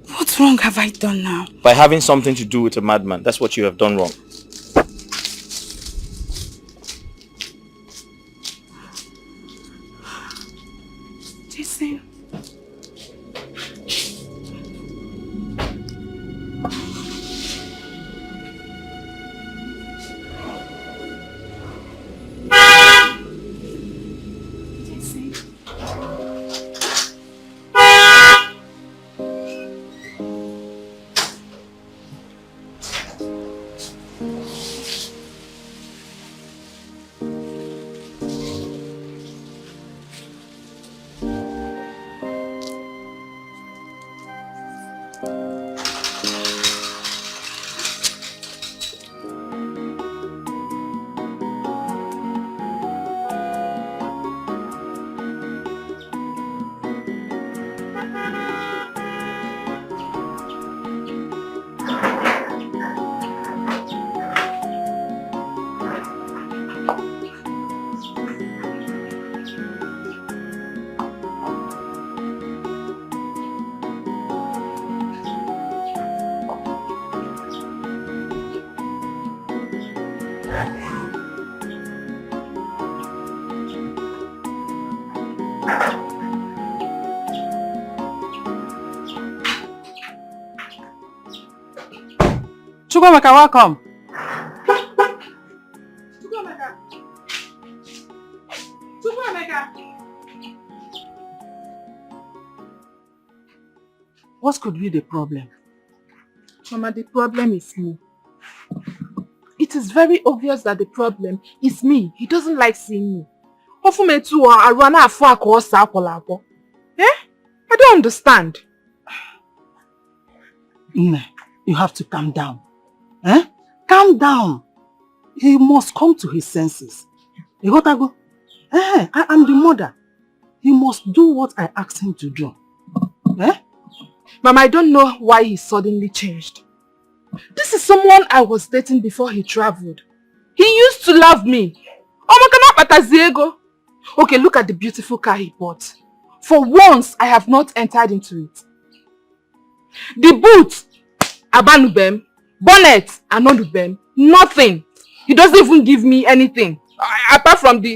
What wrong have I done now? By having something to do with a madman. That's what you have done wrong. Jason. Chukwemeka, welcome. Chukwemeka. What could be the problem? Mama, the problem is me. It is very obvious that the problem is me. He doesn't like seeing me. Eh? I don't understand. You have to calm down. Eh? Calm down. He must come to his senses. You got to go. I am the mother. He must do what I asked him to do. Eh? Mama, I don't know why he suddenly changed. This is someone I was dating before he traveled. He used to love me. Okay, look at the beautiful car he bought. For once, I have not entered into it. The boot, abanubem. Bonnet, anodubem. Nothing. He doesn't even give me anything. Apart from the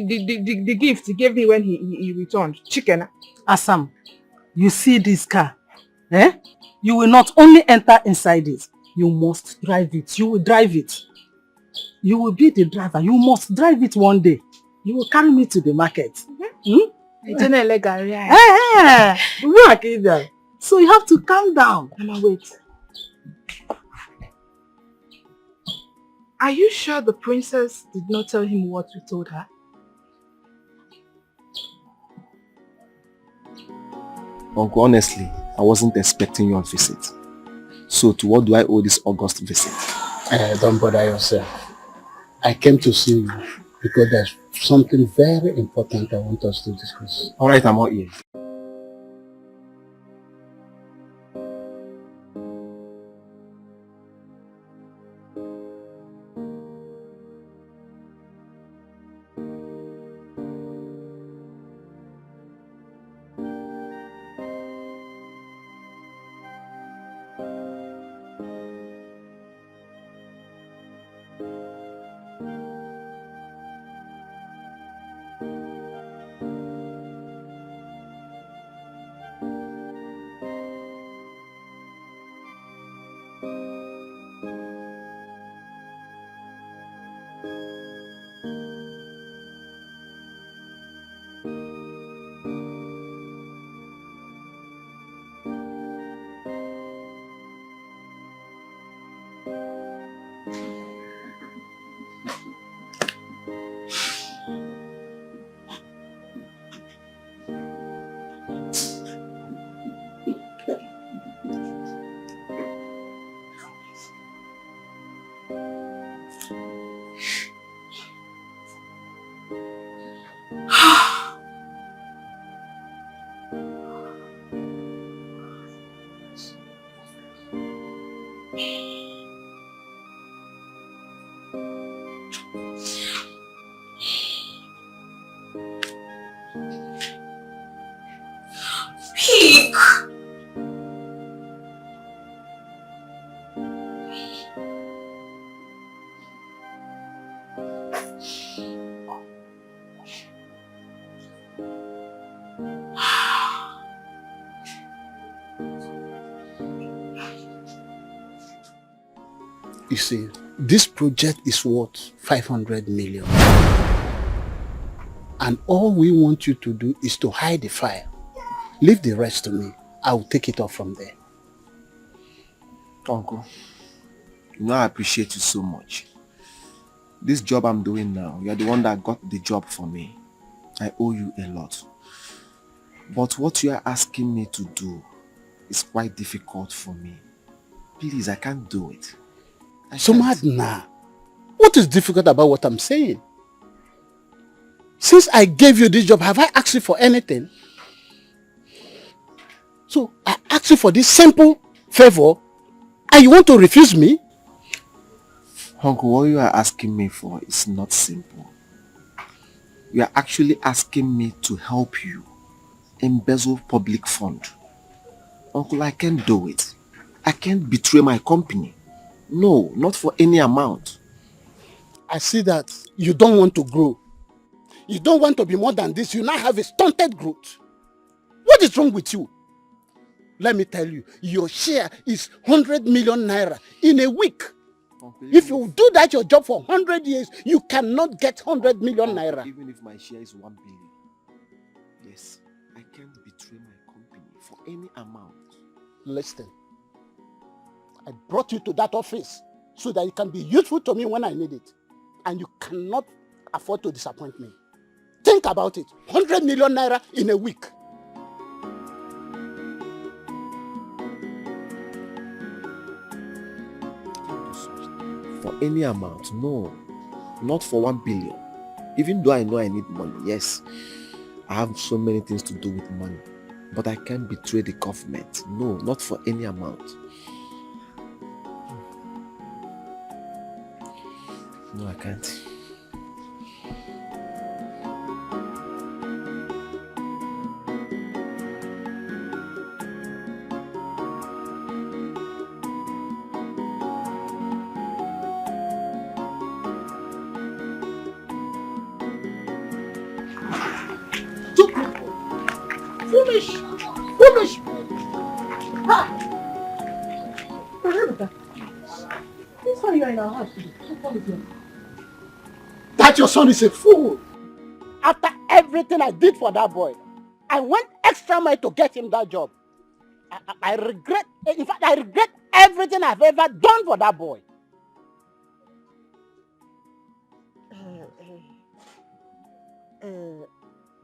gift he gave me when he returned. Chicken. Assam, you see this car? Eh? You will not only enter inside it, you must drive it. You will drive it. You will be the driver. You must drive it one day. You will carry me to the market. So you have to calm down. Mama, wait. Are you sure the princess did not tell him what we told her? Uncle, honestly, I wasn't expecting your visit. So to what do I owe this August visit? Don't bother yourself. I came to see you because there's something very important I want us to discuss. Alright, I'm all ears. Pick! You see, this project is worth 500 million. And all we want you to do is to hide the file. Leave the rest to me. I will take it off from there. Uncle, you know I appreciate you so much. This job I'm doing now, you're the one that got the job for me. I owe you a lot. But what you are asking me to do is quite difficult for me. Please, I can't do it. So mad now. What is difficult about what I'm saying? Since I gave you this job, have I asked you for anything? So I asked you for this simple favor and you want to refuse me? Uncle, what you are asking me for is not simple. You are actually asking me to help you embezzle public fund. Uncle, I can't do it. I can't betray my company. No, not for any amount. I see that you don't want to grow. You don't want to be more than this. You now have a stunted growth. What is wrong with you? Let me tell you, your share is 100 million naira in a week. If you do that your job for 100 years, you cannot get 100 million naira. Even if my share is 1 billion, yes, I can't betray my company for any amount. Listen, I brought you to that office so that it can be useful to me when I need it. And you cannot afford to disappoint me. Think about it. 100 million naira in a week. For any amount, no. Not for 1 billion. Even though I know I need money, yes. I have so many things to do with money. But I can't betray the government. No, not for any amount. No, I can't. Foolish! Foolish! Ha! Rebecca, this one you are in our house today. What is it? That your son is a fool. After everything I did for that boy, I went extra mile to get him that job. I regret, in fact, I regret everything I've ever done for that boy.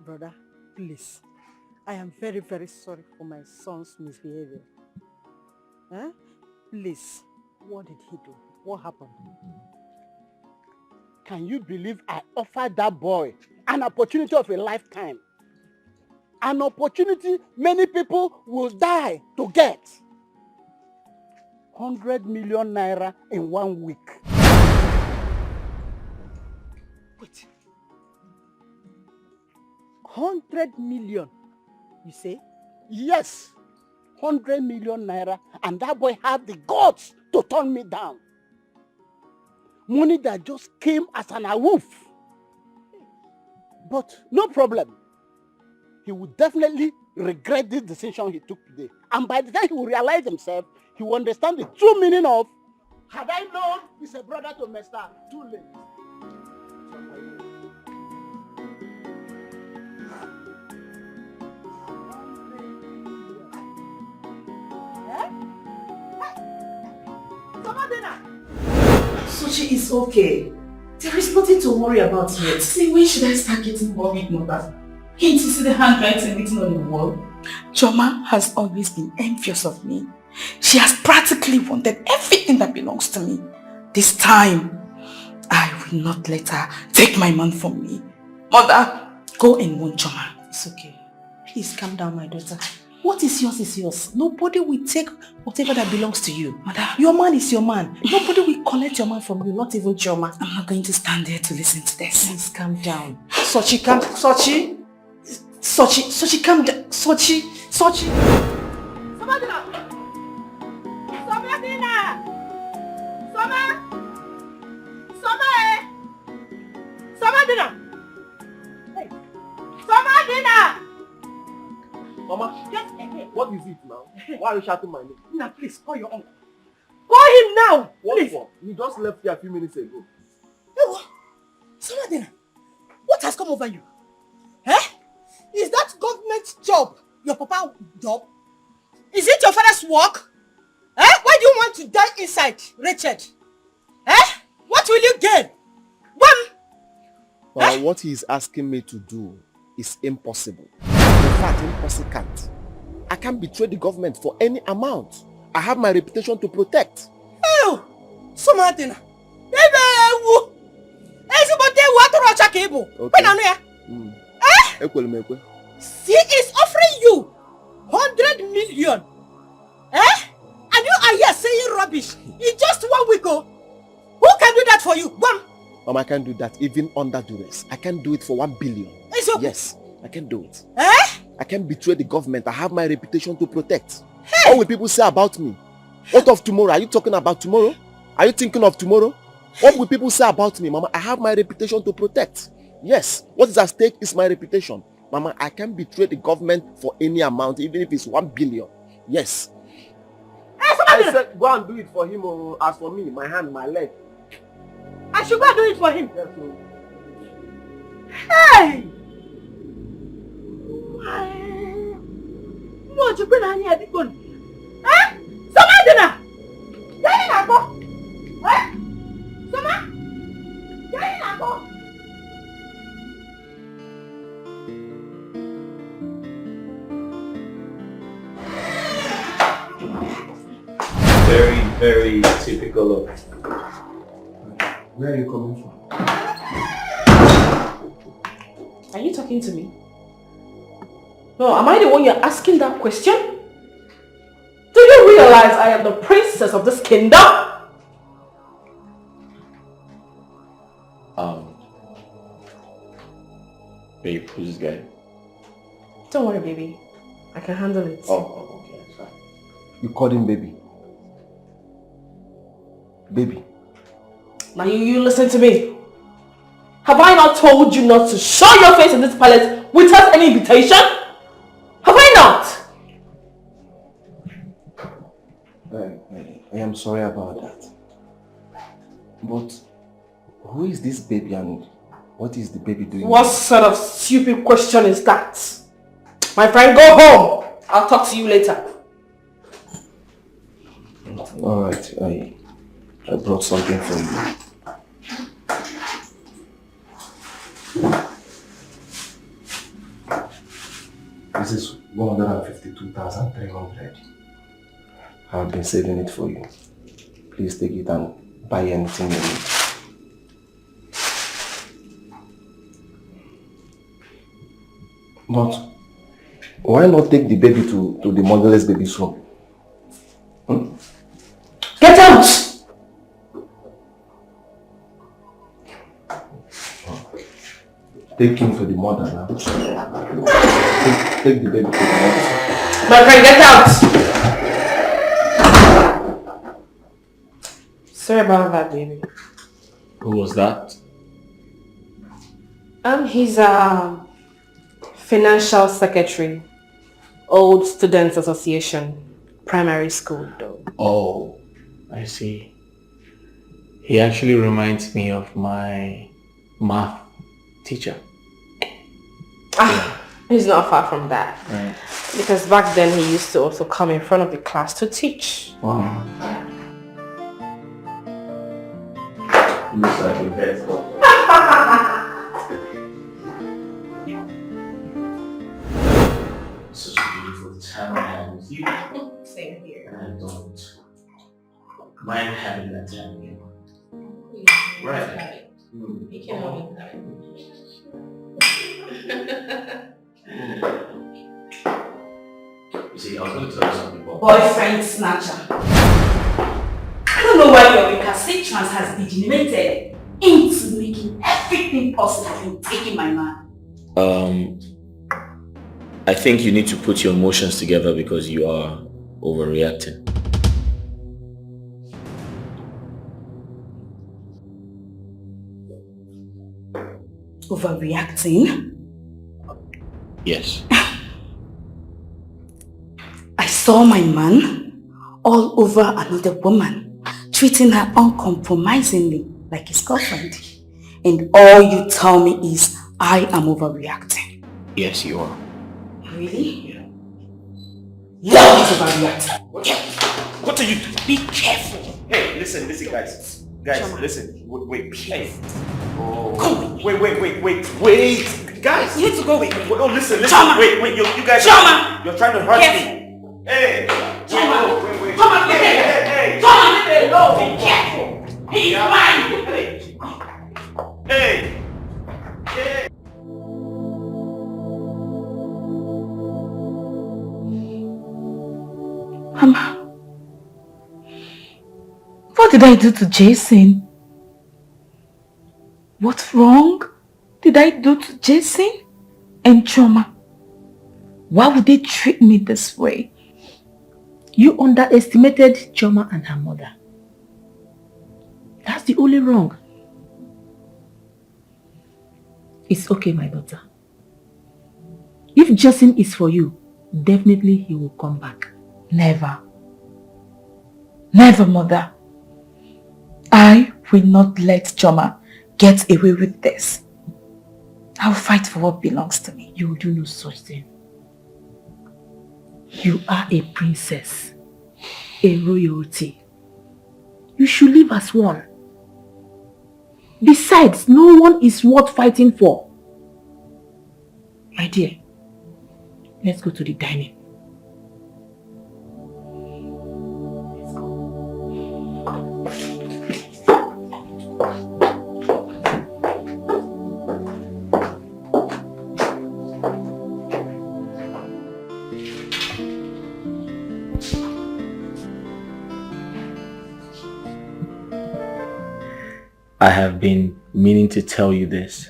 Brother, please. I am very, very sorry for my son's misbehavior. Please, what did he do? What happened? Can you believe I offered that boy an opportunity of a lifetime? An opportunity many people will die to get. 100 million naira in 1 week. Wait. 100 million, you say? Yes. 100 million naira, and that boy had the guts to turn me down. Money that just came as an awoof. But no problem. He would definitely regret this decision he took today. And by the time he will realize himself, he will understand the true meaning of, had I known he's a brother to Mr. Too late. Suchi is okay. There is nothing to worry about yet. See, when should I start getting worried, Mother? Can't you see the handwriting written on the wall? Choma has always been envious of me. She has practically wanted everything that belongs to me. This time, I will not let her take my man from me. Mother, go and warn Choma. It's okay. Please calm down, my daughter. What is yours is yours. Nobody will take whatever that belongs to you. Mother, your man is your man. Nobody will collect your man from you, not even Choma. I'm not going to stand there to listen to this. Please calm down. Sochi, calm down. Sochi, calm down. Sochi. Somadina! Hey! Somadina! Mama, Just ahead. what is it now? Why are you shouting my name? Now please call your uncle. Call him now! What for? You just left here a few minutes ago. Oh, Somadina, what has come over you? Eh? Is that government job your papa job? Is it your father's work? Eh? Why do you want to die inside, Richard? Eh? What will you gain? Well, what he is asking me to do is impossible. In fact, impossible. I can't betray the government for any amount. I have my reputation to protect. Oh, Somadina. Okay. He is offering you 100 million. Eh? And you are here saying rubbish in just 1 week. Oh. Who can do that for you? I can't do that even under duress. I can do it for 1 billion. Yes, I can do it. Eh? I can't betray the government. I have my reputation to protect. Hey. What will people say about me? What of tomorrow? Are you talking about tomorrow? Are you thinking of tomorrow? What will people say about me, Mama? I have my reputation to protect. Yes, what is at stake is my reputation. Mama, I can't betray the government for any amount, even if it's 1 billion. Yes. Hey, I said, go and do it for him. Or as for me, my hand, my leg. I should go and do it for him. Yes, hey! What you bring on here? Eh? Somadina! Get in and go! Eh? Soma? Get in and go! Very, very typical of... Where are you coming from? Are you talking to me? No, am I the one you're asking that question? Do you realize I am the princess of this kingdom? Babe, who's this guy? Don't worry, baby. I can handle it. Oh, okay, that's fine. You called him baby. Baby. Now you listen to me. Have I not told you not to show your face in this palace without any invitation? Have I not? I am sorry about that. But who is this baby and what is the baby doing? What sort of stupid question is that? My friend, go home. I'll talk to you later. Alright, I brought something for you. This is 152,300. I've been saving it for you. Please take it and buy anything you need. But why not take the baby to the motherless baby's home? Get out! Take him to the mother now. Take the baby to the mother. My friend, get out! Sorry about that, baby. Who was that? He's a financial secretary. Old Students Association. Primary school, though. Oh, I see. He actually reminds me of my math teacher. He's not far from that. Right. Because back then he used to also come in front of the class to teach. Wow. Looks like a best. Such a beautiful time with you. Same here. And I don't mind having that time with you. Right. You can have it. You see, I was going to tell you something about... Boyfriend snatcher. I don't know why your recalcitrance has degenerated into making everything possible in taking my man. I think you need to put your emotions together because you are overreacting. Overreacting? Yes. I saw my man all over another woman, treating her uncompromisingly like his girlfriend. And all you tell me is I am overreacting. Yes, you are. Really? Yeah. Love is overreacting. What are you... Be careful. Hey, listen, guys. Guys, listen. Wait. Hey. Go away. Wait. Guys. You need to go away. Oh, listen. Chama. Wait. You guys... Chama. You're trying to hurt Careful. me. Hey. Chama. Wait. Chama, leave me. Hey. Chama, leave me alone. Be careful. He's mine. Hey. Mama, what did I do to Jason? What wrong did I do to Jason and Choma? Why would they treat me this way? You underestimated Choma and her mother. That's the only wrong. It's okay, my daughter. If Jason is for you, definitely he will come back. Never. Never, mother. I will not let Choma get away with this. I'll fight for what belongs to me. You will do no such thing. You are a princess, a royalty. You should live as one. Besides, no one is worth fighting for. My dear, let's go to the dining. I have been meaning to tell you this.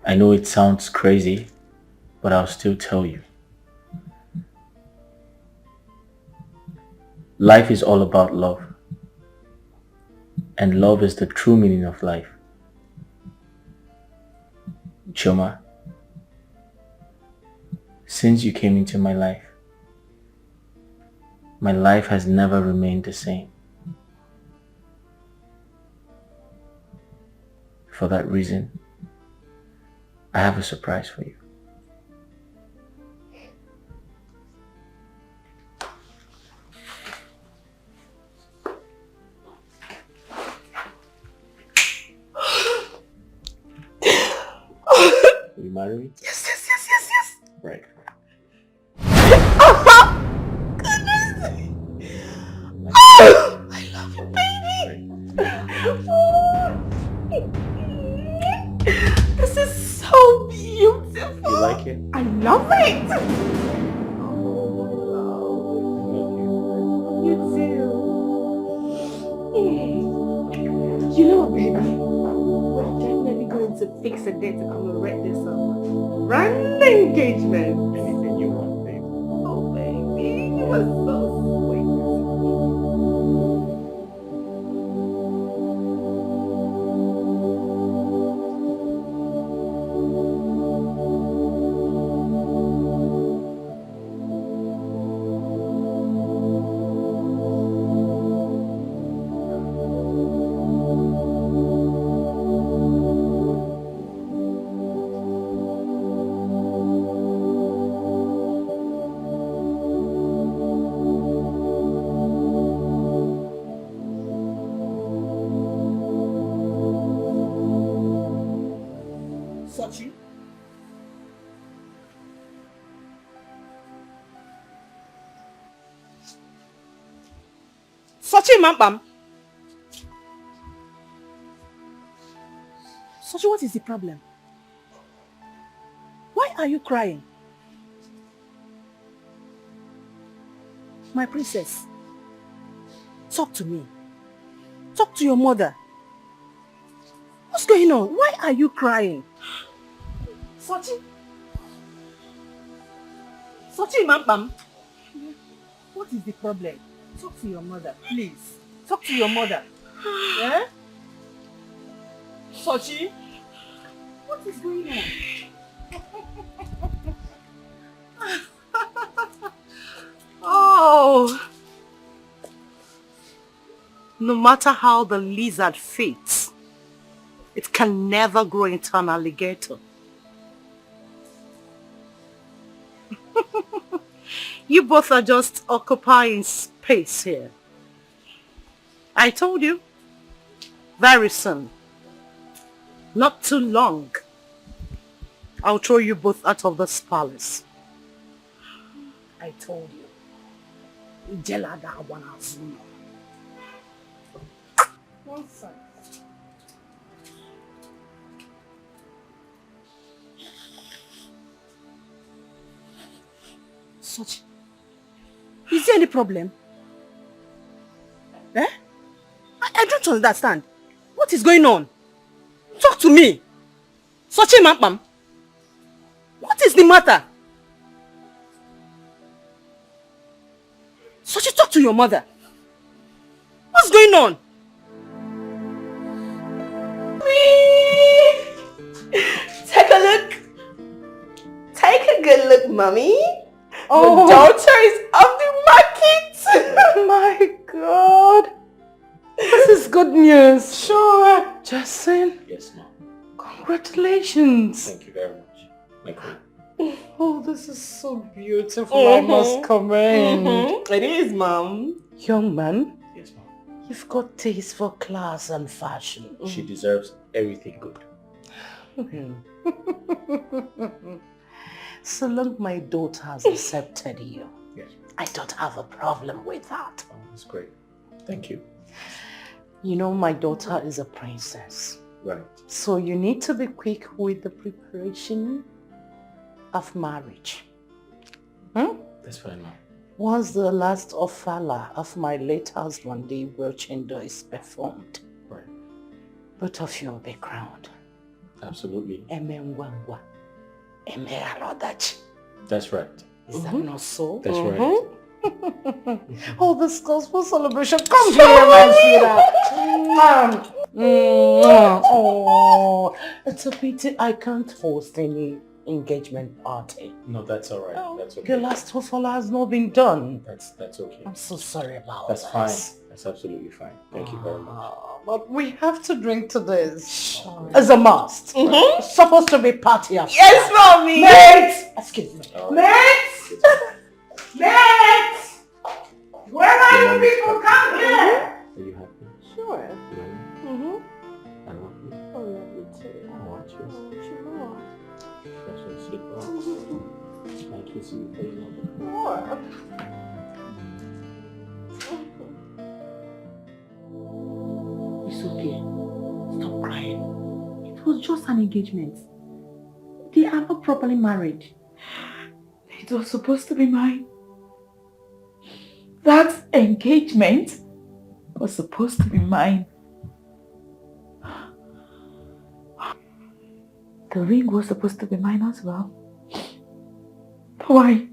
I know it sounds crazy, but I'll still tell you. Life is all about love. And love is the true meaning of life. Choma, since you came into my life has never remained the same. For that reason, I have a surprise for you. Will you marry me? Yes. Right. I love you, baby. This is so beautiful. You like it? I love it. You do. You know what, baby? We're definitely going to fix a date to come and wreck this up. Grand engagement. Anything you want, baby. Oh, baby. You are so sweet. Sochi Mampam. Sochi, what is the problem? Why are you crying? My princess. Talk to me. Talk to your mother. What's going on? Why are you crying? Sochi? Sochi, Mampam. What is the problem? Talk to your mother, please. Talk to your mother. Yeah? Sochi? What is going on? Oh! No matter how the lizard fits, it can never grow into an alligator. You both are just occupying space here. I told you. Very soon. Not too long. I'll throw you both out of this palace. I told you. Ijelada Wanazuma. One side. Such. Is there any problem? Eh? I don't understand. What is going on? Talk to me. Sochi Mampam. What is the matter? Sochi, talk to your mother. What's going on? Take a look. Take a good look, Mommy. Oh. Your daughter is off the market. My God. This is good news. Sure. Justin. Yes, ma'am. Congratulations. Thank you very much. My queen. Oh, this is so beautiful. I must commend. It is, Mom. Young man. Yes, ma'am. You've got taste for class and fashion. She deserves everything good. So long my daughter has accepted you, yes, I don't have a problem with that. Oh, that's great. Thank you. You know, my daughter is a princess. Right. So you need to be quick with the preparation of marriage. That's fine, ma'am. Once the last ofala of my late husband, the Welchindo, is performed, right, both of you will be crowned. Absolutely. Emenwangwa. Emealodachi. That's right. Is that not so? That's right. Oh, this calls for celebration. Come here, my sweetheart. Oh, it's a pity I can't host any engagement party. No, that's all right. That's okay. The last ofala has not been done. That's okay. I'm so sorry about That's this. fine. That's absolutely fine. Thank you very much. But we have to drink to this. As a must. It's supposed to be party after. Yes, Mommy. Mate! Excuse me. Mate! Mate! Where are you people? Come here! Are you happy? Sure. I love you. I love you too. I want you. I want you more. That's so sweet. I kiss you for you. More. It's okay. Stop crying. It was just an engagement. They are not properly married. It was supposed to be mine. That engagement was supposed to be mine. The ring was supposed to be mine as well. Why?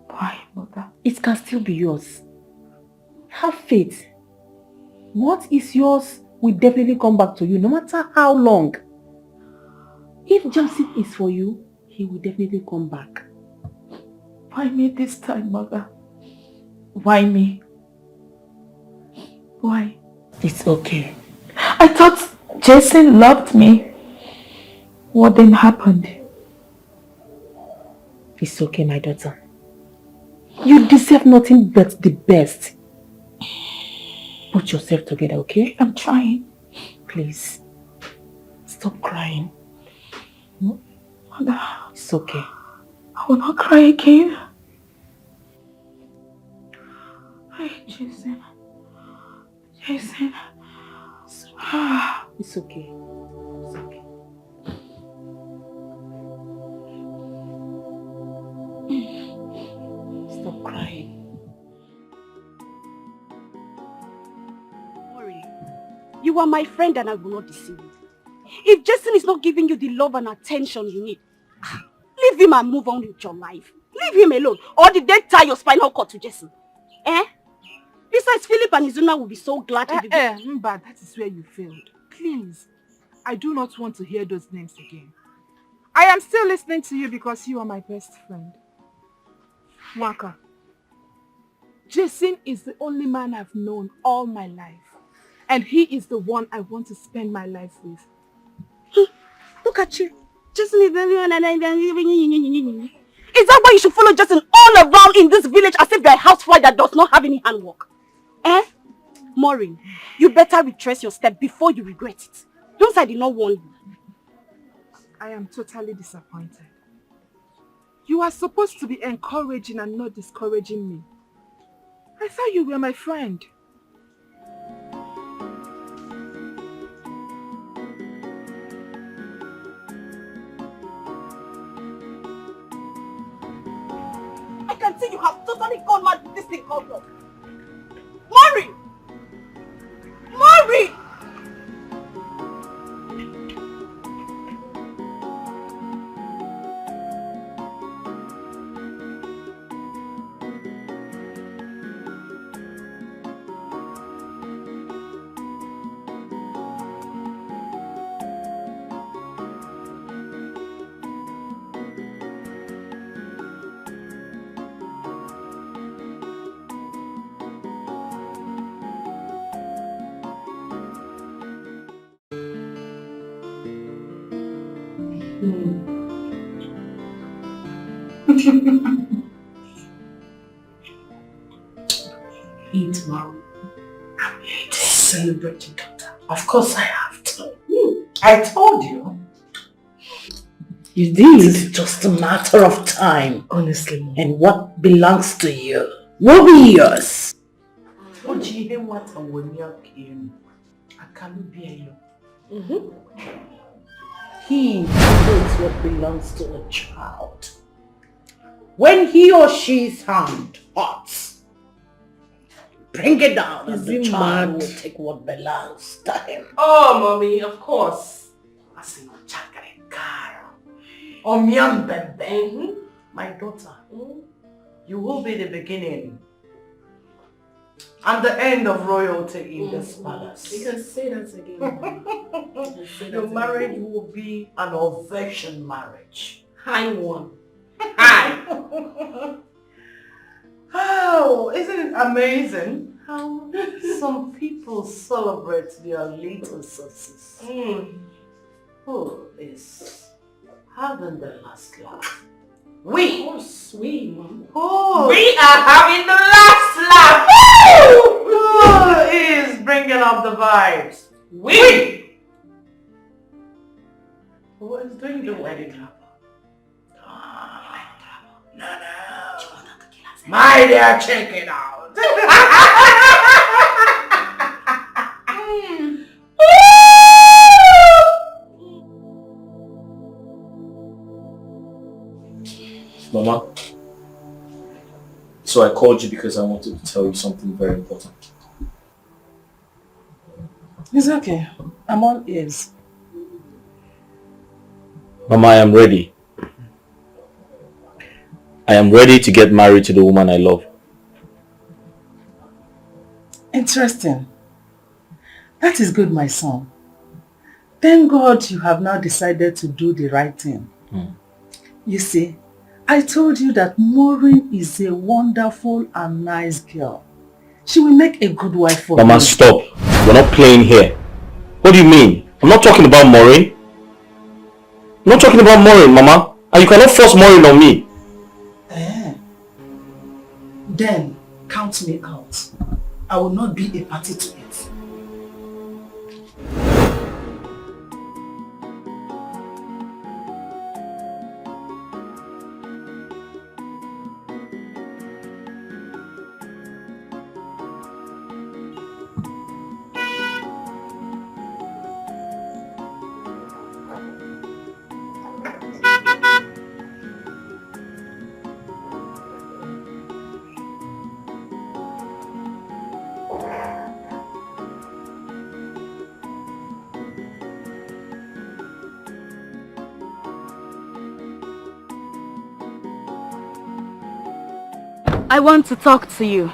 Why, Mother? It can still be yours. Have faith. What is yours will definitely come back to you, no matter how long. If Jackson is for you, he will definitely come back. Why me this time, Mother? Why me? Why? It's okay. I thought Jason loved me. What then happened? It's okay, my daughter. You deserve nothing but the best. Put yourself together, okay? I'm trying. Please. Stop crying. Mother, it's okay. I will not cry again. Hey, Jason. Jason. It's okay. It's okay. Stop crying. You are my friend and I will not deceive you. If Jason is not giving you the love and attention you need, leave him and move on with your life. Leave him alone. Or did they tie your spinal cord to Jason? Eh? Besides, Philip and Izuna will be so glad to be... Mba, that is where you failed. Please, I do not want to hear those names again. I am still listening to you because you are my best friend. Waka, Jason is the only man I've known all my life. And he is the one I want to spend my life with. Look at you. Jason is... Is that why you should follow Jason all around in this village as if you're a housewife that does not have any handwork? Eh? Maureen, you better retrace your step before you regret it. Don't I did not warn you. I am totally disappointed. You are supposed to be encouraging and not discouraging me. I thought you were my friend. I can see you have totally gone mad with this thing called love. Maureen! Maureen! Eat, Mom. I'm here to celebrate your daughter. Of course I have to. I told you. You did. It's just a matter of time. Honestly, Mom. And what belongs to you will be yours. What do you even want when you're king? I can't bear you. He knows what belongs to a child. When he or she's hand hurts, bring it down and the child will take what belongs to him. Oh, Mommy, of course. My daughter, you will be the beginning and the end of royalty in this palace. You can say that again. Your marriage will be an ovation marriage. High one. Oh, isn't it amazing how some people celebrate their little success? Who is having the last laugh? We! Oh, sweet, Mom. Who? We are having the last laugh! Who is bringing up the vibes? We! Who is doing the wedding clap? No. My dear, check it out. Mama, so I called you because I wanted to tell you something very important. It's okay. I'm all ears. Mama, I am ready. I am ready to get married to the woman I love. Interesting. That is good, my son. Thank God you have now decided to do the right thing. You see, I told you that Maureen is a wonderful and nice girl. She will make a good wife for you. Mama, stop. We're not playing here. What do you mean? I'm not talking about Maureen. I'm not talking about Maureen, Mama. And you cannot force Maureen on me. Then, count me out. I will not be a party to it. I want to talk to you.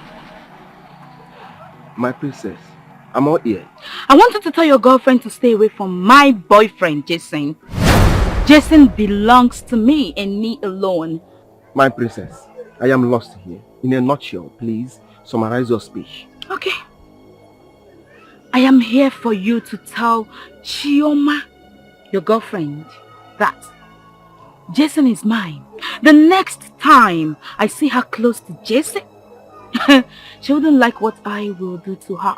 My princess, I'm all ear. I wanted to tell your girlfriend to stay away from my boyfriend, Jason. Jason belongs to me and me alone. My princess, I am lost here. In a nutshell, please summarize your speech. Okay. I am here for you to tell Chioma, your girlfriend, that Jason is mine. The next time I see her close to Jason, she wouldn't like what I will do to her.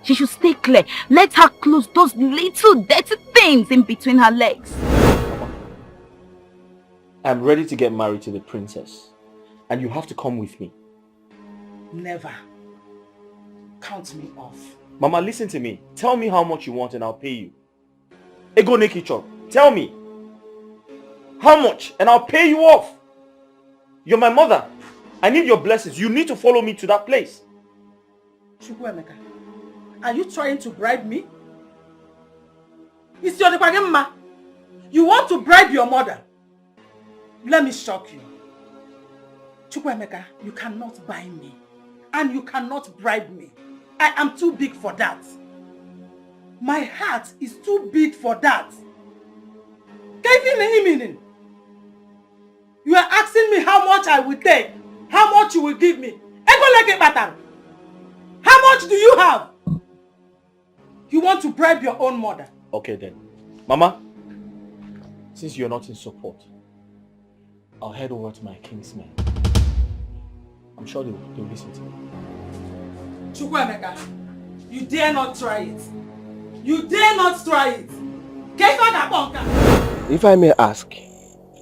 She should stay clear. Let her close those little dirty things in between her legs. I'm ready to get married to the princess. And you have to come with me. Never. Count me off. Mama, listen to me. Tell me how much you want and I'll pay you. Ego Nekichok, tell me. How much and I'll pay you off. You're my mother. I need your blessings. You need to follow me to that place. Chukwuemeka, are you trying to bribe me? It's your Depagemma. You want to bribe your mother? Let me shock you. Chukwuemeka, you cannot buy me. And you cannot bribe me. I am too big for that. My heart is too big for that. You are asking me how much I will take. How much you will give me. How much do you have? You want to bribe your own mother. Okay then. Mama, since you're not in support, I'll head over to my kinsmen. I'm sure they'll listen to me. Chukwuemeka, you dare not try it. You dare not try it. If I may ask,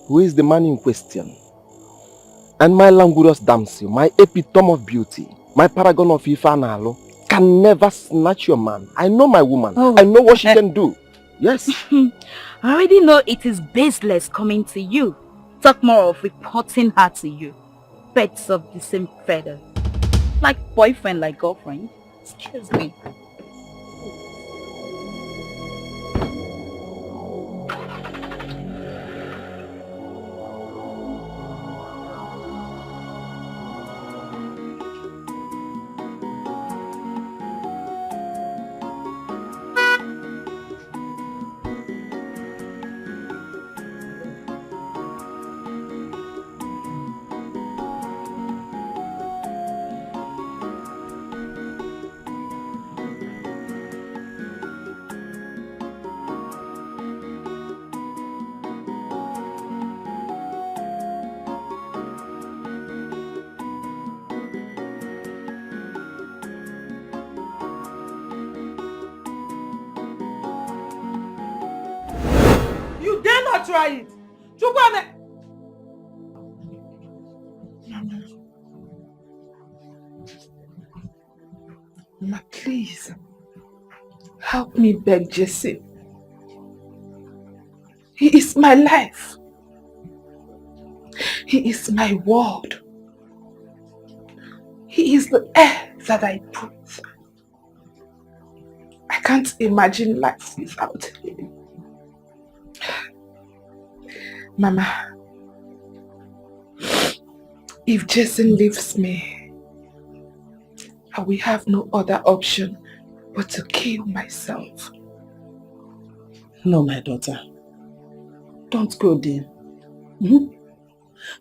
who is the man in question? And my languorous damsel, my epitome of beauty, my paragon of Ifanalo, can never snatch your man. I know my woman. Oh. I know what she can do. Yes. I already know it is baseless coming to you. Talk more of reporting her to you. Birds of the same feather. Like boyfriend, like girlfriend. Excuse me. Try it. Chukwuemeka. Mama, please. Help me beg Jesse. He is my life. He is my world. He is the air that I breathe. I can't imagine life without him. Mama, if Jason leaves me, I will have no other option but to kill myself. No, my daughter. Don't go there.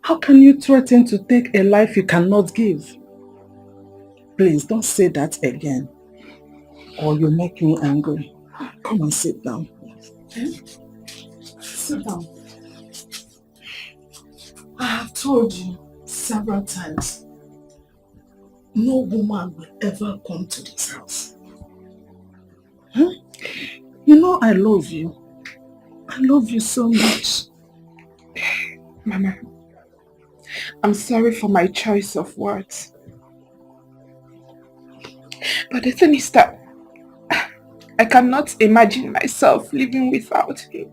How can you threaten to take a life you cannot give? Please, don't say that again. Or you make me angry. Come and sit down. Sit down. I have told you several times, no woman will ever come to this house. You know I love you. I love you so much. Mama, I'm sorry for my choice of words. But the thing is that I cannot imagine myself living without him.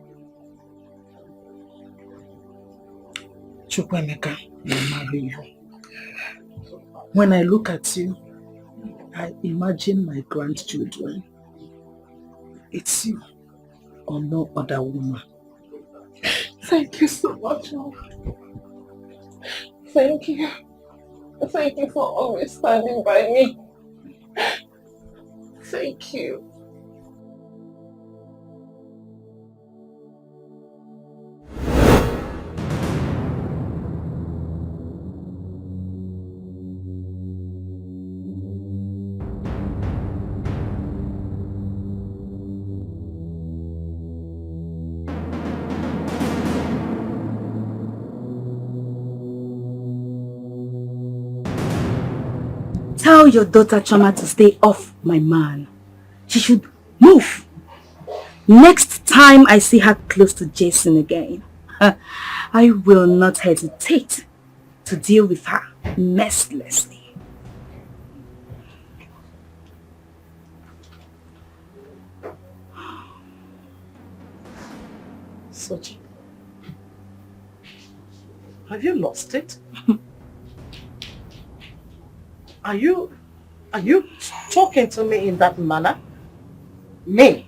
Chukwuemeka will marry you. When I look at you, I imagine my grandchildren. It's you or no other woman. Thank you so much, Mom. Thank you. Thank you for always standing by me. Thank you. Tell your daughter Choma to stay off my man. She should move. Next time I see her close to Jason again, I will not hesitate to deal with her mercilessly. Sochi, have you lost it? Are you talking to me in that manner? Me?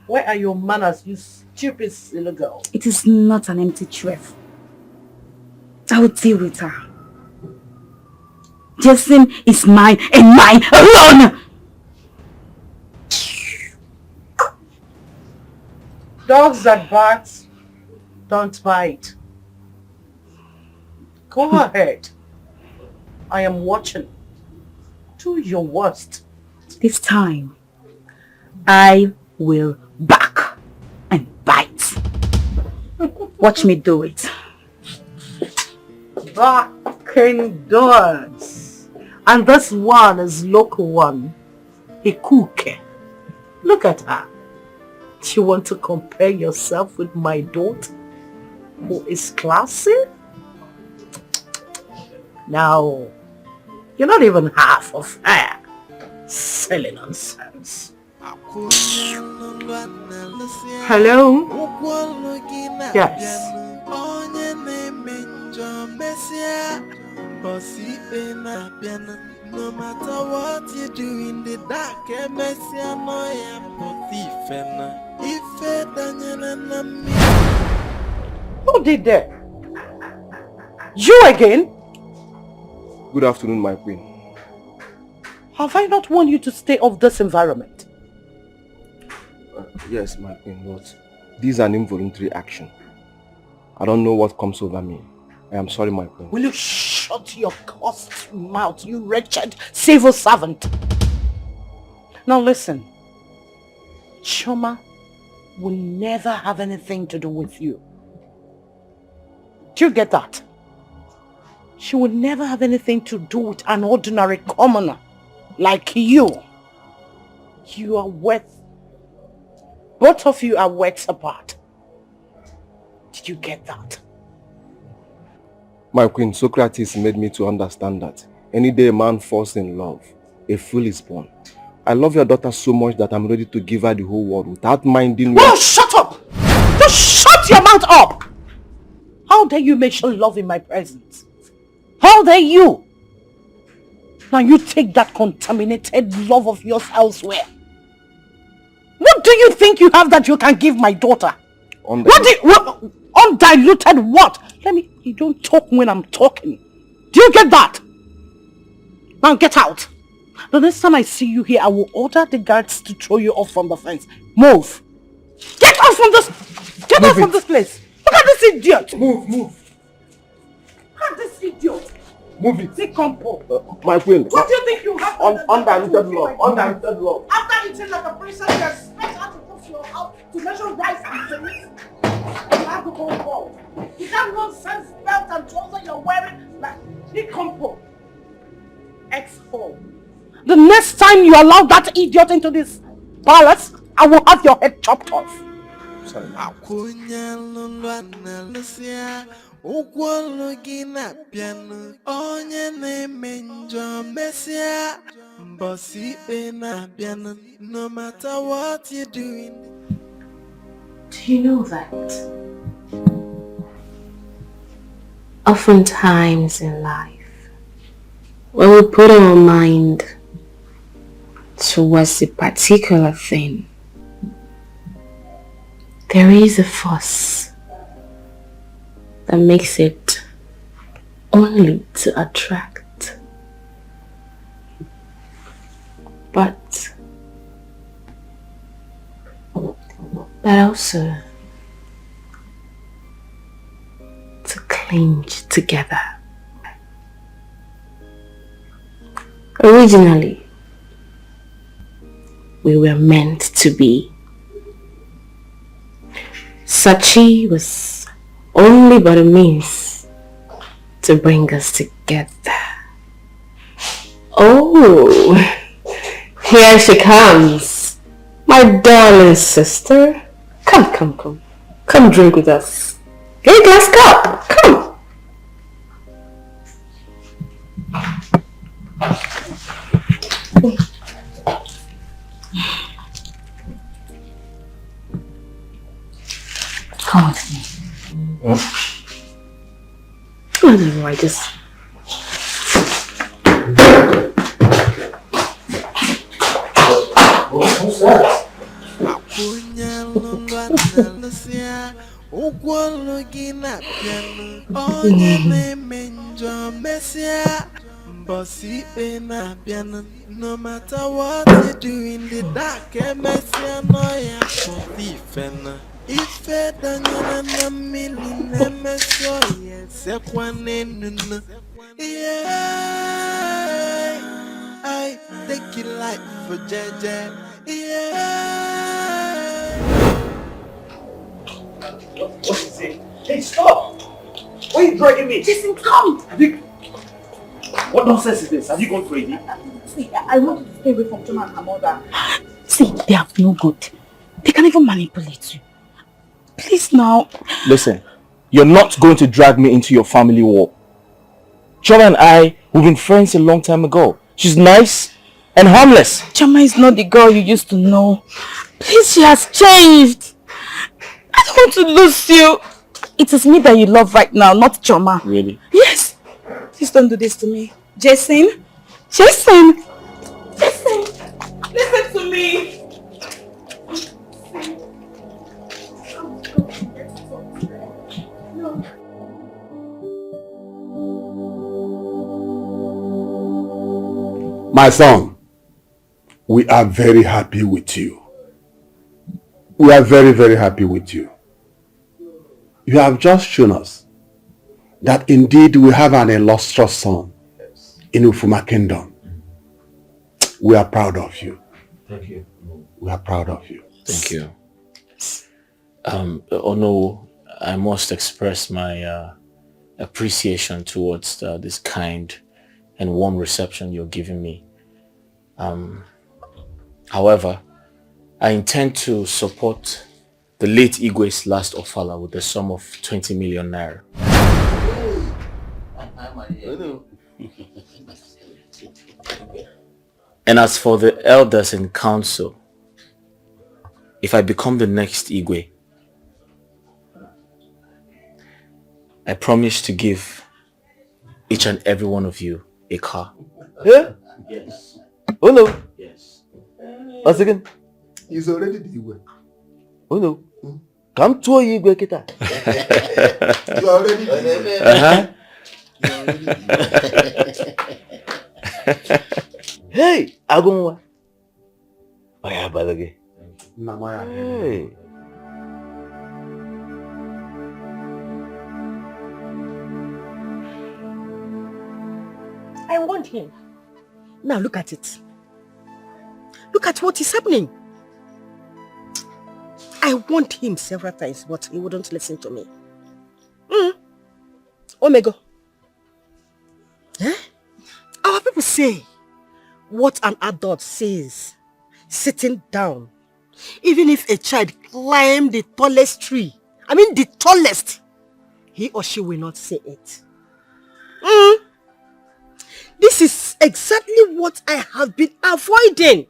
Where are your manners, you stupid silly girl? It is not an empty threat. I will deal with her. Jason is mine and mine alone! Dogs that bark don't bite. Go ahead. I am watching. Do your worst. This time, I will bark and bite. Watch me do it. Barking dogs. And this one is local one. A cookie. Look at her. Do you want to compare yourself with my daughter, who is classy? No, you're not even half of her. Silly nonsense. Hello? Yes. No matter what you do in the dark, Who did that? You again? Good afternoon, my queen. Have I not warned you to stay off this environment? Yes, my queen, but this is an involuntary action. I don't know what comes over me. I am sorry, my queen. Will you shut your cursed mouth, you wretched civil servant? Now listen. Choma will never have anything to do with you. Do you get that? She will never have anything to do with an ordinary commoner like you. You are worth... Both of you are worlds apart. Did you get that? My queen, Socrates made me to understand that any day a man falls in love, a fool is born. I love your daughter so much that I'm ready to give her the whole world without minding... Oh, shut up! Just shut your mouth up! How dare you make your love in my presence? How dare you? Now you take that contaminated love of yours elsewhere. What do you think you have that you can give my daughter? Undiluted what? You don't talk when I'm talking. Do you get that? Now get out. The next time I see you here, I will order the guards to throw you off from the fence. Move. Get out from this. Get out from this place. Look at this idiot. Move. Look at this idiot. Move it. Take compo. My queen. What do you think you have? Undiluted love. Undiluted love. After eating like a princess, you expect her to come to your house to measure rice and things? You have to go home. You that nonsense belt and trouser you're wearing, like, Take compo. Expo. The next time you allow that idiot into this palace, I will have your head chopped off. Sorry. No matter what you're doing. Do you know that oftentimes in life, when we put our mind towards a particular thing, there is a force that makes it only to attract, but also to cling together. Originally, we were meant to be. Sachi was only but a means to bring us together. Oh, here she comes, my darling sister. Come drink with us. Get a glass cup, come. Come with me. Whatever, I just... What's that? No matter what you do in the dark, I know ya for thief and if it done a million yes, yeah, I take it like for Jaja, yeah. What is it? Hey, stop! Why are you dragging me? Jason, come! What nonsense is this? Have you gone crazy? See, I want you to stay away from Choma and her mother. See, they have no good. They can even manipulate you. Please now. Listen, you're not going to drag me into your family war. Choma and I, we've been friends a long time ago. She's nice and harmless. Choma is not the girl you used to know. Please, she has changed. I don't want to lose you. It is me that you love right now, not Choma. Really? Yes. Please don't do this to me. Jason? Jason! Jason! Listen to me! My son, we are very happy with you. We are very, very happy with you. You have just shown us that indeed we have an illustrious son in Ufuma Kingdom. We are proud of you. Thank you. We are proud of you. Thank you. No, I must express my appreciation towards this kind and warm reception you're giving me. However, I intend to support the late Igwe's last offer with a sum of 20 million naira. And as for the elders in council, if I become the next Igwe, I promise to give each and every one of you a car. Yeah? Yes. Oh no. Yes. Once again. He's already the Igwe. Oh no. Come to Igwe kita. You are already the Igwe. Hey, Agunwa. Oya balage. Namaya. Hey. I want him. Now look at it. Look at what is happening. I want him several times, but he wouldn't listen to me. Omega. Eh? Our people say what an adult says sitting down. Even if a child climbed the tallest tree, I mean the tallest, he or she will not say it. This is exactly what I have been avoiding.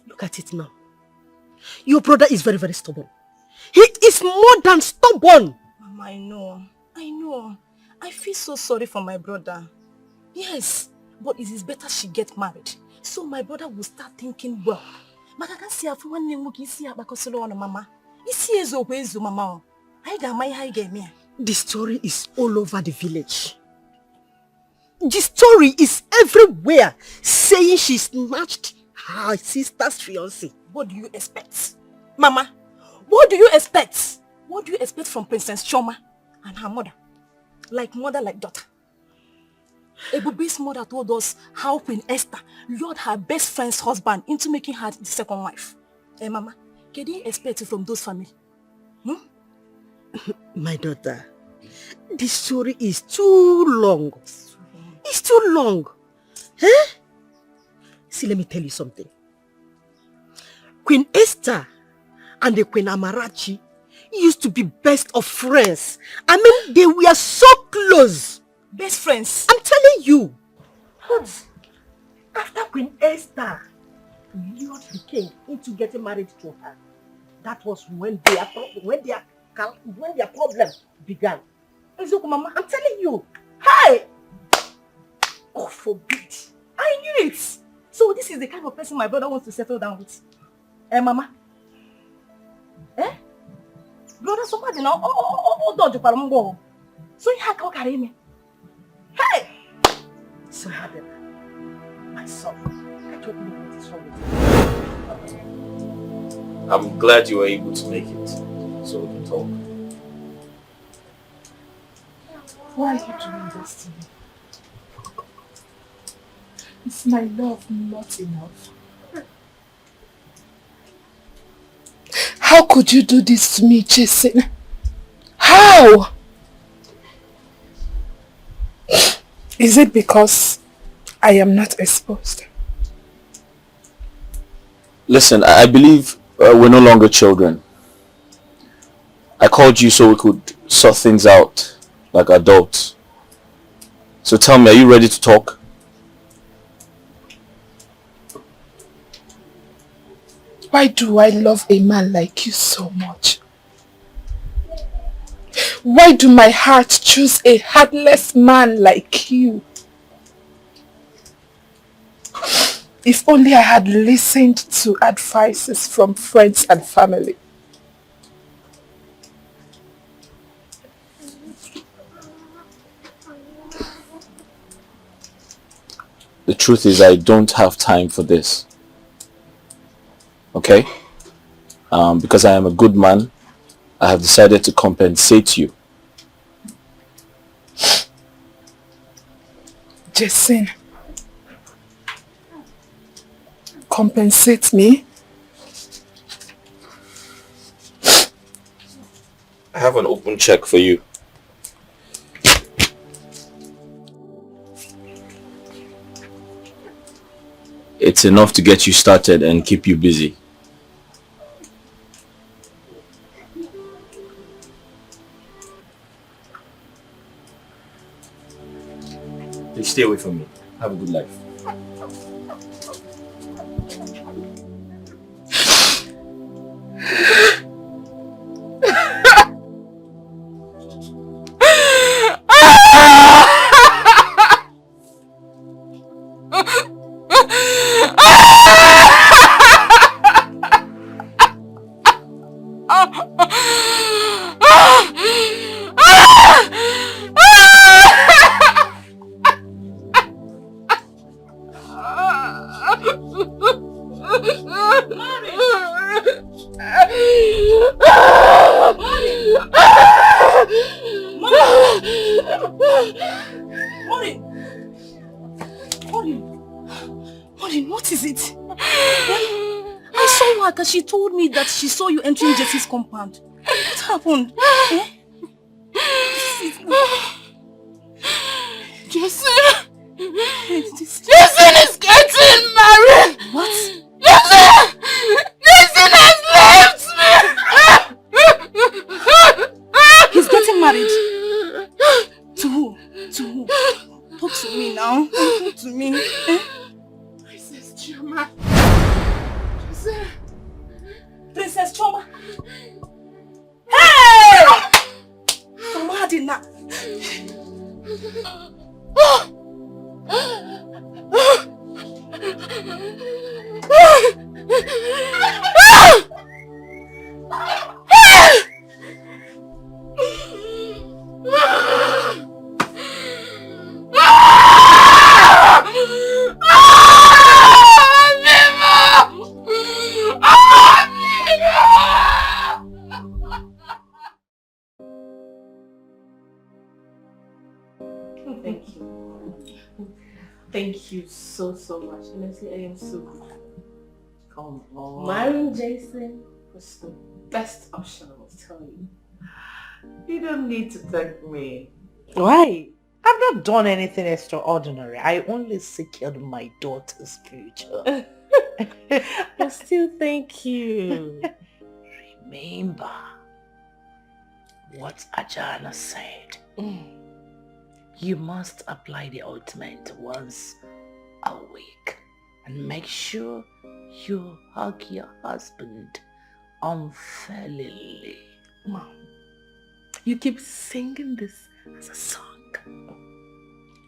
Look at it now. Your brother is very, very stubborn. He is more than stubborn. Mama, I know. I feel so sorry for my brother. Yes, but it is better she get married. So my brother will start thinking well. Maka can see one name see bakosolo on mama. Isi ezo mama. I got my high game here. The story is all over the village. The story is everywhere, saying she snatched her sister's fiancé. What do you expect? Mama, what do you expect? What do you expect from Princess Choma and her mother? Like mother, like daughter. Ebube's mother told us how Queen Esther lured her best friend's husband into making her the second wife. Mama, can you expect it from those families? My daughter, the story is too long. It's too long. Eh? See, let me tell you something. Queen Esther and the Queen Amarachi used to be best of friends. I mean, they were so close. Best friends. I'm telling you. But after Queen Esther lured the king into getting married to her, that was when their problem began. Look, Mama, I'm telling you. Hey! God forbid. I knew it. So this is the kind of person my brother wants to settle down with. Mama? Brother, somebody now. Don't you so you had to carry me. Hey! So happy. My son, I don't know what is wrong with you. I'm glad you were able to make it, so we can talk. Why are you doing this to me? Is my love not enough? How could you do this to me, Jason? How? Is it because I am not exposed? Listen, I believe we're no longer children. I called you so we could sort things out like adults. So tell me, are you ready to talk? Why do I love a man like you so much? Why do my heart choose a heartless man like you? If only I had listened to advices from friends and family. The truth is I don't have time for this. Okay? Because I am a good man, I have decided to compensate you. Jason, compensate me? I have an open check for you. It's enough to get you started and keep you busy. Please stay away from me. Have a good life. Maureen, what is it? I saw her because she told me that she saw you entering Jesse's compound. What happened? Jason! Jason is getting married! What? Jason! Jason has left me! He's getting married? To who? To who? Talk to me now. Talk to me. Princess Choma. Jason. Princess Choma. Hey! Somadina. Thank you so much. Honestly, I am so grateful. Come on. Marrying Jason was the best option, I must tell you. You don't need to thank me. Why? I've not done anything extraordinary. I only secured my daughter's future. But still, thank you. Remember what Ajana said. You must apply the ointment once a week and make sure you hug your husband unfairly. Mom, you keep singing this as a song.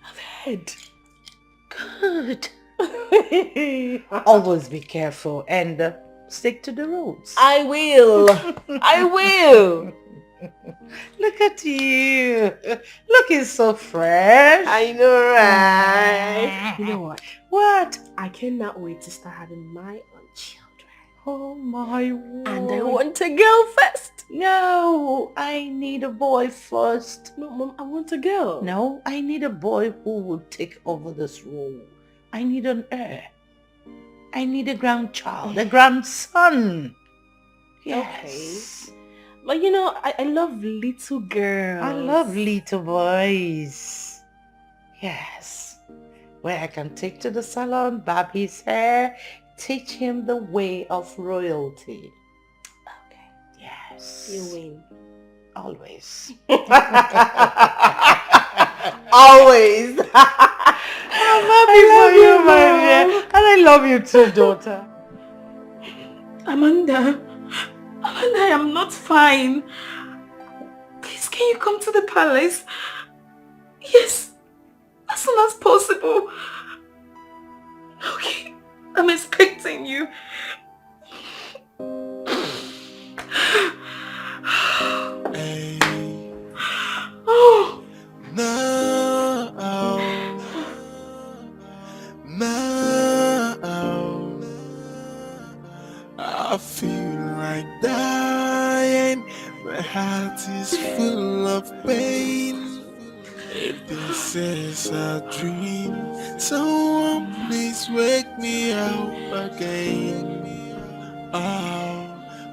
I've heard. Good. Always be careful and stick to the rules. I will. I will. Look at you. Looking so fresh. I know, right? You know what? What? I cannot wait to start having my own children. Oh my word. And I want a girl first. No, I need a boy first. No, Mom, I want a girl. No, I need a boy who will take over this role. I need an heir. I need a grandchild, a grandson. Yes. Okay. But you know, I love little girls. I love little boys. Yes. Where I can take to the salon, barb his hair, teach him the way of royalty. Okay. Yes. You win. Always. Always. I'm happy for you, my dear. And I love you too, daughter. Amanda, I am not fine. Please, can you come to the palace? Yes, as soon as possible. Okay, I'm expecting you. Hey. Oh. Now, I feel like dying. My heart is full of pain. If this is a dream, someone please wake me up again. Oh,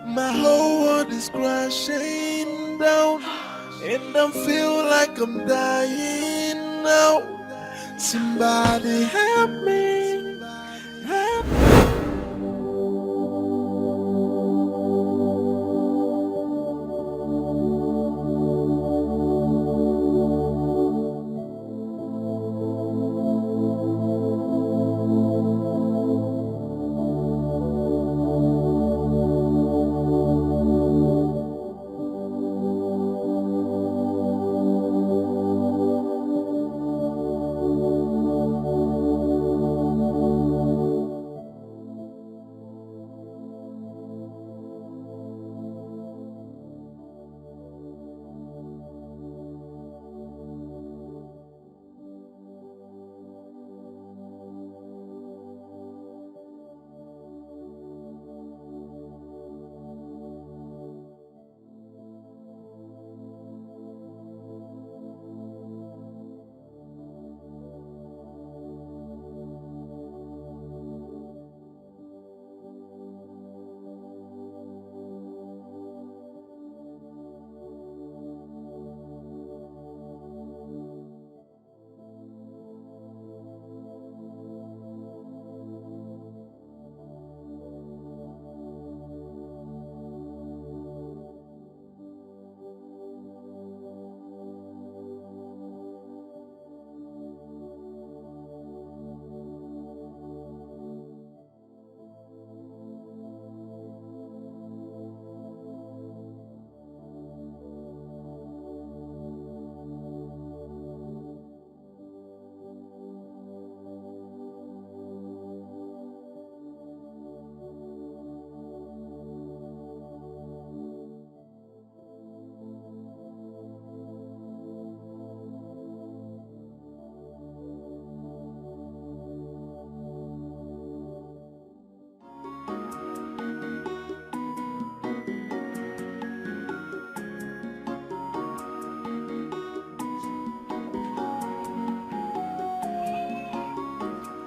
my whole world is crashing down, and I feel like I'm dying now. Somebody help me, help me.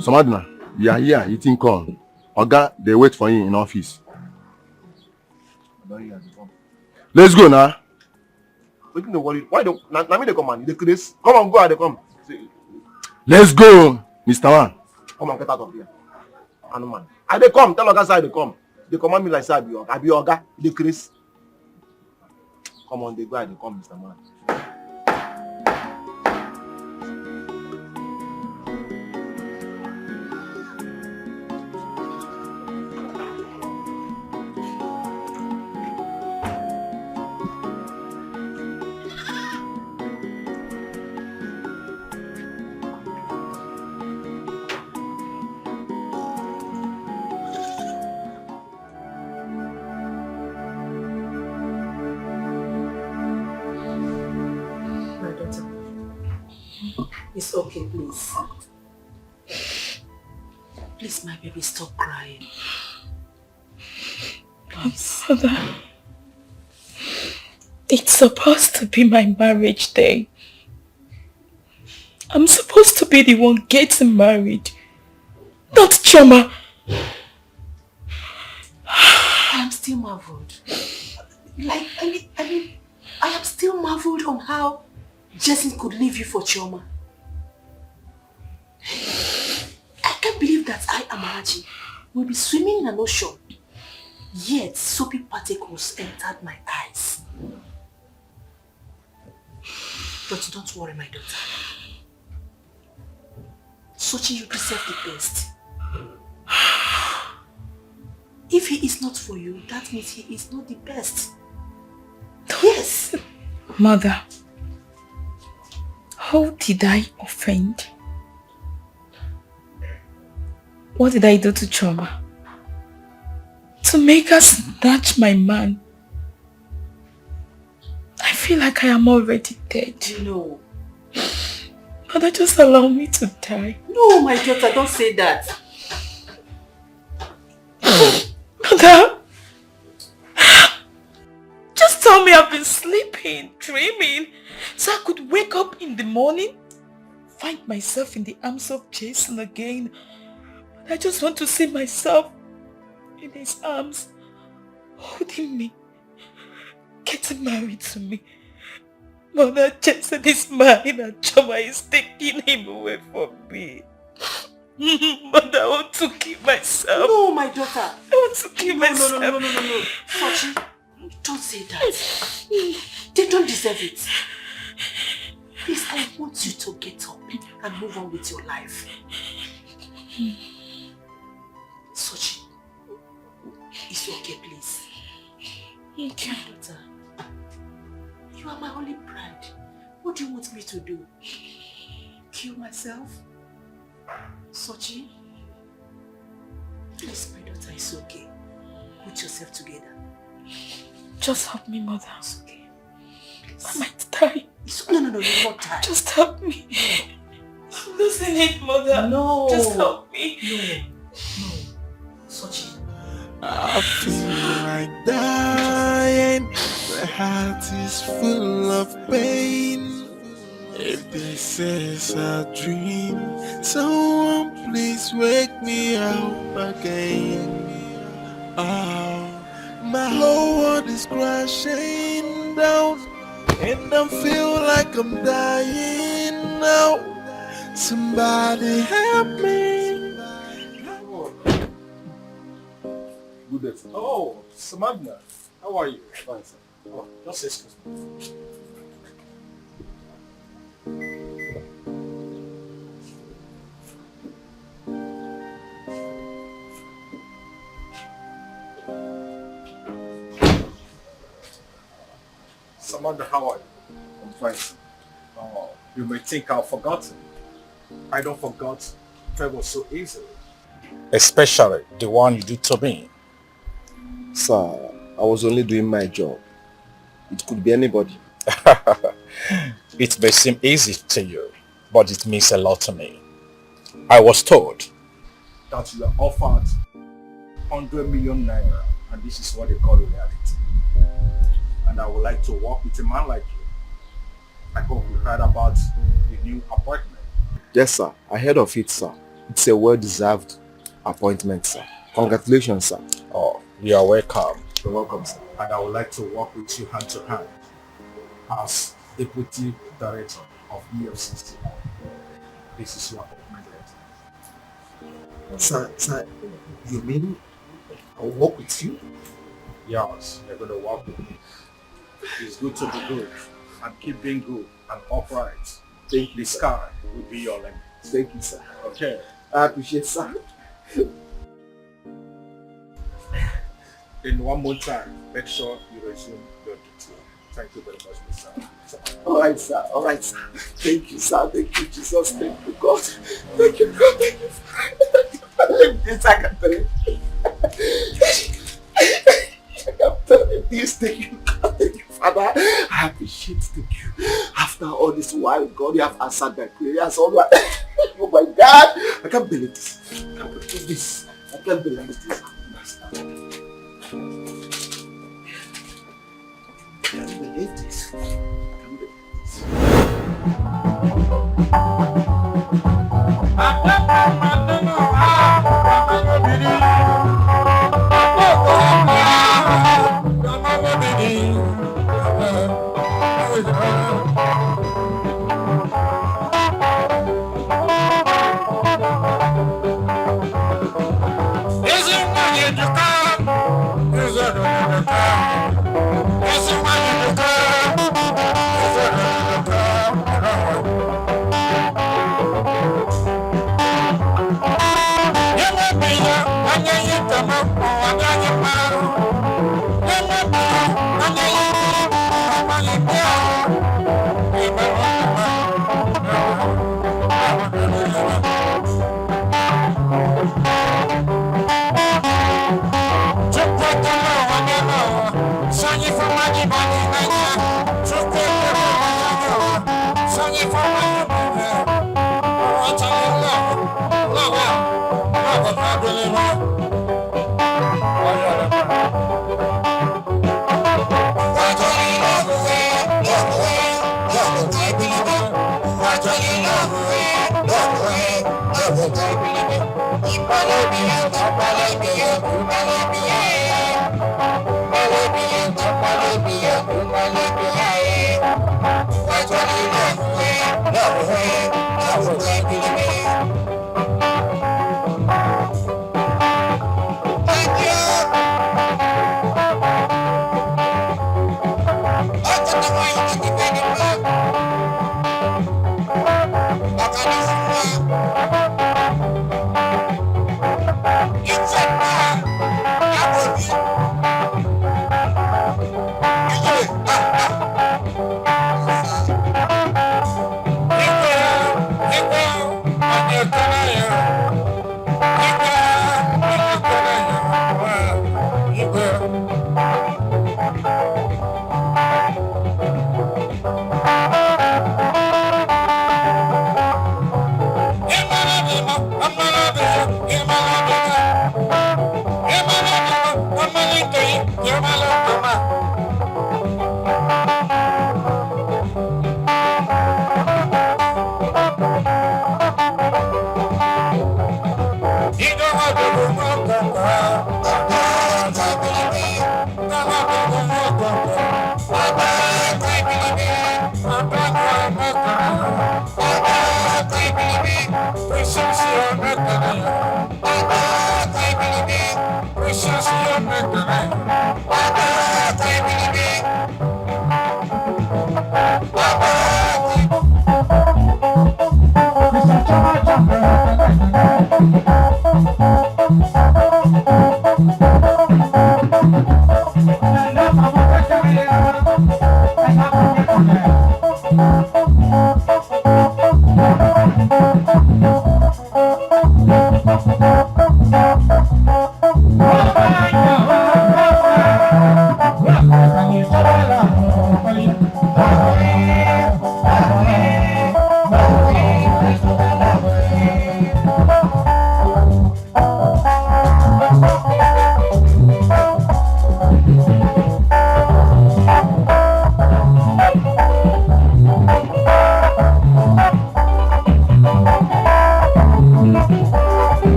Samadna, you are here eating corn. Oga, they wait for you in office. Let's go now. Wait, no worry. Why don't now me they come on? They Chris. Come on, go out, they come. Let's go, Mr. Man. Come on, get out of here. Man. And they come, tell Oga side they come. They command me like say I be Oga. They Chris. Come on, they go and they come, Mr. Man. It's okay, please. Please, my baby, stop crying. Please. Mother, it's supposed to be my marriage day. I'm supposed to be the one getting married, not Choma. I am still marveled. I am still marveled on how Jason could leave you for Choma. I can't believe that I, Amarachi, will be swimming in an ocean, yet soapy particles entered my eyes. But don't worry, my daughter. Sochi, you deserve the best. If he is not for you, that means he is not the best. Yes. Mother, how did I offend? What did I do to Choma? To make her snatch my man? I feel like I am already dead. No. Mother, just allow me to die. No, my daughter, don't say that. Mother, just tell me I've been sleeping, dreaming, so I could wake up in the morning, find myself in the arms of Jason again. But I just want to see myself in his arms, holding me, getting married to me. Mother, Jason is mine and Choma is taking him away from me. Mother, I want to kill myself. No, my daughter. I want to kill myself. No. Sochi, don't say that. They don't deserve it. Please, I want you to get up and move on with your life. Sochi, it's okay, please. Okay. My daughter, you are my only pride. What do you want me to do? Kill myself? Sochi? Please, my daughter, it's okay. Put yourself together. Just help me, Mother. It's okay. Please. I might die. No, you will not die. Just help me. I'm losing it, Mother. No. Just help me. No. Sochi. I feel like dying. My heart is full of pain. If this is a dream, someone please wake me up again. Oh, my whole world is crashing down, and I feel like I'm dying now. Somebody help me. Goodness. Oh, Samantha, how are you? Fine, sir. Oh, just excuse me. Samantha, how are you? I'm fine, sir. Oh, you may think I've forgotten. I don't forget favors so easily. Especially the one you did to me. Sir, I was only doing my job. It could be anybody. It may seem easy to you, but it means a lot to me. I was told that you are offered 100 million naira, and this is what they call reality. And I would like to work with a man like you. I hope you heard about the new appointment. Yes, sir. I heard of it, sir. It's a well-deserved appointment, sir. Congratulations, sir. Oh, you are welcome. You're welcome, sir. And I would like to work with you hand to hand as Deputy Director of EFCC. This is your appointment letter. Sir, you mean I'll work with you? Yes, you're going to work with me. It's good to be good and keep being good and upright. Thank you, the sky will be your limit. Thank you, sir. Okay. I appreciate, sir. In one more time, make sure you resume your duty. Thank you very much, Mr. Alright, sir. Alright, sir. Thank you, sir. Thank you, Jesus. Thank you, God. Thank you, God. Thank you, sir. This I can tell you. I can tell you this. Thank you, God. Thank you, Father. I appreciate it. Thank you. After all this while, God, you have answered my prayers. All my, oh my God. I can't believe this. I can't believe this. I can't believe this. I can't believe this.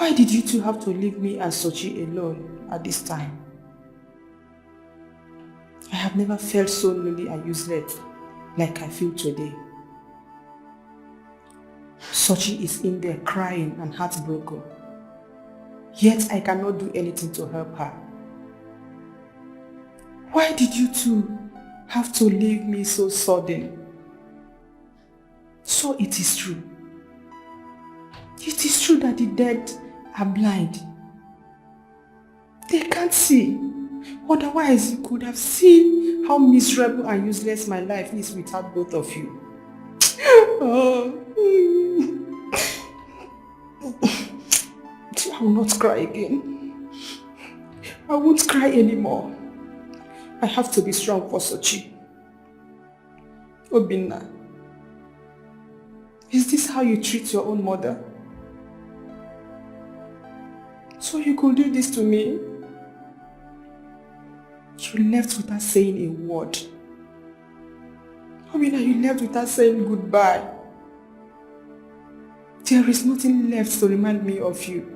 Why did you two have to leave me and Sochi alone at this time? I have never felt so lonely and useless like I feel today. Sochi is in there crying and heartbroken. Yet I cannot do anything to help her. Why did you two have to leave me so sudden? So it is true. It is true that the dead are blind. They can't see. Otherwise, you could have seen how miserable and useless my life is without both of you. Oh. I will not cry again. I won't cry anymore. I have to be strong for Sochi. Obinna, is this how you treat your own mother? So you could do this to me? You left without saying a word. Obinna, you left without saying goodbye. There is nothing left to remind me of you.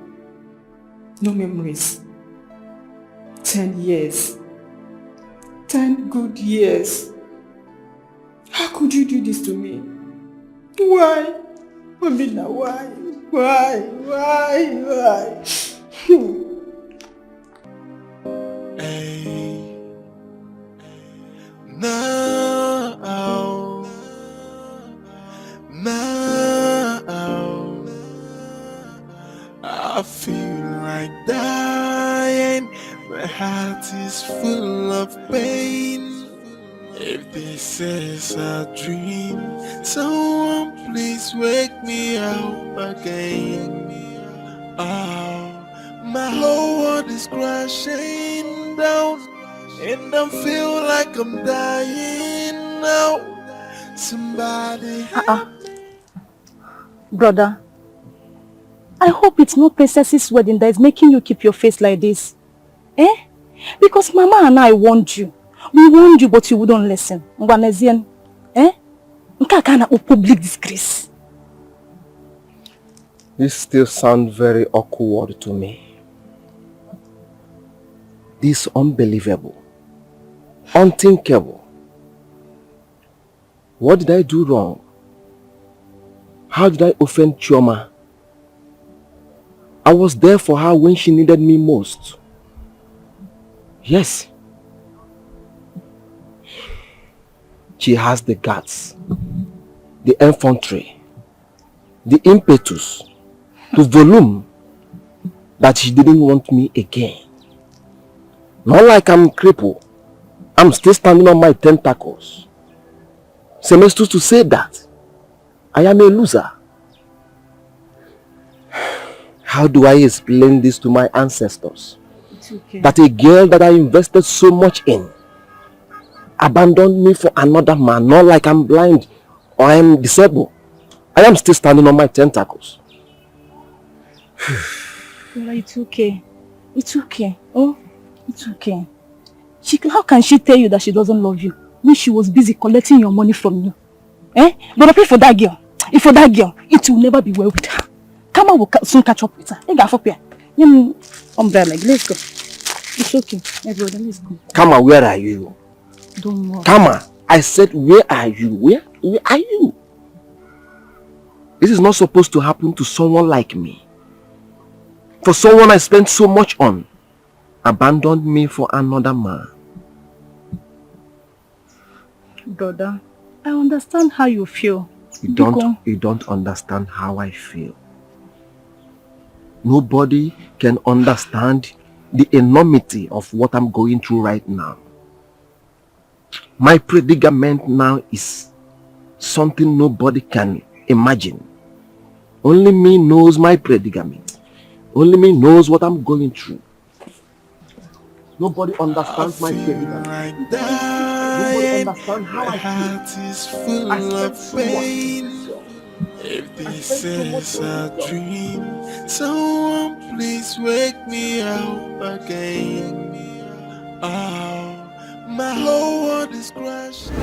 No memories. 10 years. 10 good years. How could you do this to me? Why? Obinna, why? Why? Now, I feel like dying. My heart is full of pain. If this is a dream, someone please wake me up again. Oh, my whole world is crashing down, and I feel like I'm dying now. Somebody help me. Brother, I hope it's not Princess's wedding that is making you keep your face like this. Eh? Because Mama and I warned you. We warned you, but you wouldn't listen. Eh? Public disgrace. This still sounds very awkward to me. This unbelievable. Unthinkable. What did I do wrong? How did I offend Chioma? I was there for her when she needed me most. Yes. She has the guts, the infantry, the impetus, the volume that she didn't want me again. Not like I'm crippled. I'm still standing on my tentacles. Semester to say that I am a loser. How do I explain this to my ancestors? It's okay. That a girl that I invested so much in abandoned me for another man, not like I'm blind or I'm disabled. I am still standing on my tentacles. It's okay. It's okay. Oh, it's okay. How can she tell you that she doesn't love you when she was busy collecting your money from you? Eh? But I pray for that girl. If for that girl, it will never be well with her. Kama will soon catch up with her. Umbrella, let's go. It's okay. Hey, brother, let's go. Kama, where are you? Don't worry. Kama, I said, where are you? Where are you? This is not supposed to happen to someone like me. For someone I spent so much on, abandoned me for another man. Brother, I understand how you feel. You don't understand how I feel. Nobody can understand the enormity of what I'm going through right now. My predicament now is something nobody can imagine. Only me knows my predicament. Only me knows what I'm going through. Nobody understands my predicament. Nobody understands how I feel. I spent so much. If this is a dream, someone please wake me up again. Oh, my whole world is crashing.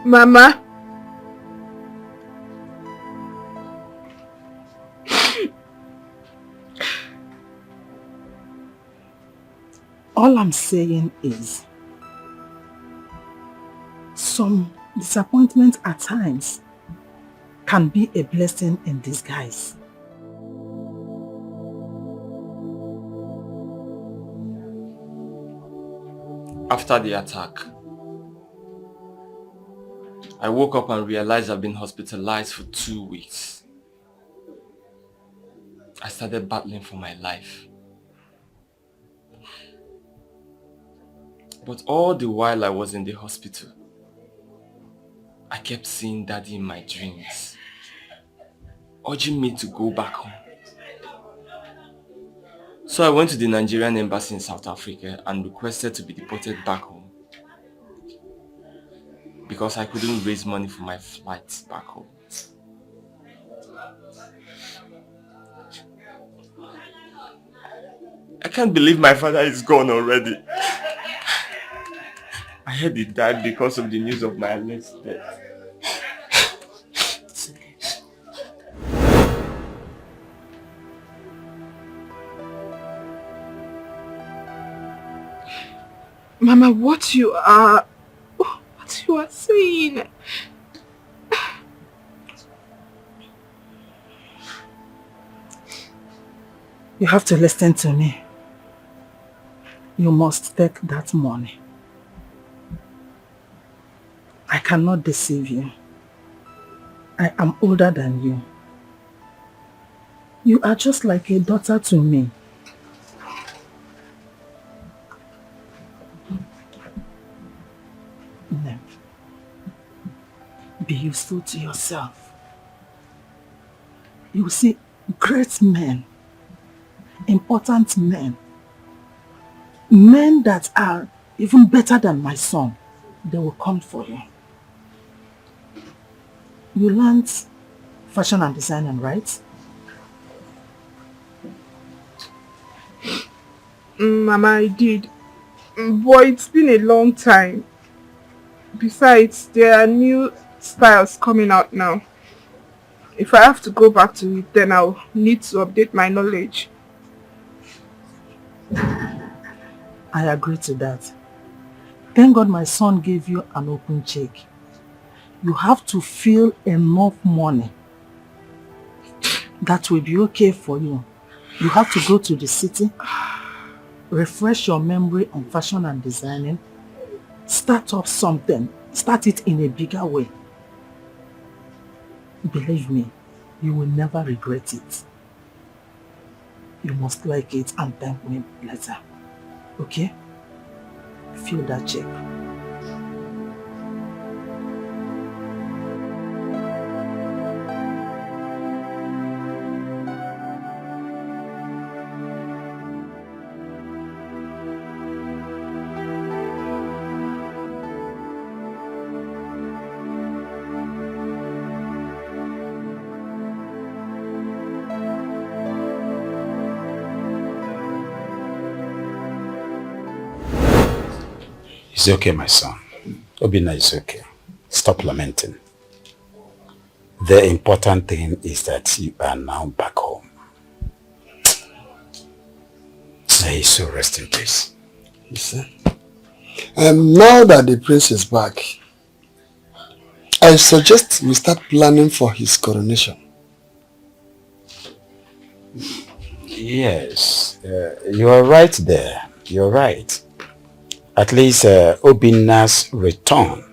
Mama. All I'm saying is, some disappointment at times can be a blessing in disguise. After the attack, I woke up and realized I've been hospitalized for 2 weeks. I started battling for my life. But all the while I was in the hospital, I kept seeing Daddy in my dreams, urging me to go back home. So I went to the Nigerian embassy in South Africa and requested to be deported back home because I couldn't raise money for my flights back home. I can't believe my father is gone already. I heard he died because of the news of my alleged death. Mama, what you are saying? You have to listen to me. You must take that money. I cannot deceive you. I am older than you. You are just like a daughter to me. No. Be useful to yourself. You see, great men, important men, men that are even better than my son, they will come for you. You learned fashion and designing, right? Mama, I did. But it's been a long time. Besides, there are new styles coming out now. If I have to go back to it, then I'll need to update my knowledge. I agree to that. Thank God my son gave you an open check. You have to feel enough money. That will be okay for you. You have to go to the city, refresh your memory on fashion and designing, start up something, start it in a bigger way. Believe me, you will never regret it. You must like it and thank me later. Okay? Feel that check. It's okay, my son. Obina is okay. Stop lamenting. The important thing is that you are now back home. May his soul rest in peace. Listen. Now that the prince is back, I suggest we start planning for his coronation. Yes, you are right there. You're right. At least Obina's return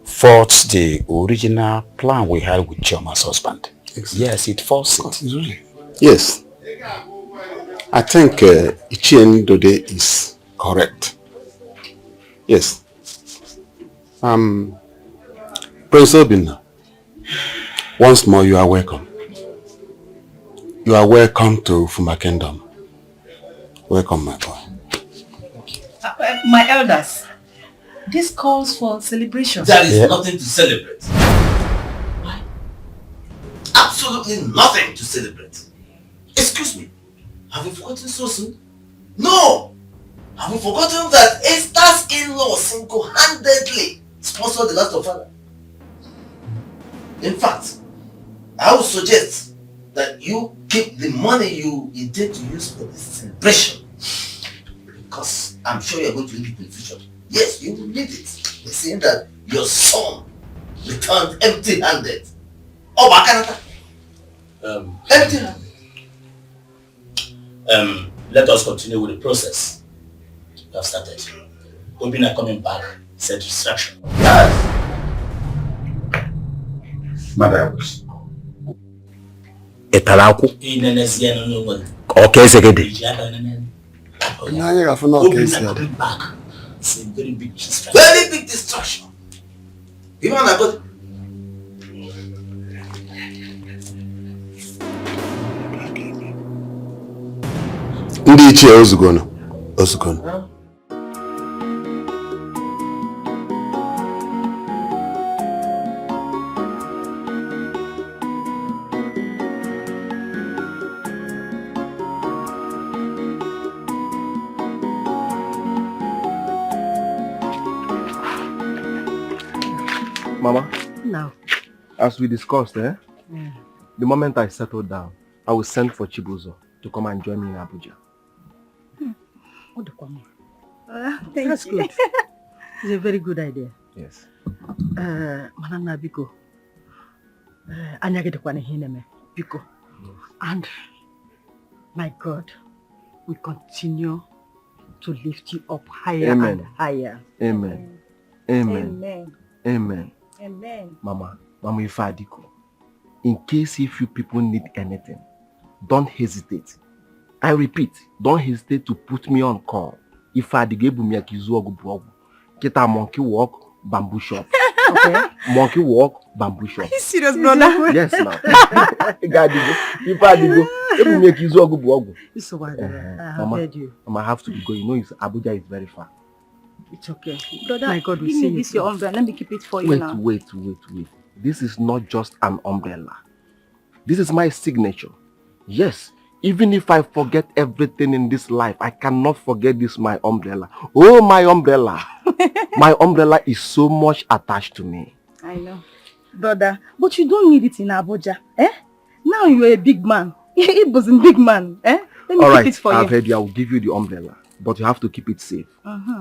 faults the original plan we had with Chioma's husband. Exactly. Yes, it faults it. Really? Yes. I think Ichien Dode is correct. Yes. Prince Obina, once more you are welcome. You are welcome to Fuma Kingdom. Welcome, my boy. My elders, this calls for celebration. There is nothing to celebrate. Why? Absolutely nothing to celebrate. Excuse me, have you forgotten so soon? No! Have you forgotten that Esther's in-law single-handedly sponsored the last of father? In fact, I would suggest that you keep the money you intend to use for this celebration, because I'm sure you're going to need it in the future. Yes, you will need it. They're saying that your son returned empty-handed. Oh, Bakanata! Empty-handed. Let us continue with the process we have started. Hoping are coming back is a distraction. Yes! Madam. Etalaku. Okay, second. Coming back. It's a very big distraction. Very big distraction. Even I got. Ndị ichie ozugono. Ozugono. Mama? Now. As we discussed, the moment I settle down, I will send for Chibuzo to come and join me in Abuja. That's good. It's a very good idea. Yes. Manana Biko. Anyagedekwane hineme. Biko. And my God, we continue to lift you up higher Amen. and higher. Amen. Amen. Amen. Amen. Amen. Mama Ifadiko, in case if you people need anything, don't hesitate. I repeat, don't hesitate to put me on call. If I give me a kizuogu, get a monkey walk, bamboo shop. Okay? Monkey walk, bamboo shop. Are you serious, brother? Yes, ma'am. If I go, give me a kizuogu. It's so bad. I have Mama, heard you. Mama, I have to be going. You know, Abuja is very far. It's okay. Brother, my God, we give see me this your umbrella. Let me keep it for you Wait, now. wait. This is not just an umbrella. This is my signature. Yes, even if I forget everything in this life, I cannot forget this, my umbrella. Oh, my umbrella. My umbrella is so much attached to me. I know. Brother, but you don't need it in Abuja. Eh? Now you're a big man. It was a big man. Eh? Let me keep it for you. I've heard you. I will give you the umbrella. But you have to keep it safe.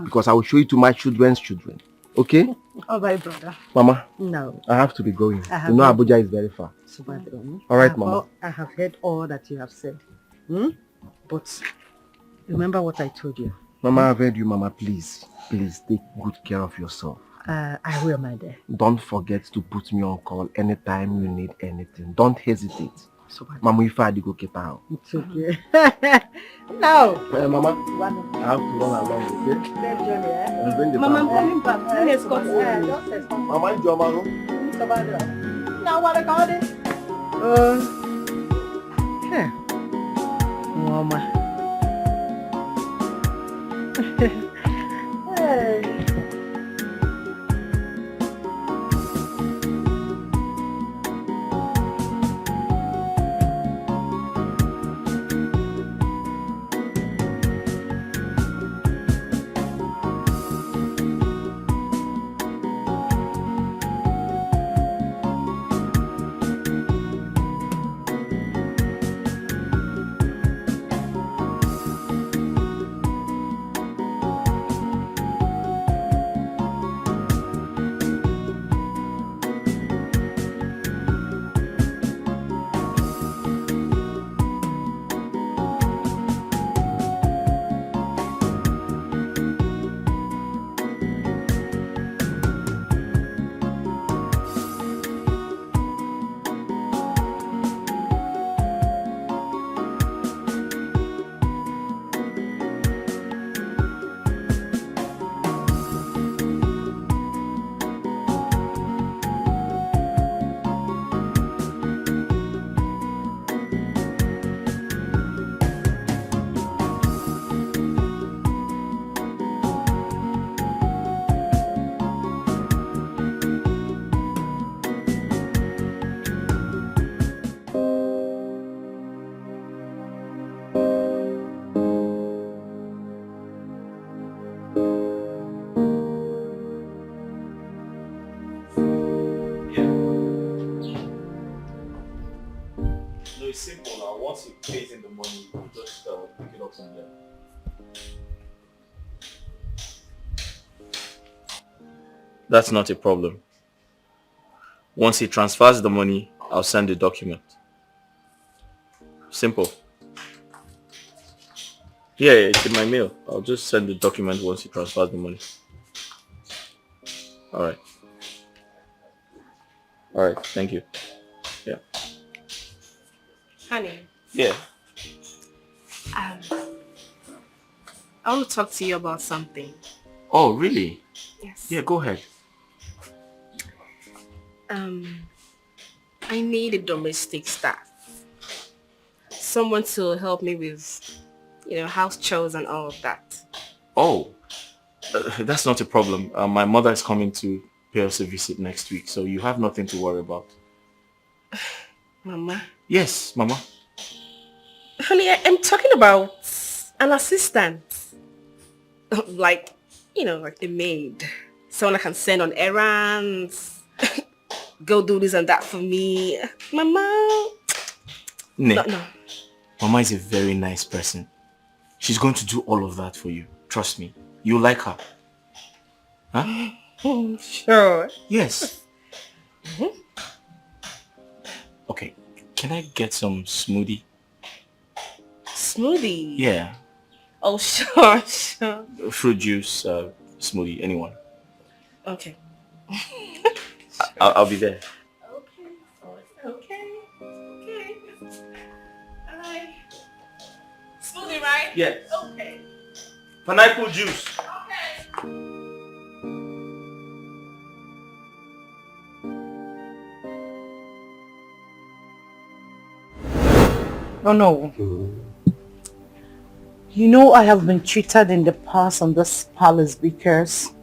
Because I will show it to my children's children. Okay? Alright, brother. Mama? No. I have to be going. You know heard Abuja is very far. Alright, Mama. I have heard all that you have said. But remember what I told you. Mama, I've heard you, Mama. Please take good care of yourself. I will, my dear. Don't forget to put me on call anytime you need anything. Don't hesitate. Mama, if I go get out. It's okay. No. Mama, I have to run along, okay? Mama, I'm coming back. Let me escort you. Mama, you Mama. Now what I got it? Mama. Hey. it's simple now. Once he pays in the money, you just pick it up from there. That's not a problem. Once he transfers the money, I'll send the document. Simple. Yeah, it's in my mail. I'll just send the document once he transfers the money. Alright. Alright, thank you. Yeah. Honey. Yeah. I want to talk to you about something. Oh, really? Yes. Yeah, go ahead. I need a domestic staff. Someone to help me with, house chores and all of that. Oh, that's not a problem. My mother is coming to pay us a visit next week, so you have nothing to worry about. Mama? Yes, Mama. Honey, I'm talking about an assistant. Like a maid. Someone I can send on errands. Go do this and that for me. Mama. No. No. Mama is a very nice person. She's going to do all of that for you. Trust me. You like her. Huh? Sure. Yes. Okay. Can I get some smoothie? Smoothie? Yeah. Oh, sure. Fruit juice, smoothie, anyone. Okay. I'll be there. Okay. Alright. Smoothie, right? Yes. Okay. Pineapple juice. No. You know I have been treated in the past on this palace because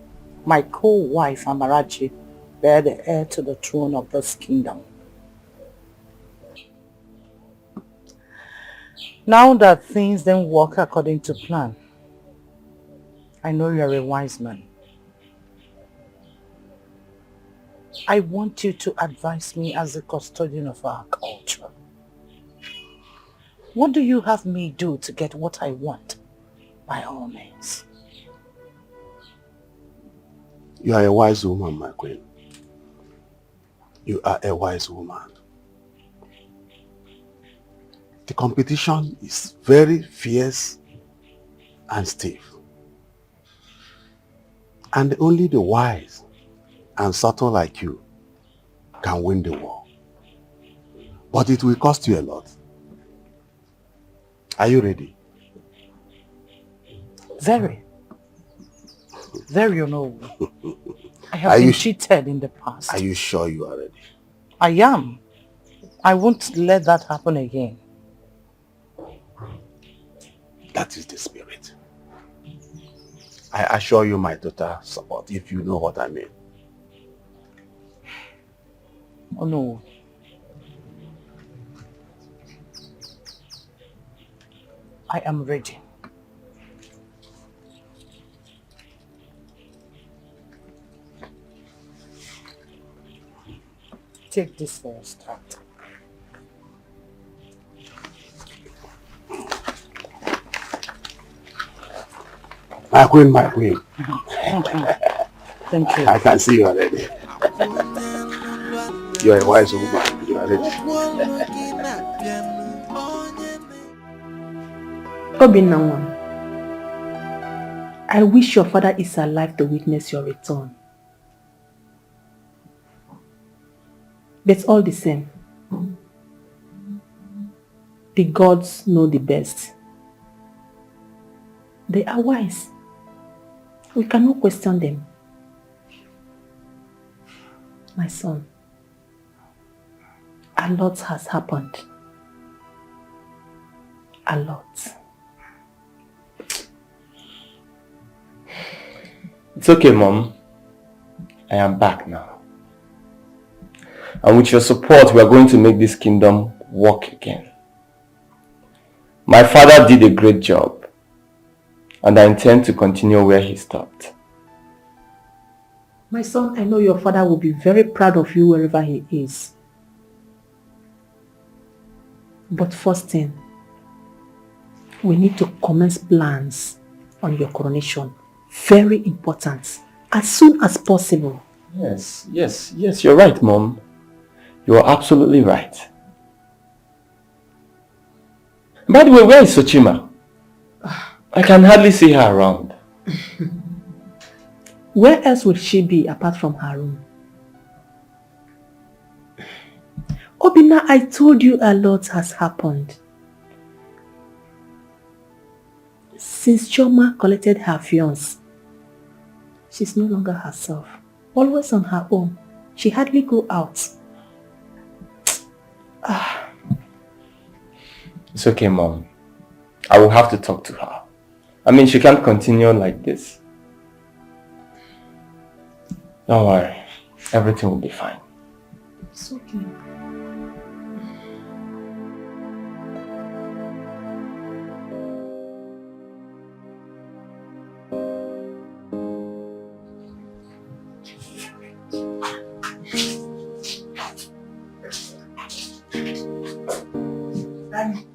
my co-wife Amarachi bear the heir to the throne of this kingdom. Now that things didn't work according to plan, I know you're a wise man. I want you to advise me as the custodian of our culture. What do you have me do to get what I want? By all means. You are a wise woman, my queen. You are a wise woman. The competition is very fierce and stiff. And only the wise and subtle like you can win the war. But it will cost you a lot. Are you ready? Very, I have been cheated in the past. Are you sure you are ready? I am. I won't let that happen again. That is the spirit. I assure you my total support, if you know what I mean. Oh no. I am ready. Take this for a start. My queen, my queen. Thank you. I can see you already. You are a wise woman. You are ready. Obinna, I wish your father is alive to witness your return. But all the same, the gods know the best. They are wise. We cannot question them. My son, a lot has happened. A lot. It's okay, Mom. I am back now. And with your support, we are going to make this kingdom work again. My father did a great job, and I intend to continue where he stopped. My son, I know your father will be very proud of you wherever he is. But first thing, we need to commence plans on your coronation. Very important. As soon as possible. Yes, you're right, Mom. You're absolutely right. By the way, where is Sochima? I can hardly see her around. Where else would she be apart from her room? Obina, I told you a lot has happened. Since Choma collected her fiancé, she's no longer herself. Always on her own. She hardly go out. It's okay, Mom. I will have to talk to her. I mean, she can't continue like this. Don't worry. Everything will be fine. It's okay.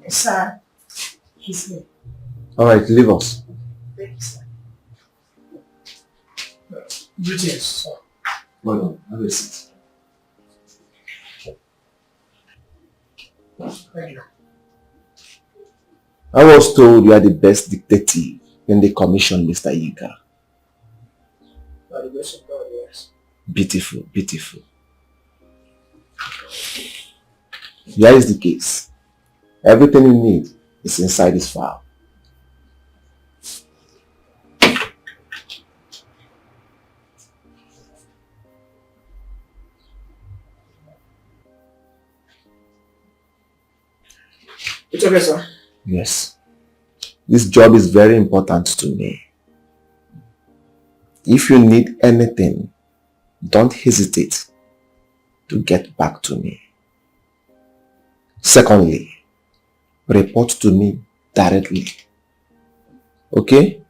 Sir, he's here. Alright, leave us. Thanks, sir. Greetings, sir. Well done. Have a seat. Thank you. I was told you are the best detective in the commission, Mr. Yika. By the grace of God, yes. Beautiful, beautiful. Here is the case. Everything you need is inside this file. It's okay, sir. Yes. This job is very important to me. If you need anything, don't hesitate to get back to me. Secondly, report to me directly. Okay?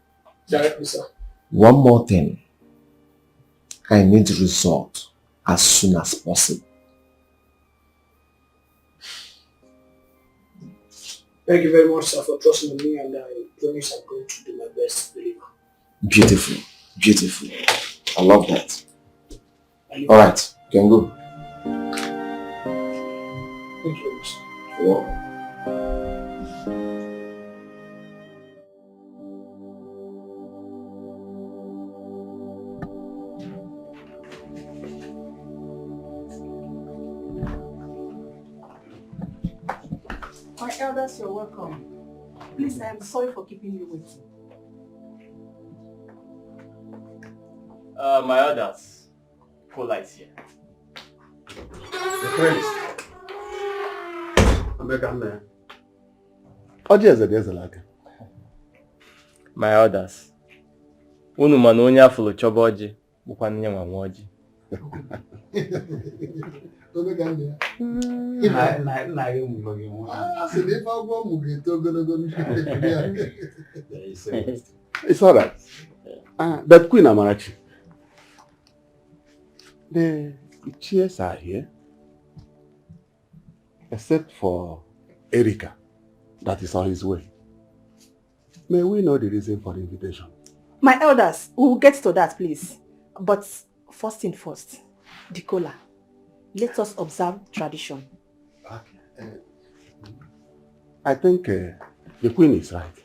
Directly, sir. One more thing. I need result as soon as possible. Thank you very much, sir, for trusting in me, and I promise I'm going to do my best to deliver. Beautiful. Beautiful. I love that. Alright, you can go. Thank you very much, sir. You're welcome. My elders, you're welcome. Please, I am sorry for keeping you waiting. My elders. Cola is here. The friends. My elders. Unu mana onye afụlụ chọba ọjị bụkwa nne nwa nwa ọjị. It's alright. But Queen Amarachi, the chairs are here, except for Erika, that is on his way. May we know the reason for the invitation? My elders, we will get to that, please. But first thing first, the cola. Let us observe tradition. Okay. I think the Queen is right.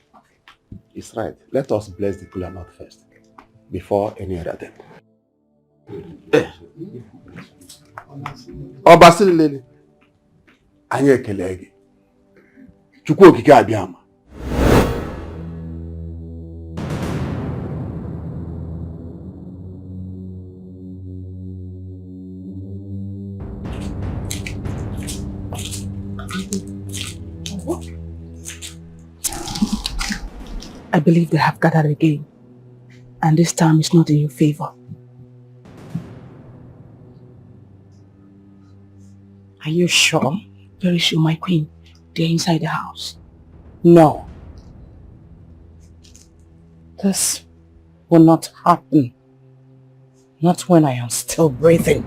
It's right. Let us bless the cola nut first, before any other thing. Obasiri Lele, anyị ekele gị. Chukwu okike abịama. I believe they have gathered again, and this time is not in your favor. Are you sure? Very sure, my queen. They're inside the house. No. This will not happen. Not when I am still breathing.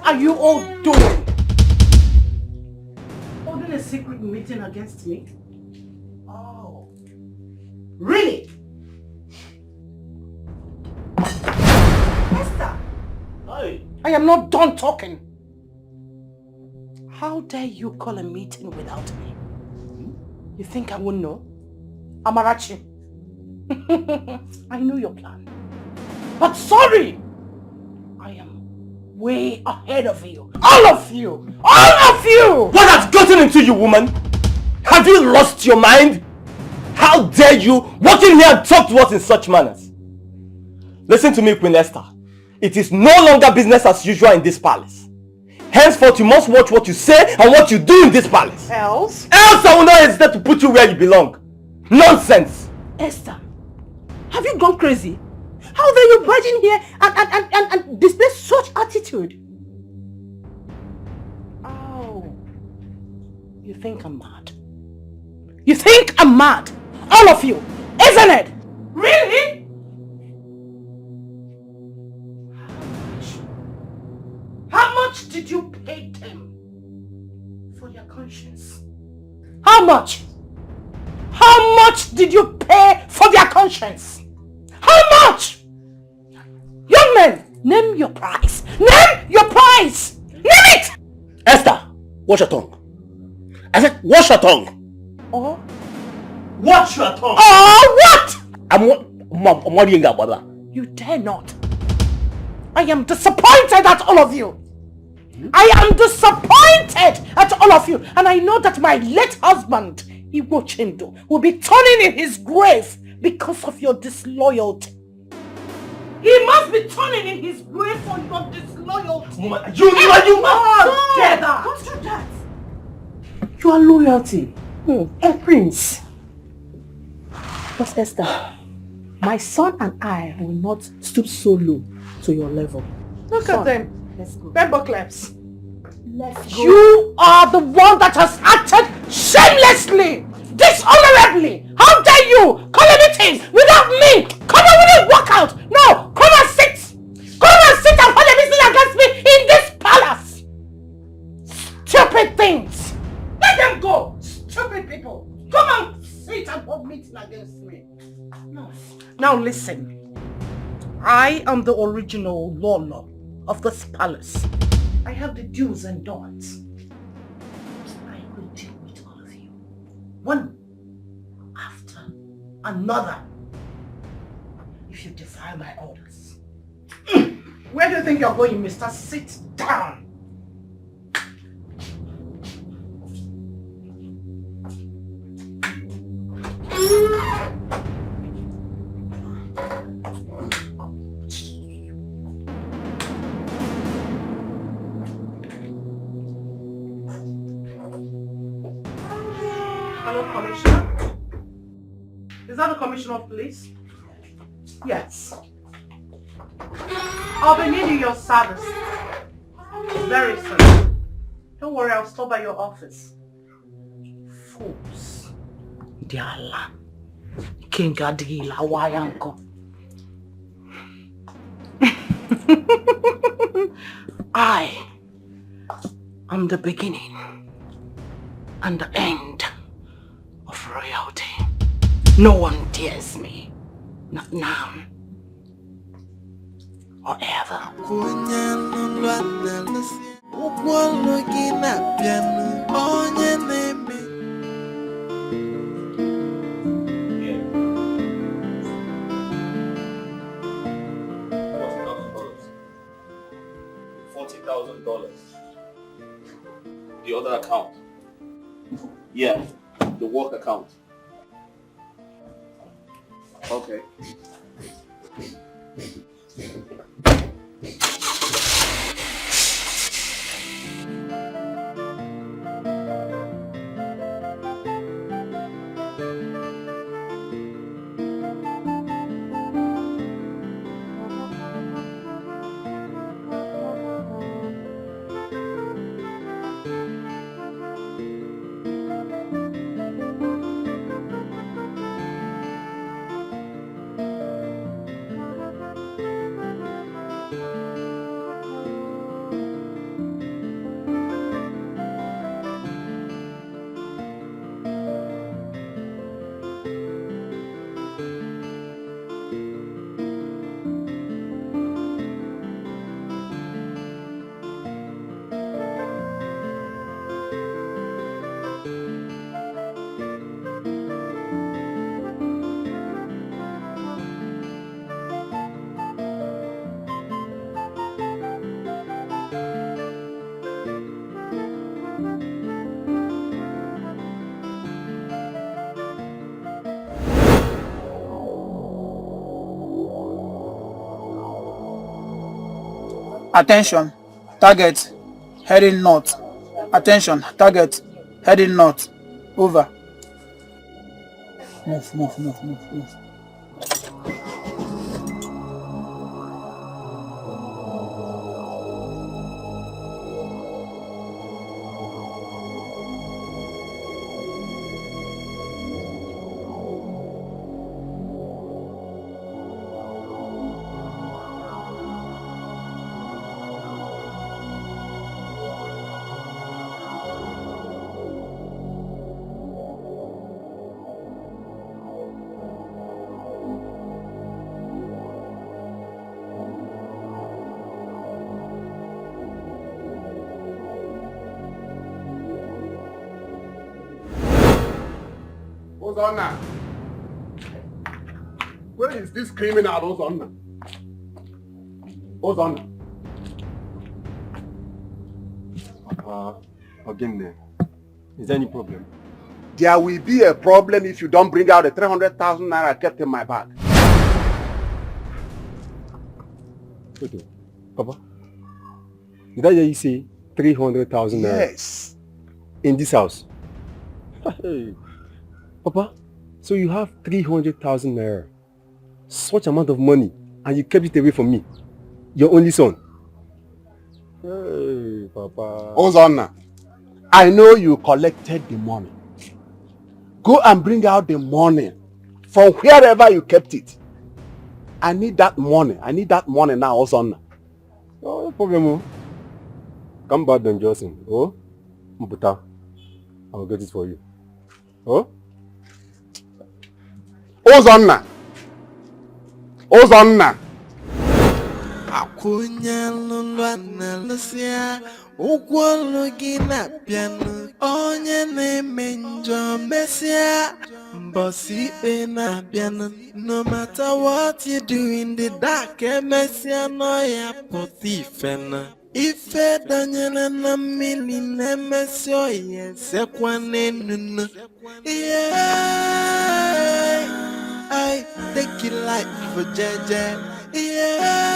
are you all doing? Holding a secret meeting against me? Oh. Really? Esther! Hi. I am not done talking. How dare you call a meeting without me? You think I won't know? Amarachi. I know your plan. But sorry! I am way ahead of you. All of you! All of you! What has gotten into you, woman? Have you lost your mind? How dare you walk in here and talk to us in such manners? Listen to me, Queen Esther. It is no longer business as usual in this palace. Henceforth, you must watch what you say and what you do in this palace. Else? Else I will not hesitate to put you where you belong. Nonsense! Esther, have you gone crazy? How dare you barge in here and display such attitude? Oh, you think I'm mad? You think I'm mad? All of you, isn't it? Really? How much did you pay them for their conscience? How much? How much did you pay for their conscience? How much? Young men, name your price. Name your price. Name it! Esther, watch your tongue. I said, watch your tongue. Oh? Watch your tongue. Oh, what? I'm You dare not. I am disappointed at all of you. I am disappointed at all of you. And I know that my late husband, Iwo Chindo, will be turning in his grave because of your disloyalty. He must be turning in his grave for your disloyalty. You must dare that. Don't do that. Your loyalty. A prince. But Esther, my son and I will not stoop so low to your level. Look at them. Let's go. Bembo claps. Let's go. You are the one that has acted shamelessly, dishonorably. How dare you call a meeting without me? Come on, we didn't walk out. No, come and sit. Come and sit and call a meeting against me in this palace. Stupid things. Let them go. Stupid people. Come and sit and hold meeting against me. No. Now listen. I am the original Lolo of this palace. I have the do's and don'ts. I will deal with all of you, one after another, if you defy my orders. Where do you think you're going, mister? Sit down. Hello, Commissioner. Is that the Commissioner of Police? Yes. I'll be needing your service very soon. Don't worry, I'll stop by your office. Fools. Diala. Kingadila Wayanko. I am the beginning and the end of royalty. No one dares me. Not now. Or ever. $40,000. The other account. Yeah, the work account. Okay. Attention, target heading north. Attention, target heading north. Over. Move. Ozonna. Where is this criminal, Ozonna? Ozonna. Again, is there any problem? There will be a problem if you don't bring out the 300,000 naira I kept in my bag. Okay. Papa, did I hear you say 300,000 naira? Yes. In this house? Hey. Papa, so you have 300,000 naira, such amount of money, and you kept it away from me, your only son. Hey, Papa. Ozonna, I know you collected the money. Go and bring out the money from wherever you kept it. I need that money. I need that money now, Ozonna. Oh, no problem. Come back then, Johnson. Oh, Mbuta. I'll get it for you. Oh? Ozonna. Akunya lulwa na lusia Ugwolo gina piano Onye neme njo mesia Bossy na piano No matter what you do in the dark Mesia no ya poti fena Ife danyana na mili nemesio Yese kwa nenuna Yeah I take it like for Jaja Yeah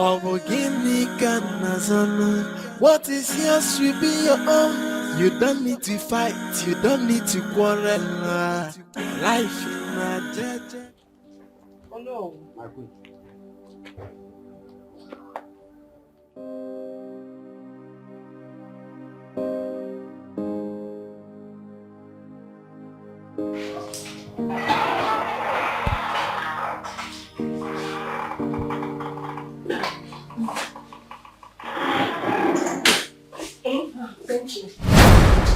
Oh, give me Ganazana. What is yours will be your own. You don't need to fight, you don't need to quarrel. Life is not Jaja. Oh no, my queen. Thank you.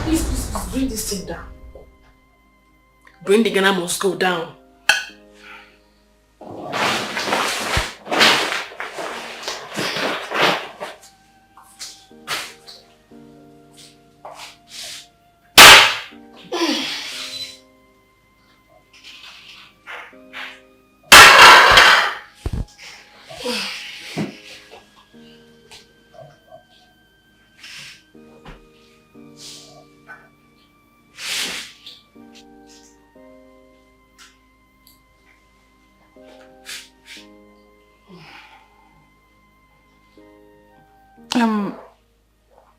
Please, bring this thing down. Bring the Ghana must go down.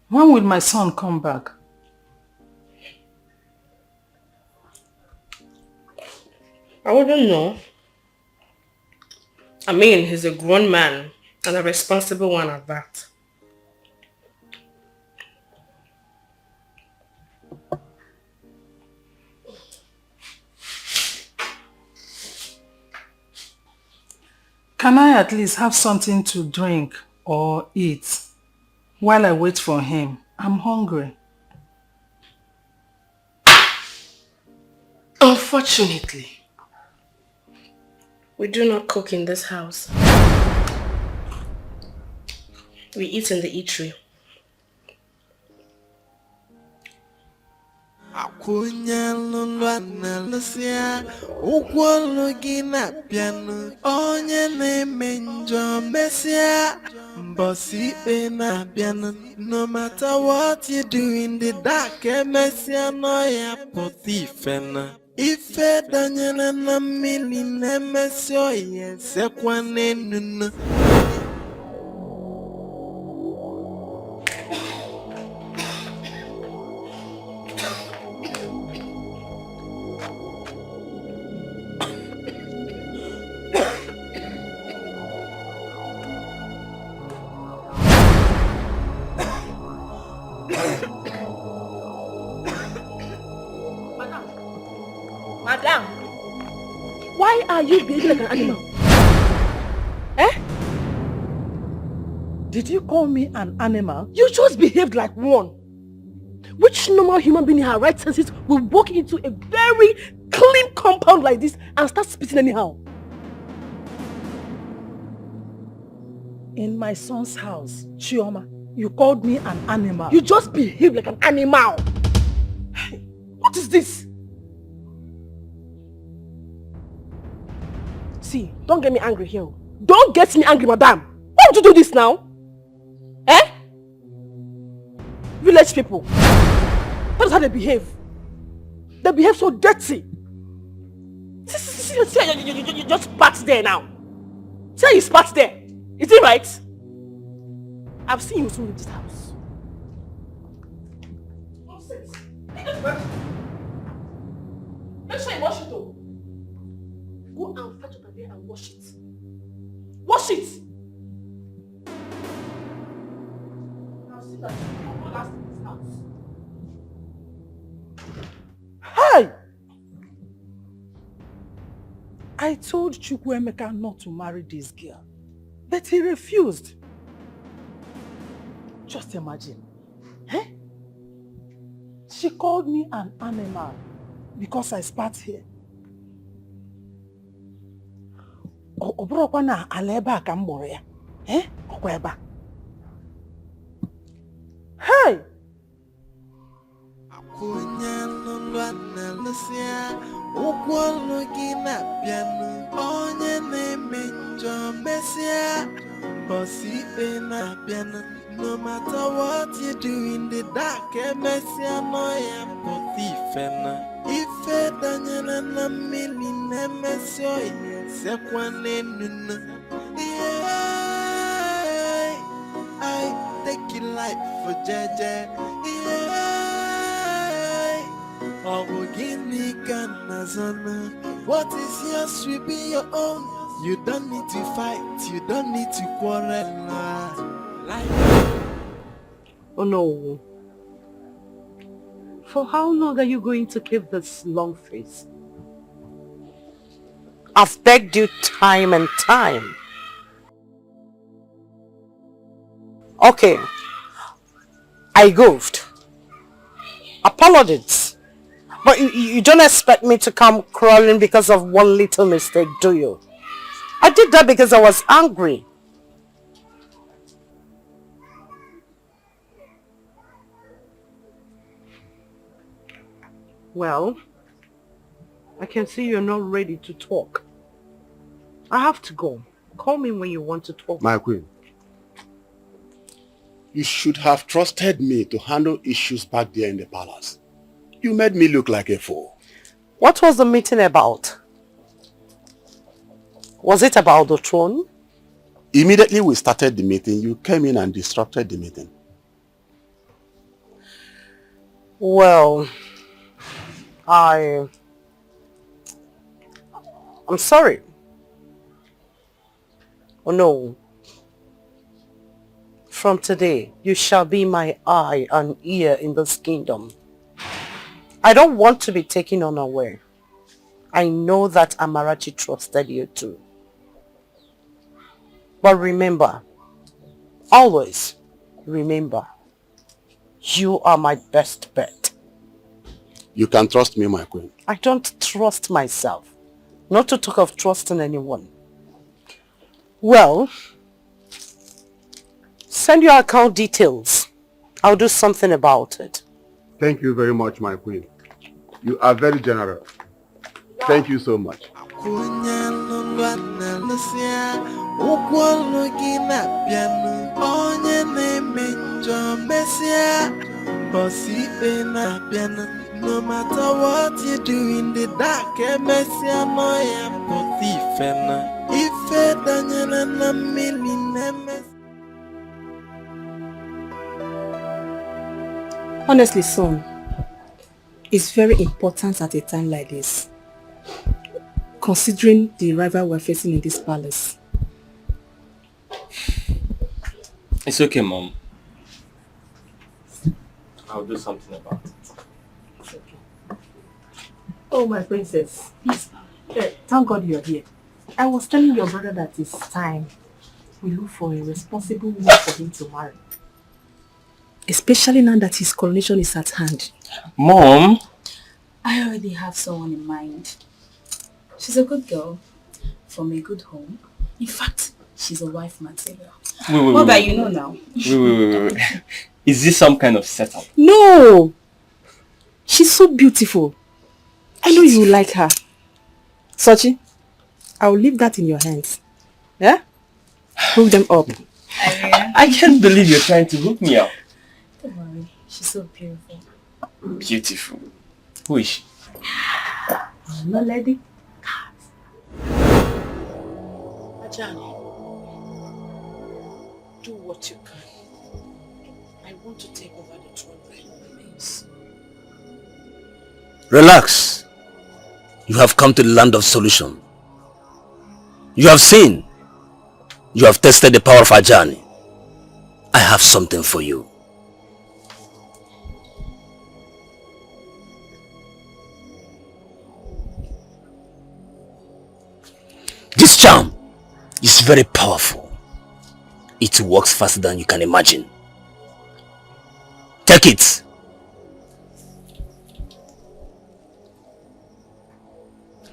When will my son come back? I wouldn't know. I mean, he's a grown man and a responsible one at that. Can I at least have something to drink or eat while I wait for him? I'm hungry. Unfortunately, we do not cook in this house. We eat in the eatery. Akunya lulwa na lusia Ugwolo gina piano Onye neme njo mesia Bossy na piano No matter what you do in the dark Mesia no ya poti fena Ife danyana na mili nemesio Yese kwa nenuna are you behaving like an animal? Eh? Did you call me an animal? You just behaved like one. Which normal human being in her right senses will walk into a very clean compound like this and start spitting anyhow? In my son's house, Chioma, you called me an animal. You just behaved like an animal. What is this? See, don't get me angry here. Don't get me angry, madam. Why would you do this now? Eh? Village people. That is how they behave. They behave so dirty. See, you just spat there now. See how you spat there. Is it right? I've seen you soon in this house. Nonsense. Make sure you wash it though. Go and fetch water there and wash it. Wash it! Now see that you will last in this house. Hey! I told Chukwuemeka not to marry this girl, but he refused. Just imagine. Eh? She called me an animal because I spat here. Obrokwa na aleba ka mboro ya. Eh? Okwa eba. Hey! No matter what you do in the dark, Messia Noya Potifena. If it Daniel na million Messia, Sequane Nuna. Yeah, I take your life for Jaja. Yeah, oh, Guinea Ganazana. What is yours will be your own. You don't need to fight, you don't need to quarrel. Oh no. For how long are you going to keep this long face? I've begged you time and time. Okay. I goofed. Apologies. But you don't expect me to come crawling because of one little mistake, do you? I did that because I was angry. Well, I can see you're not ready to talk. I have to go. Call me when you want to talk. My queen, you should have trusted me to handle issues back there in the palace. You made me look like a fool. What was the meeting about? Was it about the throne? Immediately we started the meeting, you came in and disrupted the meeting. Well, I'm sorry. Oh no. From today, you shall be my eye and ear in this kingdom. I don't want to be taken unaware. I know that Amarachi trusted you too. But remember, always remember, you are my best bet. You can trust me, my queen. I don't trust myself. Not to talk of trusting anyone. Well, send your account details. I'll do something about it. Thank you very much, my queen. You are very generous. Thank you so much. No matter what you do in the dark, Messia Noya Potifena. If it Daniel na million. Honestly, son, it's very important at a time like this, considering the rival we're facing in this palace. It's okay, Mom. I'll do something about it. Oh, my princess. Yes, Thank God you're here. I was telling your brother that it's time we look for a responsible woman for him to marry. Especially now that his coronation is at hand. Mom! I already have someone in mind. She's a good girl, from a good home. In fact, she's a wife material. What about you know now? Wait. Is this some kind of setup? No! She's so beautiful. I know you like her. Sochi, I'll leave that in your hands. Yeah? Hook them up. I can't believe you're trying to hook me up. Don't worry, she's so beautiful. Beautiful. Who is she? No lady. Ajani, do what you can. I want to take over the throne by all means. Relax. You have come to the land of solution. You have seen. You have tested the power of Ajani. I have something for you. This charm is very powerful. It works faster than you can imagine. Take it.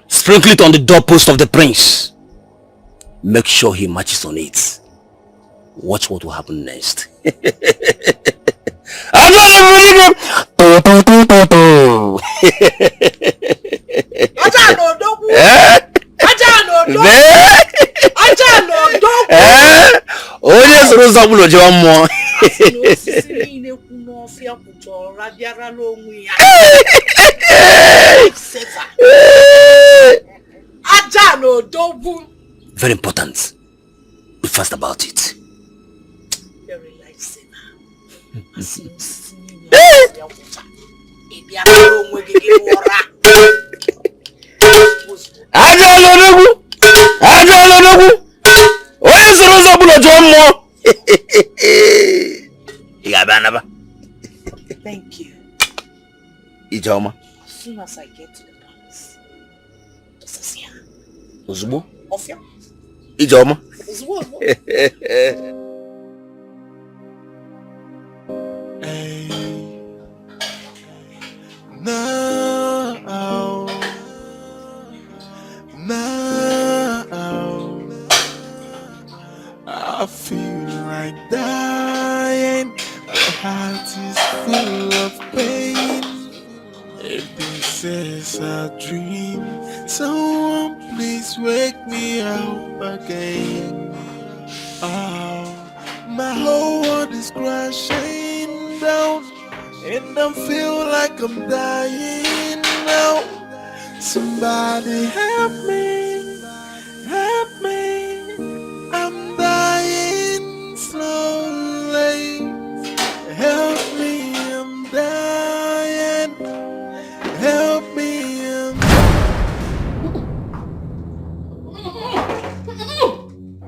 Sprinkle it on the doorpost of the prince. Make sure he matches on it. Watch what will happen next. Onye soro zabulo je wamo. Very important. Be fast about it. Very lifesaver. Thank you. Ijoma. As soon as I get to the palace, this is here. Ozugbo. Ofia. Ijoma. Ozugbo. Now, I feel like dying. My heart is full of pain. If this is a dream, someone please wake me up again. Oh, my whole world is crashing down, and I feel like I'm dying now. Somebody help me, I'm dying slowly. Help me, I'm dying. Help me,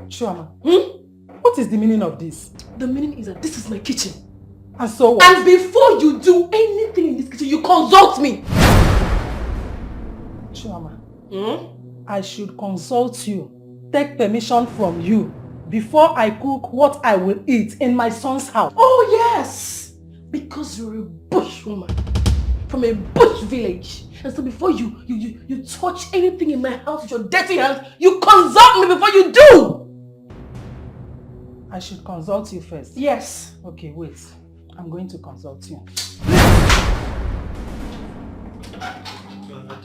Chioma, what is the meaning of this? The meaning is that this is my kitchen. And so what? And before you do anything in this kitchen, you consult me. Chioma, I should consult you, take permission from you before I cook what I will eat in my son's house. Oh yes, because you're a bush woman from a bush village. And so before you touch anything in my house with your dirty hands, you consult me before you do. I should consult you first? Yes. Okay, wait. I'm going to consult you.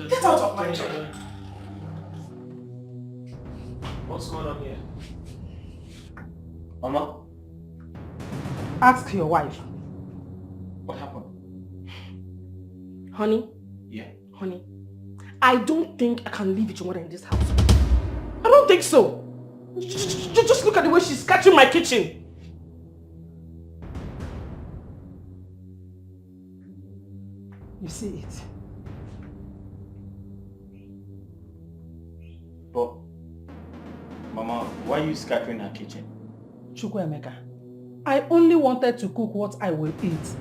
Get out of my chair. What's going on here? Mama? Ask your wife. What happened? Honey? Yeah. Honey, I don't think I can live with your mother in this house. I don't think so. Just look at the way she's catching my kitchen. You see it? But, Mama, why are you scattering her kitchen? Chukwuemeka, I only wanted to cook what I will eat.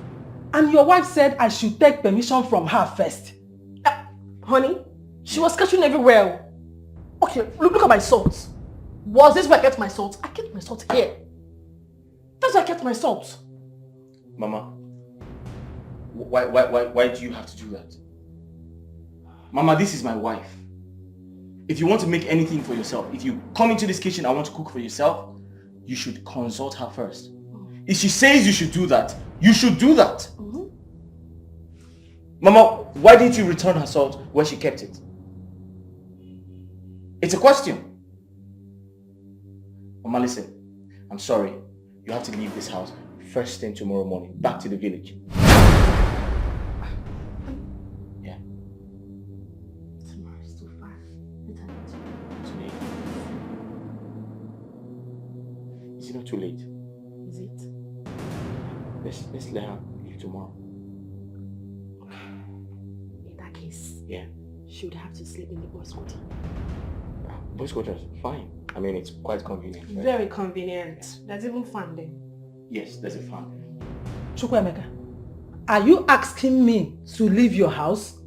And your wife said I should take permission from her first. Honey, she was catching everywhere. Okay, look at my salt. Was this where I kept my salt? I kept my salt here. That's where I kept my salt. Mama, why do you have to do that? Mama, this is my wife. If you want to make anything for yourself, if you come into this kitchen and want to cook for yourself, you should consult her first. If she says you should do that, you should do that. Mama, why didn't you return her salt where she kept it? It's a question. Mama, listen. I'm sorry. You have to leave this house first thing tomorrow morning. Back to the village. Yeah. Tomorrow's too far. Too late. Is it not too late? Is it? Let's let her leave tomorrow. In that case, Yeah. she would have to sleep in the boys' quarter. Boys' quarters, fine. I mean, it's quite convenient. Right? Very convenient. There's even fun there. Yes, there's a fan. Chukwemeka, are you asking me to leave your house?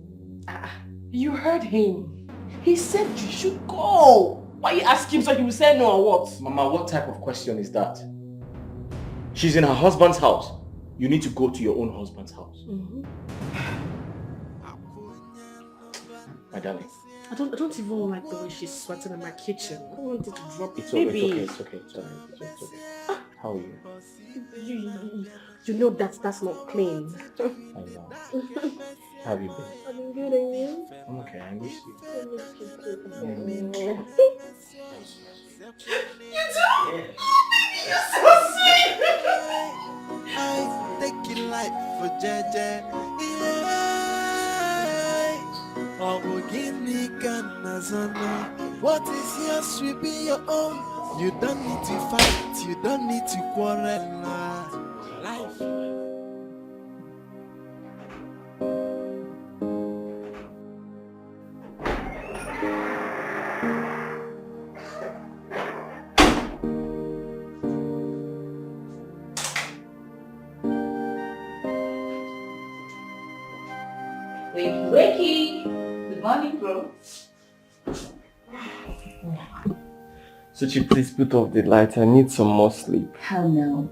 You heard him. He said you should go. Why you ask him so he will say no or what? Mama, what type of question is that? She's in her husband's house. You need to go to your own husband's house. My darling. I don't even like the way she's sweating in my kitchen. I don't want it to drop. It's Baby. okay, it's okay. It's okay. How are you? You know that's not clean. I know. How have you been? I've been good, and you? I'm okay, I miss you. I miss you too. Yeah. You too? Yeah. You're so sweet. I take it life for Jaja. What is yours will be your own. You don't need to fight, you don't need to quarrel. Life. Wakey. Good morning, bro. Suchi, please put off the light. I need some more sleep. Hell no.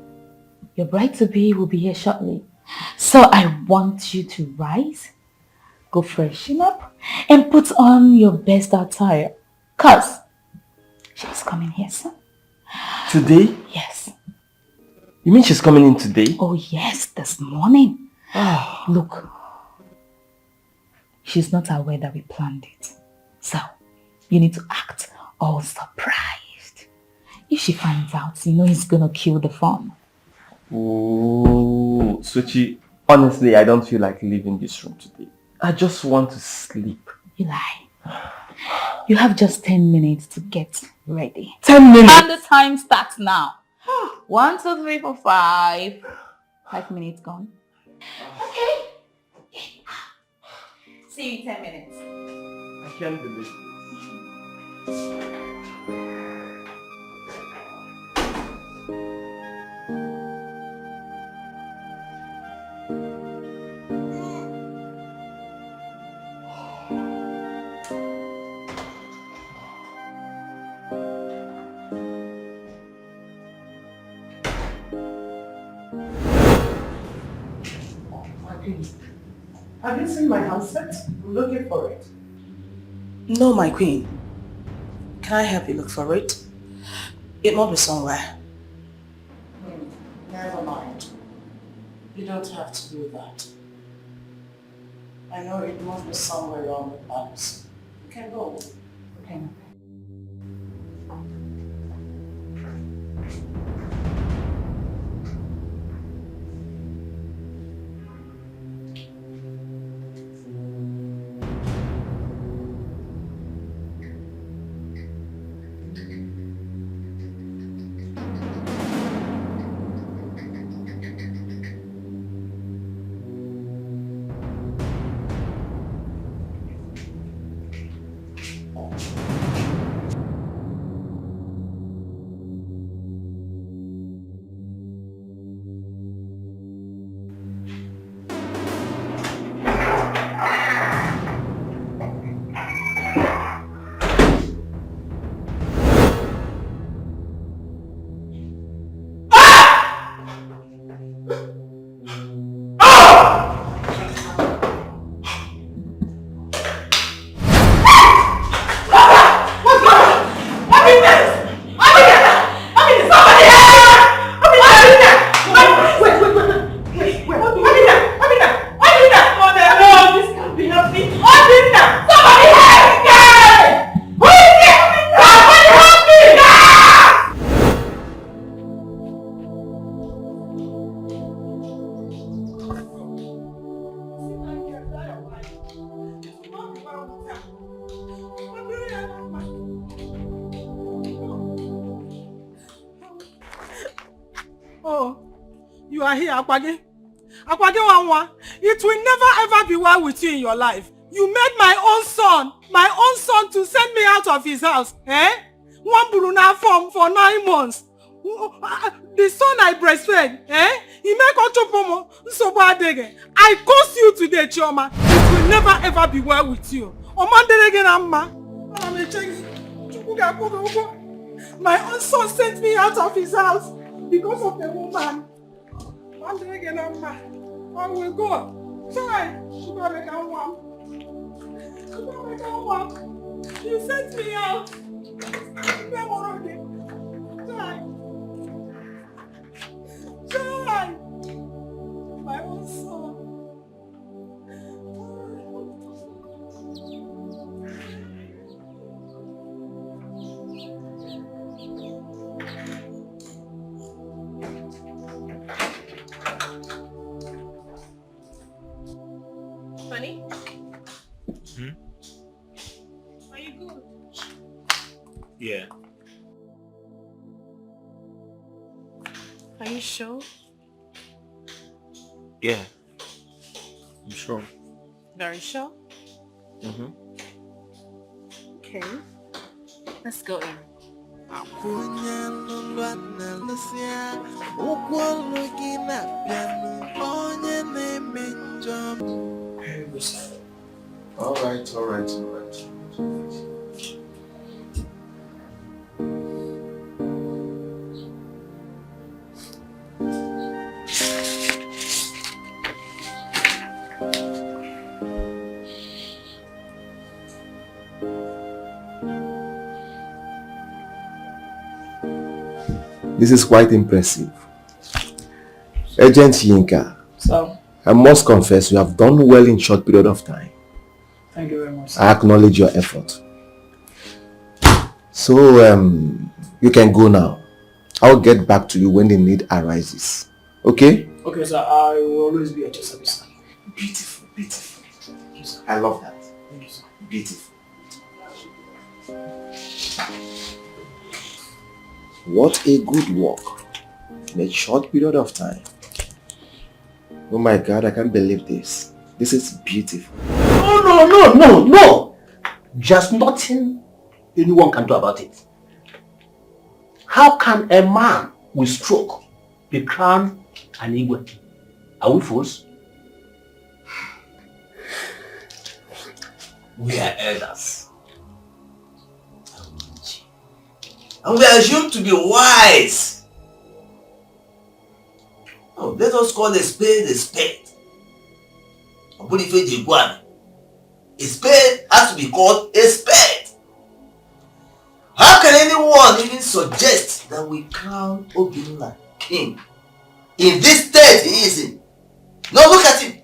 Your bride-to-be will be here shortly. So I want you to rise, go freshen up, and put on your best attire. Cause she's coming here soon. Today? Yes. You mean she's coming in today? Oh yes, this morning. Look, she's not aware that we planned it. So, you need to act all surprised. If she finds out, you know it's gonna kill the fun. Oh, Suchi, honestly, I don't feel like leaving this room today. I just want to sleep. You lie. You have just 10 minutes to get ready. 10 minutes? And the time starts now. 1, 2, 3, 4, 5. 5 minutes gone. Okay. See you in 10 minutes. I can't believe it. Have you seen my handset? I'm looking for it. No, my queen. Can I help you look for it? It must be somewhere. Never mind. You don't have to do that. I know it must be somewhere around the palace. You can go. Okay. Oh, you are here, Akwage. Akwage Wanwa. It will never ever be well with you in your life. You made my own son to send me out of his house. Eh? One Buruna form for 9 months. The son I breastfed, eh? He make Ochopomo, Nsobadege. I curse you today, Chioma. It will never ever be well with you. Omanderege Amma. My own son sent me out of his house because of the woman. I will go. Try. You sent me out. Try. My own son. Honey? Hmm? Are you good? Yeah. Are you sure? Yeah. I'm sure. Very sure? Mm-hmm. Okay. Let's go in. All right. This is quite impressive. Agent Yinka, So, I must confess you have done well in short period of time. thank you very much. I acknowledge your effort. So, you can go now. I'll get back to you when the need arises. Okay? Okay, sir, I will always be at your service. Beautiful. Thank you, sir. I love that. Thank you, sir. Beautiful. What a good work in a short period of time. Oh my God, I can't believe this. This is beautiful. No. Just nothing anyone can do about it. How can a man with stroke be crowned an Igwe? Are we fools? We are elders. And we are assumed to be wise. Oh, let us call a spade a spade. A spade has to be called a spade. How can anyone even suggest that we crown Obinna king in this state he is in? Now look at him.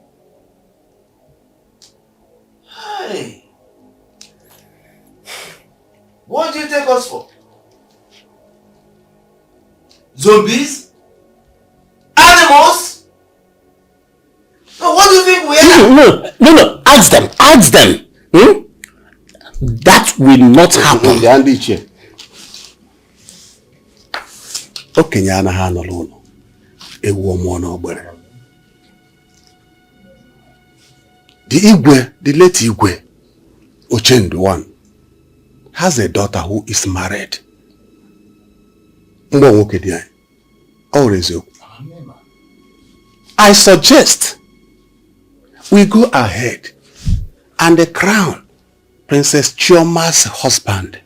Hey. What do you take us for? Zombies? Animals? No, what do you think we are? No. Ask them. That will not happen. Okenye anaghị anọ n'ụlọ ewu ọmụọ n'ogbere. The late Igwe Ochendu one has a daughter who is married. I suggest we go ahead and crown Princess Chioma's husband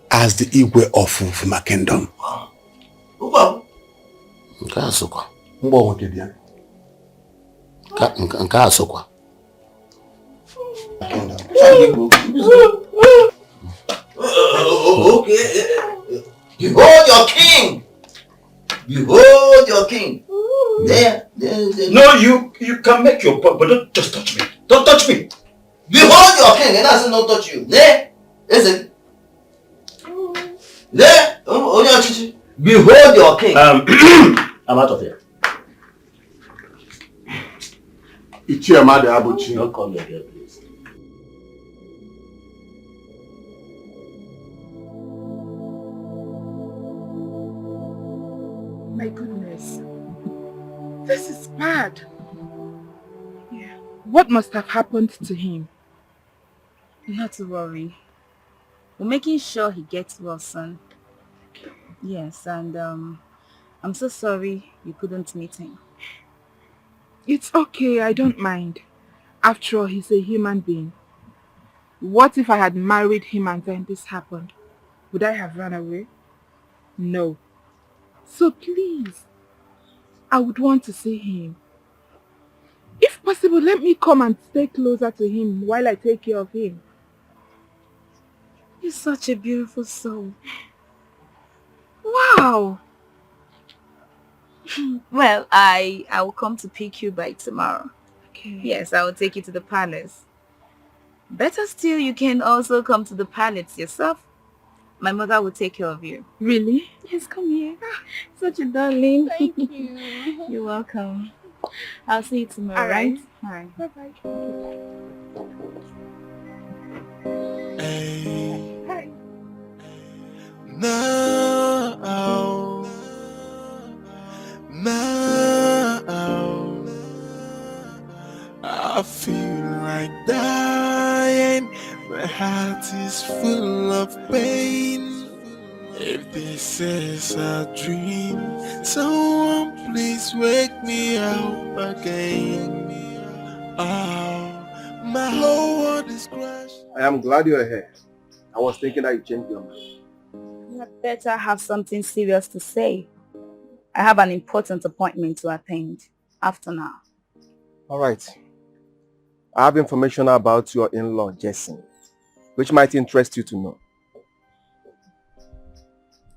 as the Igwe of Ufuma Kingdom. Okay. Behold your king. Behold your king. There. No, you can make your point, but don't just touch me. Don't touch me. Behold your king, and I say not touch you. There. Listen. There. Behold your king. I'm out of here. Don't call me here, please. My goodness. This is bad. Yeah. What must have happened to him? Not to worry. We're making sure he gets well soon. Yes, and I'm so sorry you couldn't meet him. It's okay, I don't mind. After all, he's a human being. What if I had married him and then this happened? Would I have run away? No. So please, I would want to see him. If possible, let me come and stay closer to him while I take care of him. You're such a beautiful soul. Wow! Well, I will come to pick you by tomorrow. Okay. Yes, I will take you to the palace. Better still, you can also come to the palace yourself. My mother will take care of you. Really? Yes, come here. Such a darling. Thank you. You're welcome. I'll see you tomorrow, All right? All right. Bye-bye. Hey. Now, I feel like dying. My heart is full of pain. If this is a dream, someone please wake me up again. Oh, my whole world is crushed. I am glad you're here. I was thinking that you changed your mind. You had better have something serious to say. I have an important appointment to attend after now. All right. I have information about your in-law, Jason, which might interest you to know.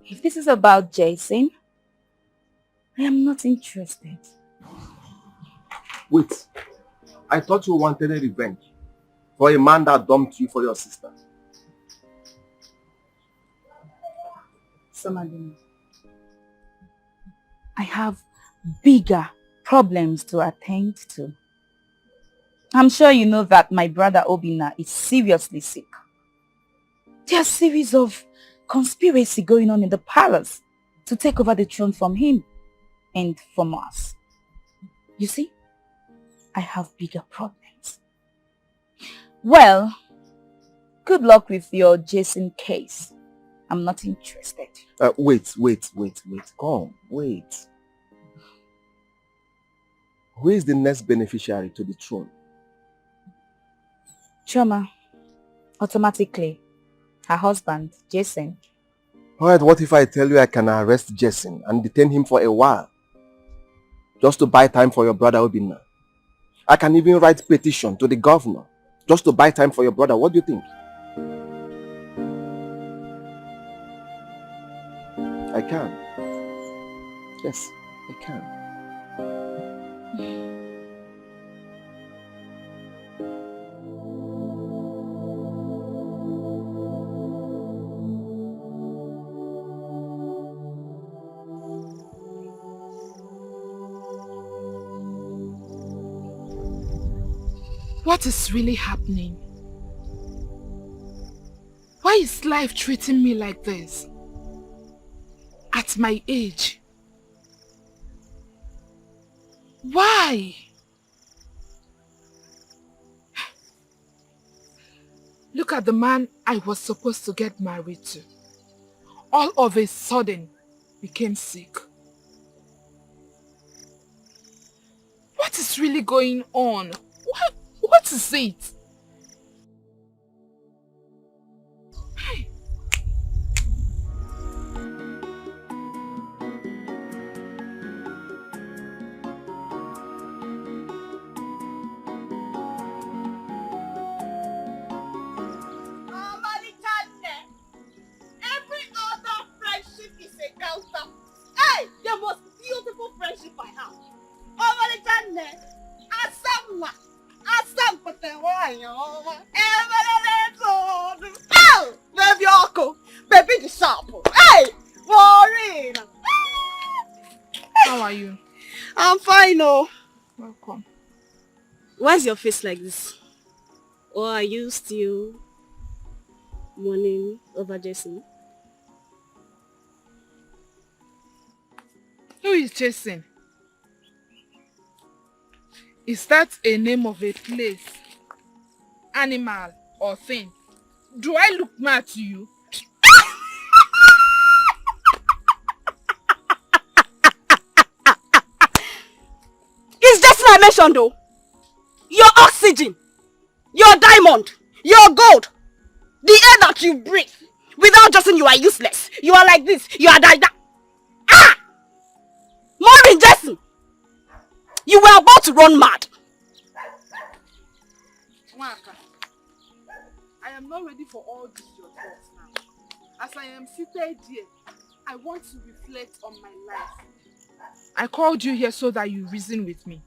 If this is about Jason, I am not interested. Wait. I thought you wanted a revenge for a man that dumped you for your sister. Somadina, I have bigger problems to attend to. I'm sure you know that my brother Obina is seriously sick. There are a series of conspiracy going on in the palace to take over the throne from him and from us. You see, I have bigger problems. Well, good luck with your Jason case. I'm not interested. Wait. Come, wait. Who is the next beneficiary to the throne? Choma, automatically. Her husband, Jason. Alright, what if I tell you I can arrest Jason and detain him for a while? Just to buy time for your brother Obina. I can even write petition to the governor just to buy time for your brother. What do you think? I can. Yes, I can. What is really happening? Why is life treating me like this? At my age? Why? Look at the man I was supposed to get married to. All of a sudden, became sick. What is really going on? What is it? Every other friendship is a counter. Hey, the most beautiful friendship I have. Oh, baby Uncle, baby the sharp. Hey, Maureen. How are you? I'm fine, oh. Welcome. Why's your face like this? Or are you still mourning over Jason? Who is chasing? Is that a name of a place, animal, or thing? Do I look mad to you? It's just what I mentioned though. Your oxygen, your diamond, your gold, the air that you breathe. Without Justin, you are useless. You are like this. You are like that. Ah! Maureen, Justin! You were about to run mad. Waka, I am not ready for all this your thoughts now. As I am seated here, I want to reflect on my life. I called you here so that you reason with me.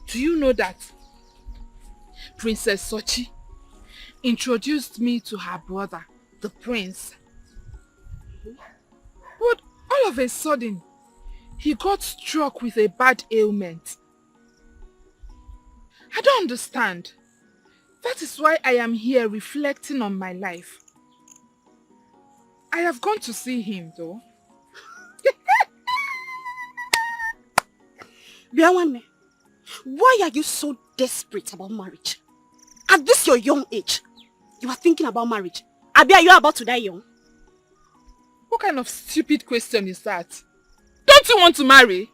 Do you know that Princess Sochi introduced me to her brother, the prince? But all of a sudden, he got struck with a bad ailment. I don't understand. That is why I am here reflecting on my life. I have gone to see him though. Biawane, why are you so desperate about marriage? At this your young age, you are thinking about marriage. Abi, are you about to die young? What kind of stupid question is that? Don't you want to marry?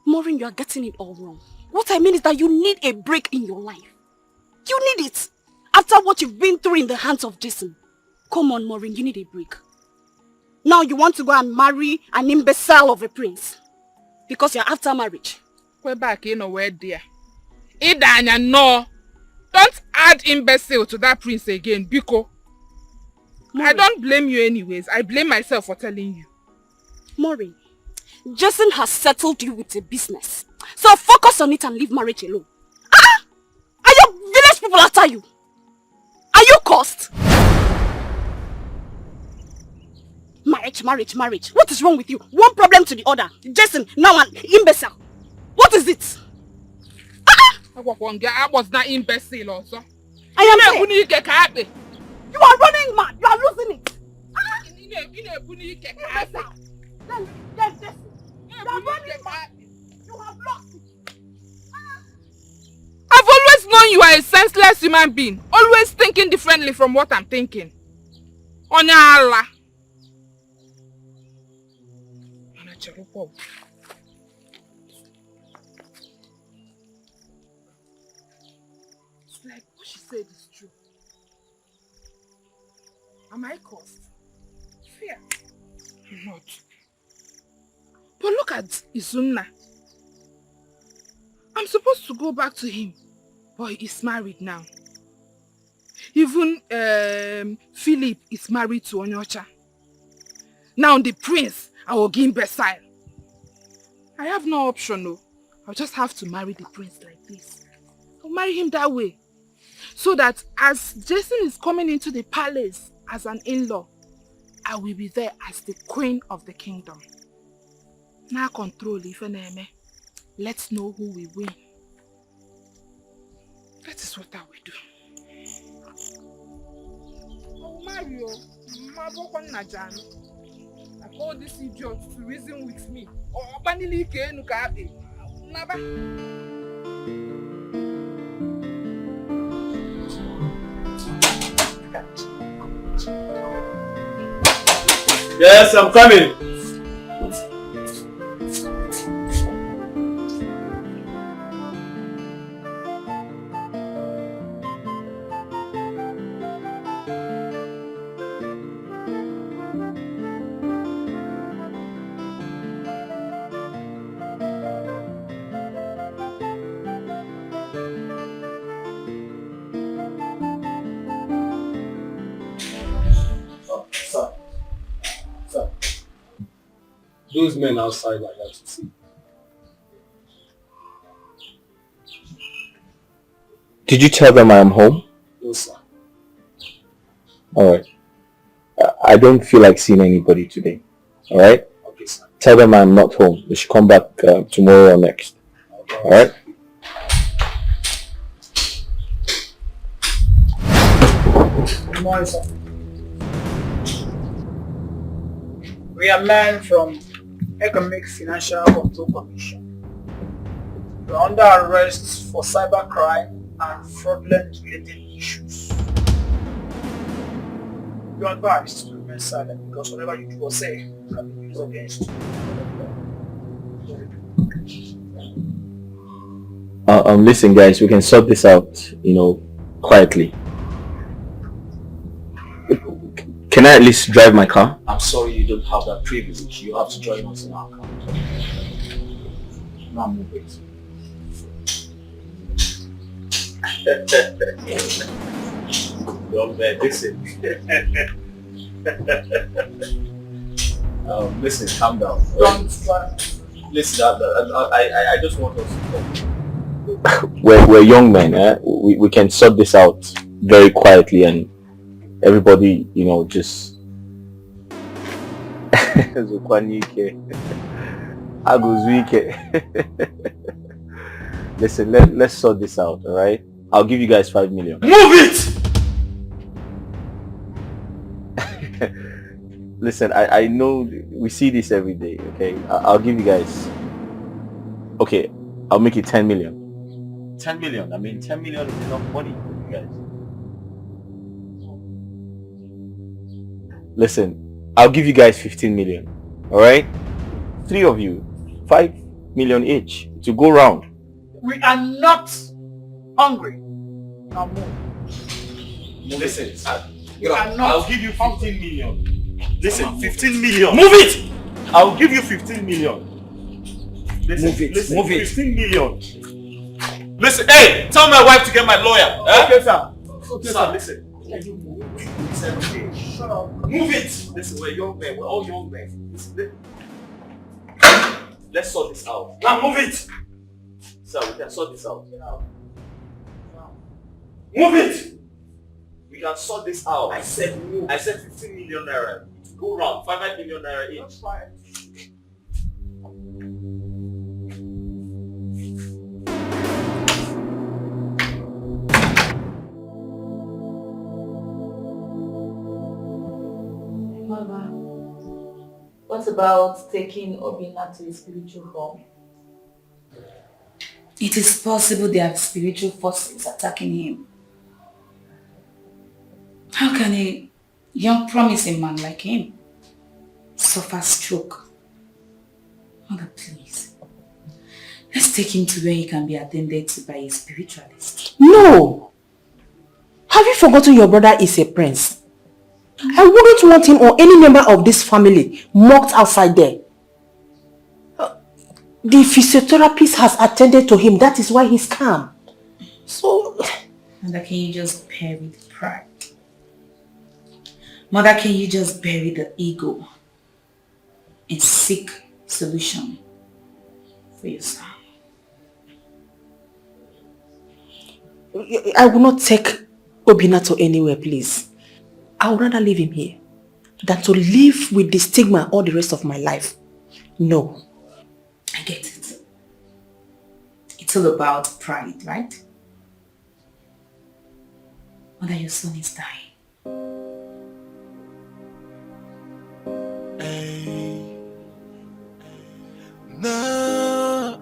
Maureen, you are getting it all wrong. What I mean is that you need a break in your life. You need it. After what you've been through in the hands of Jason. Come on, Maureen, you need a break. Now you want to go and marry an imbecile of a prince. Because you're after marriage. We're back in a word there. Idanya, no. Don't add imbecile to that prince again, Biko. Maureen. I don't blame you anyways. I blame myself for telling you. Maureen, Jason has settled you with a business. So focus on it and leave marriage alone. Ah! Are your village people after you? Are you cursed? Marriage. What is wrong with you? One problem to the other. Jason, now an imbecile. What is it? I was not imbecile also. I am saying. You are running mad. You are losing it. Imbecile. Then Jason. You are running mad. You have lost it. I've always known you are a senseless human being. Always thinking differently from what I'm thinking. Onya Allah. It's like what she said is true. Am I cursed? Fear. Not. But look at Izunna. I'm supposed to go back to him, but he is married now. Even Philip is married to Onyocha. Now the prince, I will give him imbecile. I have no option, no. I'll just have to marry the prince like this. I'll marry him that way. So that as Jason is coming into the palace as an in-law, I will be there as the queen of the kingdom. Now control Ifeneme. Let's know who we win. That is what I will do. Oh, Mario, I call this idiot to reason with me. Oh, Yes, I'm coming. Those men outside like that to see. Did you tell them I am home? No, sir. Alright. I don't feel like seeing anybody today. Alright? Okay, sir. Tell them I'm not home. They should come back tomorrow or next. Alright? Good morning, sir. We are men from Economic Financial Control Commission. We are under arrest for cybercrime and fraudulent related issues. You are advised to remain silent because whatever you do or say can be used against you. Listen guys, we can sort this out, quietly. Can I at least drive my car? I'm sorry you don't have that privilege. You have to join us in our car. Now move it. Young man, listen. Listen, calm down. Listen, I just want us to talk. We're young men, eh? We can sort this out very quietly and everybody, just listen, let's sort this out, alright? I'll give you guys 5 million. Move it! Listen, I know we see this every day, okay? I'll give you guys... Okay, I'll make it 10 million. 10 million, I mean 10 million is enough money for you guys. Listen, I'll give you guys 15 million, alright? 3 of you, 5 million each to go round. We are not hungry. Now move. Listen, I'll give you 15 million. Listen, 15 million. Move it! I'll give you 15 million. Listen, Move it, listen, move it. 15 million. Listen, hey, tell my wife to get my lawyer. Okay, sir. Okay, Sir, listen. Can you move it? It's okay. Shut up. Move it! Listen, we're young men. We're all young men. Let's sort this out. Now move it! Sir, we can sort this out. Move it! We can sort this out. I said move. I said 15 million naira. Go round. 5 million naira each. Mama, what about taking Obinna to his spiritual home? It is possible there are spiritual forces attacking him. How can a young promising man like him suffer stroke? Mother, please. Let's take him to where he can be attended to by a spiritualist. No! Have you forgotten your brother is a prince? I wouldn't want him or any member of this family mocked outside there. The physiotherapist has attended to him. That is why he's calm. So... Mother, can you just bury the pride? Mother, can you just bury the ego and seek solution for your son? I will not take Obinna to anywhere, please. I would rather leave him here than to live with the stigma all the rest of my life. No. I get it. It's all about pride, right? Mother, your son is dying. Now,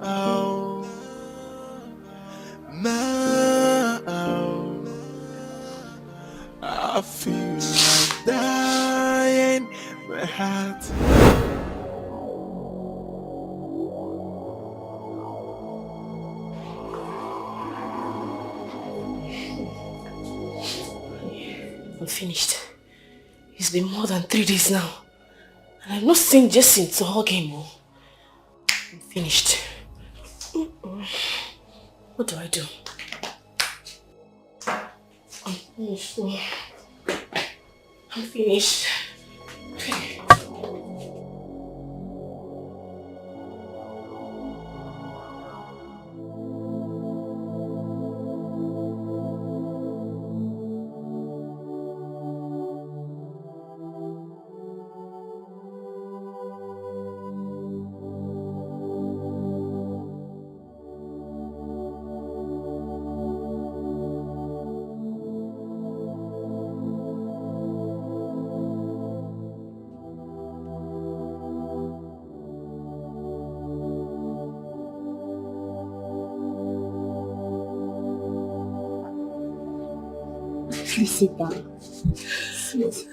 I feel like dying, my heart. I'm finished. It's been more than 3 days now. And I've not seen Jason to hug him. I'm finished. What do I do? I'm finished. I'm finished. Please sit down. Sit.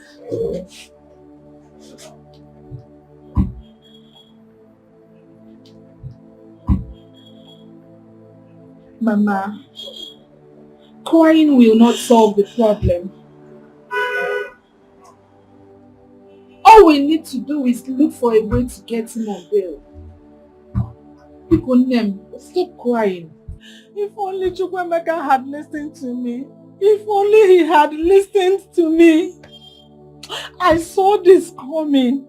Mama, crying will not solve the problem. All we need to do is look for a way to get him on bail. Stop crying. If only Chukwemeka had listened to me. If only he had listened to me. I saw this coming.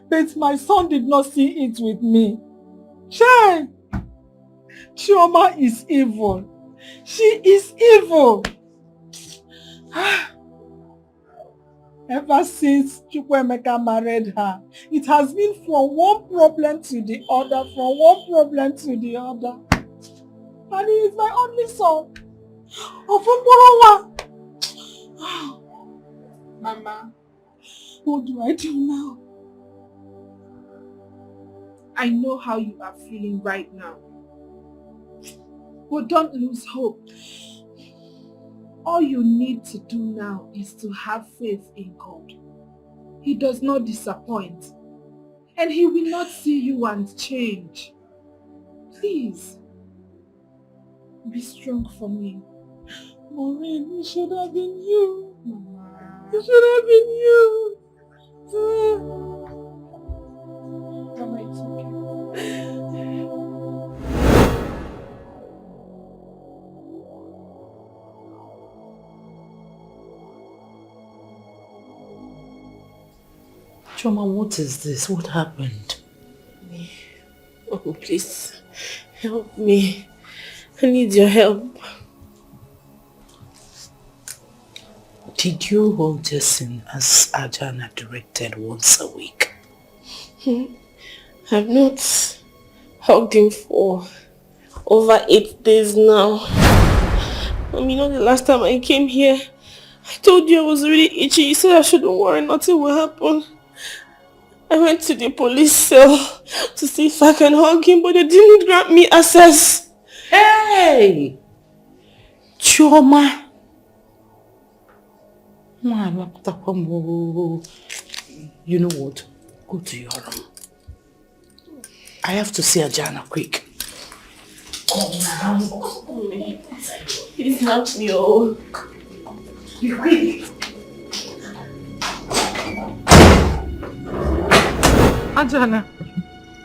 But my son did not see it with me. Chai! Chioma is evil. She is evil. Ever since Chukwemeka married her, it has been from one problem to the other, And he is my only son. Mama, what do I do now? I know how you are feeling right now. But don't lose hope. All you need to do now is to have faith in God. He does not disappoint. And he will not see you and change. Please, be strong for me. Maureen, it should have been you. Mama. It should have been you. Mama, it's okay. Choma, what is this? What happened? Oh, please, help me. I need your help. Did you hold Jason as Ajana directed once a week? I've not hugged him for over 8 days now. You know, the last time I came here, I told you I was really itchy. You said I shouldn't worry, nothing will happen. I went to the police cell to see if I can hug him, but they didn't grant me access. Hey! Choma! You know what? Go to your room. I have to see Ajana quick. Come now. Please help me, oh. You quick.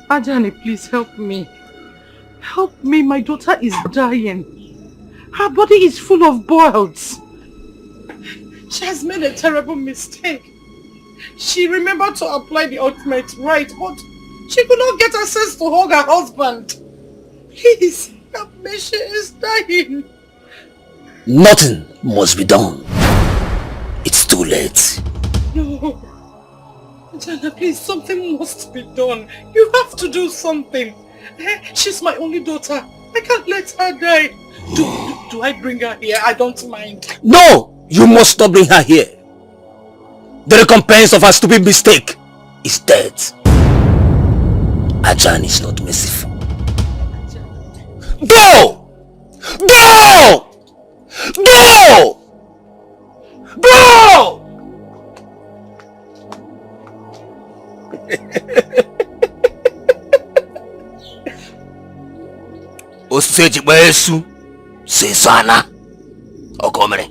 Ajani, please help me. Help me, my daughter is dying. Her body is full of boils. She has made a terrible mistake. She remembered to apply the ultimate right, but she could not get access to hug her husband. Please, help me, she is dying. Nothing must be done. It's too late. No. Jana, please, something must be done. You have to do something. She's my only daughter. I can't let her die. Do I bring her here? I don't mind. No! You must not bring her here. The recompense of her stupid mistake is death. Ajahn is not merciful. Go! Go! Go! Go! Oseji Besu Sesana Okomere.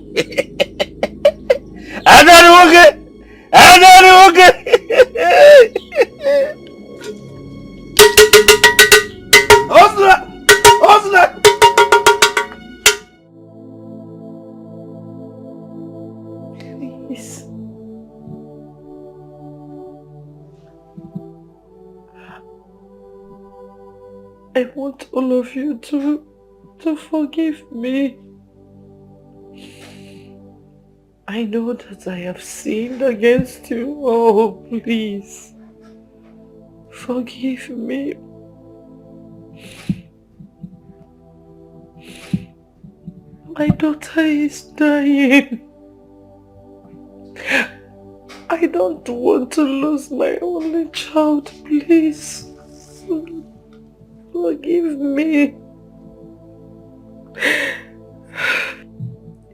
Adaruge! Adaruge! Osla! Osla! Please. I want all of you to forgive me. I know that I have sinned against you. Oh, please. Forgive me. My daughter is dying. I don't want to lose my only child, please. Forgive me.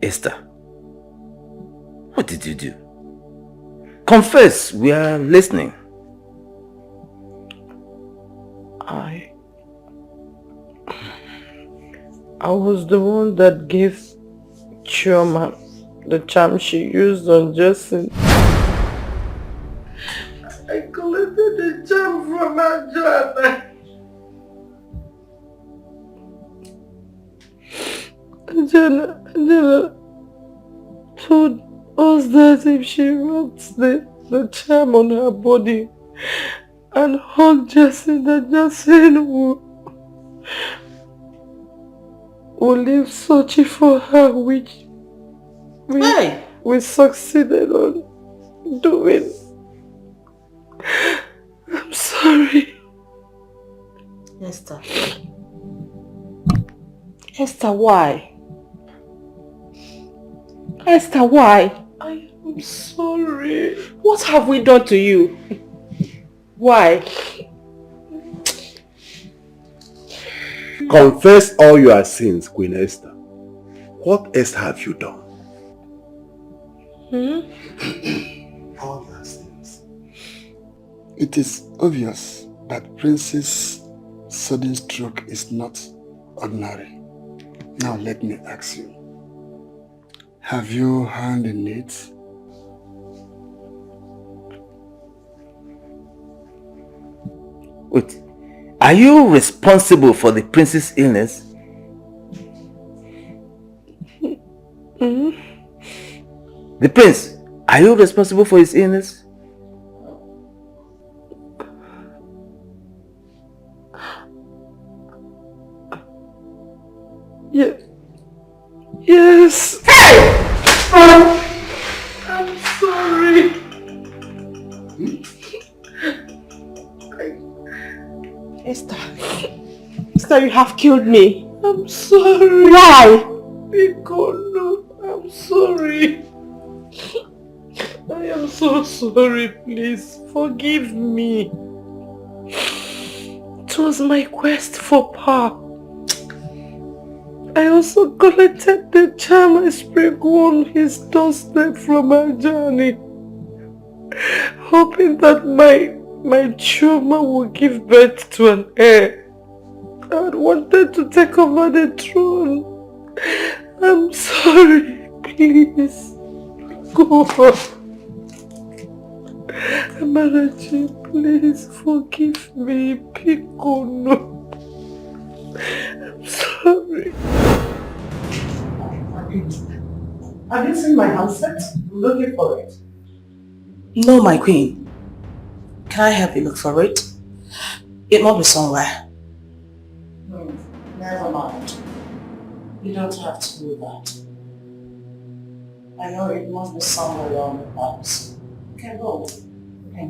Esther, What did you do? Confess, we are listening. I was the one that gave Chioma the charm she used on Justin. I collected the charm from Ajana. Ajana told us that if she wraps the charm on her body and hugged Justin, that Justin will leave searching for her, which we succeeded on doing. I'm sorry. Esther. Esther, why? Esther, why? I am sorry. What have we done to you? Why? Confess all your sins, Queen Esther. What else have you done? All your sins. It is obvious that Prince's sudden stroke is not ordinary. Now let me ask you. Have you hand in it? Wait, are you responsible for the prince's illness? The prince, are you responsible for his illness? Yeah. Yes. Hey! I'm sorry. Esther, you have killed me. I'm sorry. Why? Because no, I'm sorry. I am so sorry, please. Forgive me. It was my quest for power. I also collected the charm I sprinkled on his doorstep from our journey, hoping that my Chioma would give birth to an heir. I wanted to take over the throne. I'm sorry, please. Go. Amarachi, please forgive me. Pico, no. I'm sorry. Have you seen my handset? I'm looking for it. No, my queen. Can I help you look for it? It must be somewhere. Never mind. You don't have to do that. I know it must be somewhere around the house. You can go. Okay.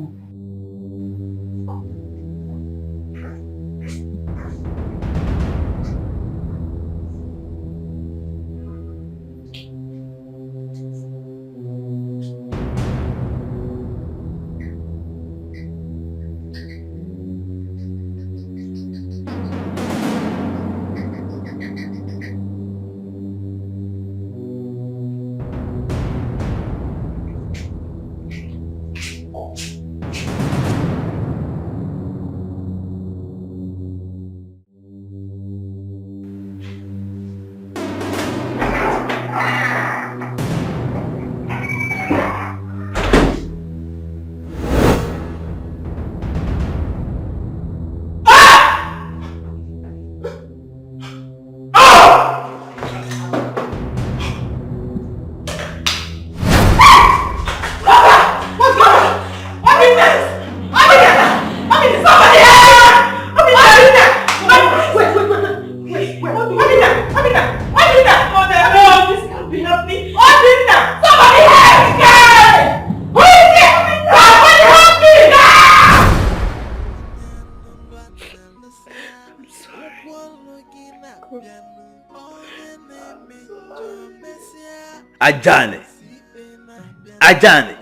Ajani.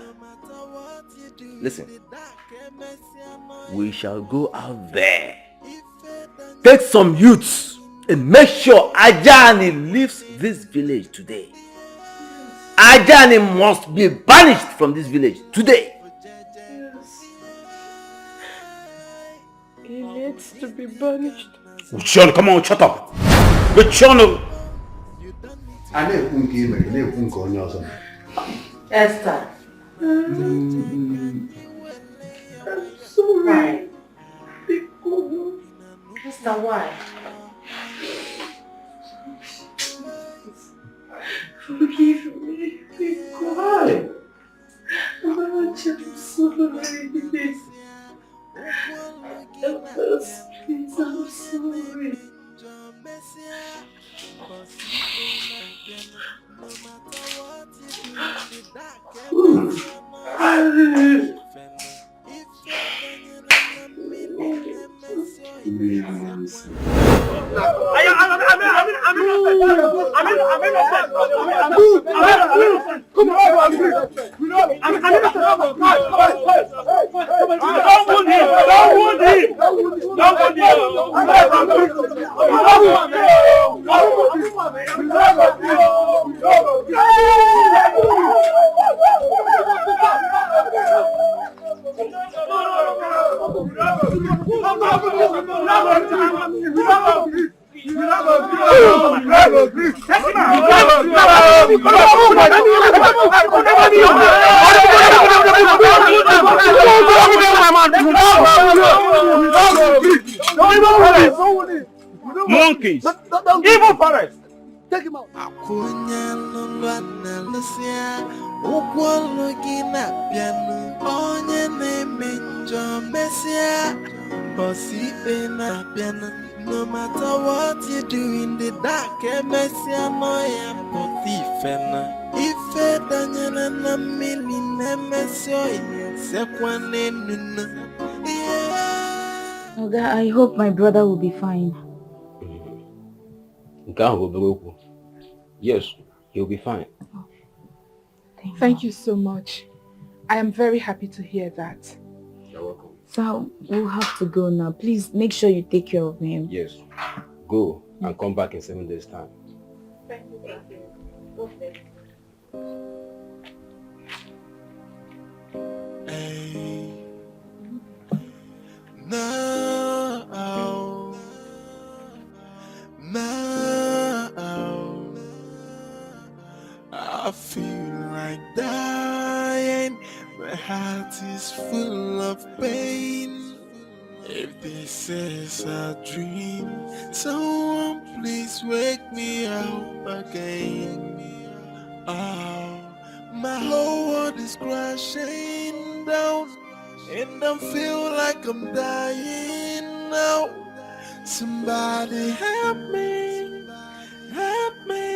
Listen. We shall go out there. Take some youths and make sure Ajani leaves this village today. Ajani must be banished from this village today. Yes. He needs to be banished. Uchon, come on, shut up. Uchon. Esther. I'm sorry. Esther, why? Forgive me. Why? I'm sorry. Please, I'm sorry. Monkeys! Evil parents! Take him out. No matter what you do in the dark, Oga, I hope my brother will be fine. Yes, he'll be fine. Thank you so much. I am very happy to hear that. You're welcome. So we'll have to go now. Please make sure you take care of him. Yes. Go and come back in 7 days' time. Thank you. Okay. I feel like dying. My heart is full of pain. If this is a dream, someone please wake me up again. Oh, my whole world is crashing down, and I feel like I'm dying now. Somebody help me, help me.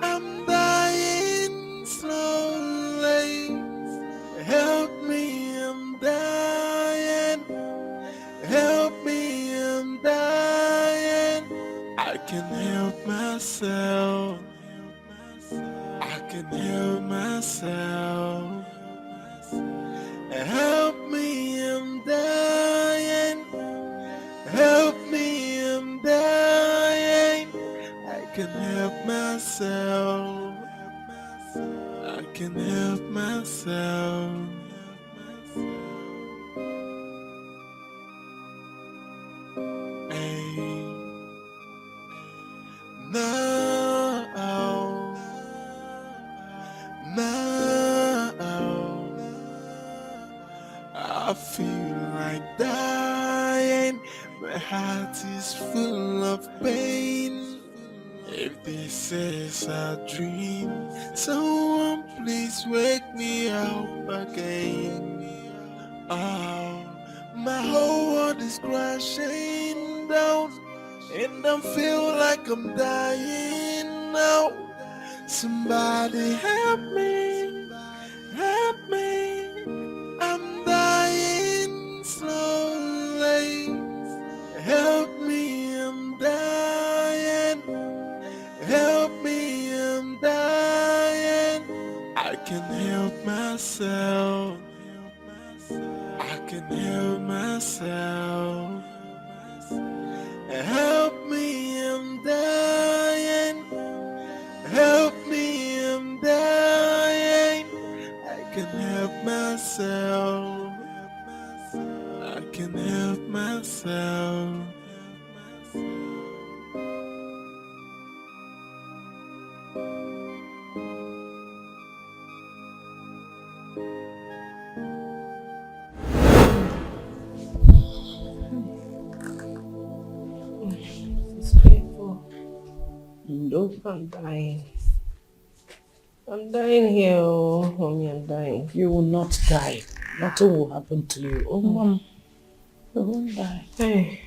I'm dying slowly. Help me, I'm dying. Help me, I'm dying. I can help myself. I can help myself. Help me, I'm dying. Help me, I'm dying. I can help myself. I can help myself. I feel like dying. My heart is full of pain. If this is a dream, someone please wake me up again. Oh, my whole world is crashing down, and I feel like I'm dying now. Somebody help me, help me. I'm dying slowly. Help me, I'm dying. Help me, I'm dying. I can help myself. I can help myself. Help me, I'm dying. Help me, I'm dying. I can help myself. It's painful. No, I'm dying. I'm dying here, oh, mommy, I'm dying. You will not die. Nothing will happen to you. Oh, Mom, you won't die. Hey.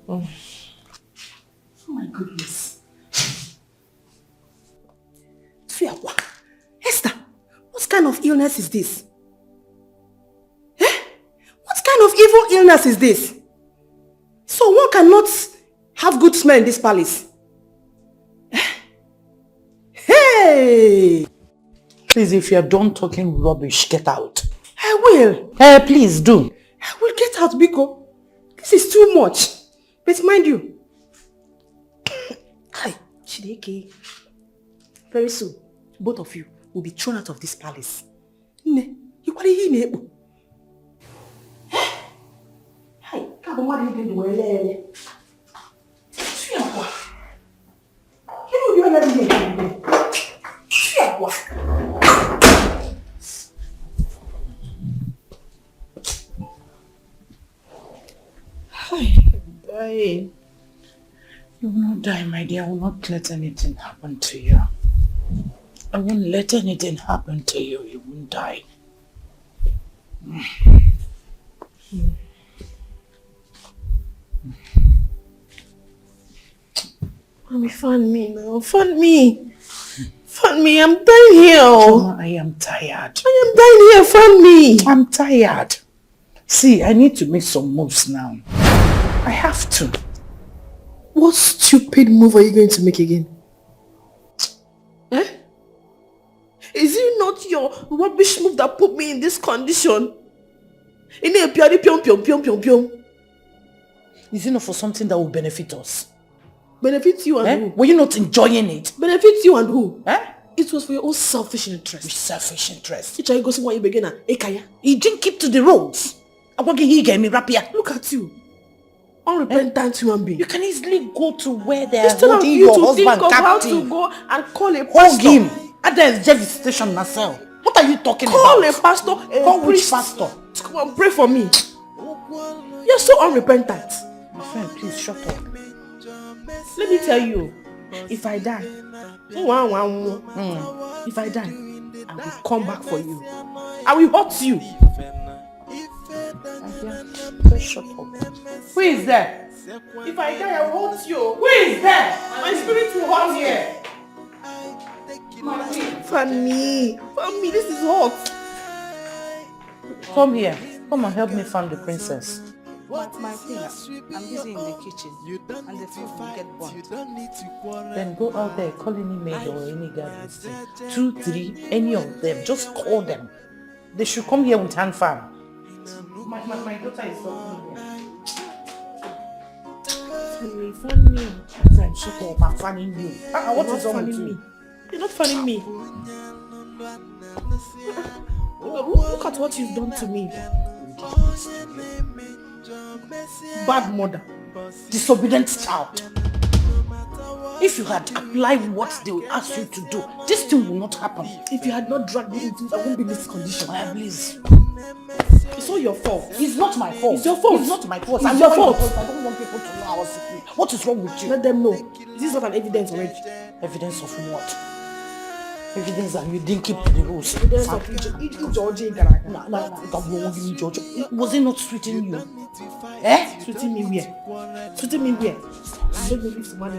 Oh my goodness. Fiawa, Esther, what kind of illness is this? Eh? What kind of evil illness is this? So one cannot have good smell in this palace. Eh? Hey! Please, if you're done talking rubbish, get out. I will. Please do. I will get out, Biko. This is too much. But mind you, hi, Chideke, very soon, both of you will be thrown out of this palace. Ne, you what he ne? Hi, come on, what do you do? You know you Die. You will not die, my dear. I will not let anything happen to you. I won't let anything happen to you. You won't die. Mommy, fund me now. Fund me. Fund me. I'm dying here. Mama, I am tired. I am dying here. Fund me. I'm tired. See, I need to make some moves now. I have to. What stupid move are you going to make again? Eh? Is it not your rubbish move that put me in this condition? Is it not for something that will benefit us? Benefit you and who? Were you not enjoying it? Benefit you and who? It was for your own selfish interest. Selfish interest? Which are you going to see when you begin at Ekaya? You didn't keep to the roads. Look at you. Unrepentant human being. You can easily go to where they are Instead of holding you your to husband think of captive. how to go and call a pastor. Hold him. At the jail station myself. What are you talking Call about? a pastor, Call which pastor? To come and pray for me. You're so unrepentant. My friend, please shut up. Let me tell you, if I die, if I die, I will come back for you. I will hurt you. Just shut up. Who is there? If I die, I will hurt you. Who is there? My spirit will hurt you. Fan me, this is hot. Come here. Come and help me find the princess. My finger. I'm busy in the kitchen and the food will get burnt. Then go out there, call any maid or any guy. 2, 3, any of them. Just call them. They should come here with hand fan. My daughter is talking here. Fan me. Friend, shut up. I'm fanning you. What is wrong with you? You're not fanning me. Look at what you've done to me. Bad mother. Disobedient child. If you had applied what they will ask you to do, this thing will not happen. If you had not dragged me into it, I won't be in this condition. Please. It's all your fault. It's not my fault. It's your fault. It's not my fault. It's your fault. I don't want people to know our secret. What is wrong with you? Let them know. This is not an evidence already. Evidence of what? Evidence that you didn't keep the rules. Evidence of Georgie. Was it not sweeting you? Sweeting me where? Sweeting me where? You don't leave some money.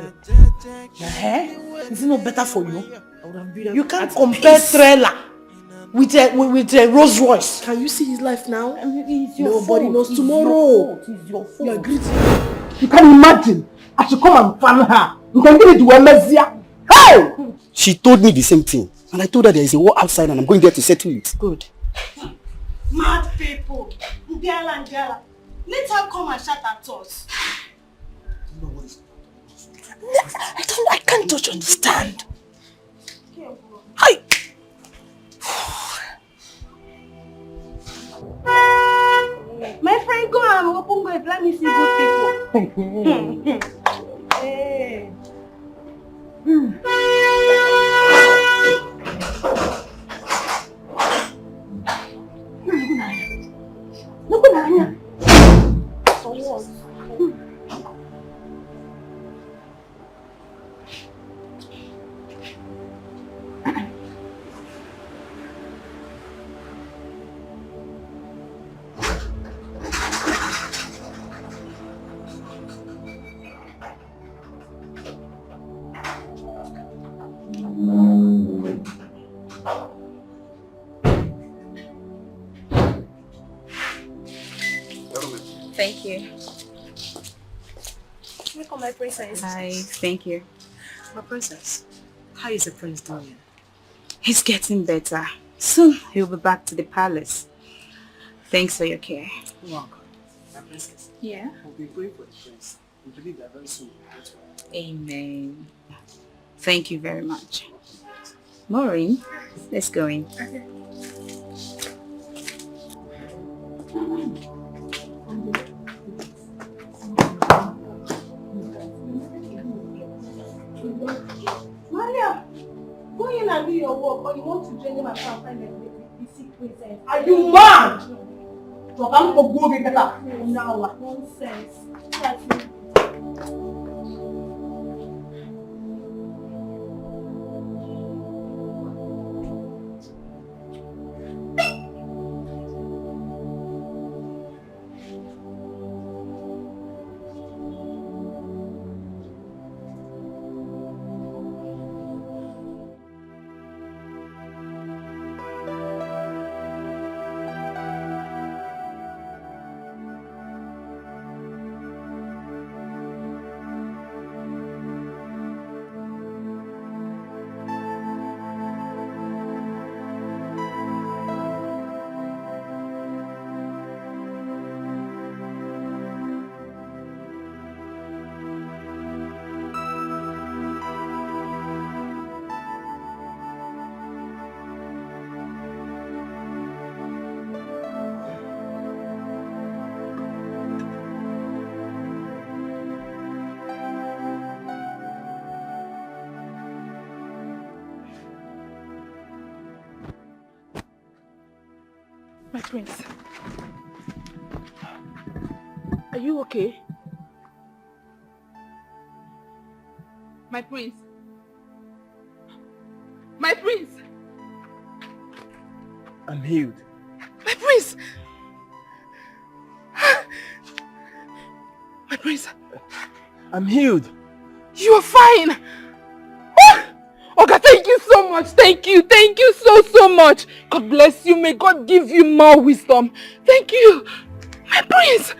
Is it not better for you? I would have been You can't compare trailer with a Rolls Royce. Can you see his life now? Nobody knows tomorrow. It's your fault. You are greedy. You can imagine. I should come and fan her. You can give it to Emezia. Hey! She told me the same thing. And I told her there is a war outside and I'm going there to settle it. Good. Mad people. Ndiala. Let her come and shout at us. I can't just understand. Hi. Come, open gate. Let me see good people. Hey. Look at Nanya. So what? Thank you. Welcome, my princess. Hi, thank you. My princess, how is the prince doing? He's getting better. Soon he'll be back to the palace. Thanks for your care. You're welcome. My princess. Yeah? We'll be praying for the prince. We believe that very soon we'll get well. Amen. Thank you very much. Maureen, let's go in. Okay. Maria, go in and do your work, or you want to join them and try and find the sick princess. Are you mad? So I'm going to go get that. Now, nonsense. That's it. My prince, are you okay? My prince. My prince. I'm healed. My prince! My prince. I'm healed. You are fine! Oga, thank you so much. Thank you so much. God bless you. May God give you more wisdom. Thank you. My prince.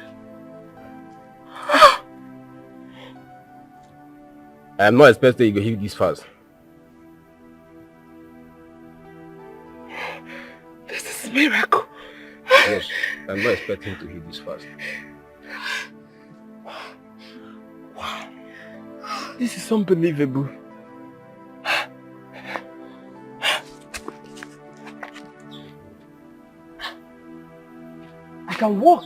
I am not expecting you to heal this fast. This is a miracle. Yes, I'm not expecting to heal this fast. Wow. This is unbelievable. I can walk.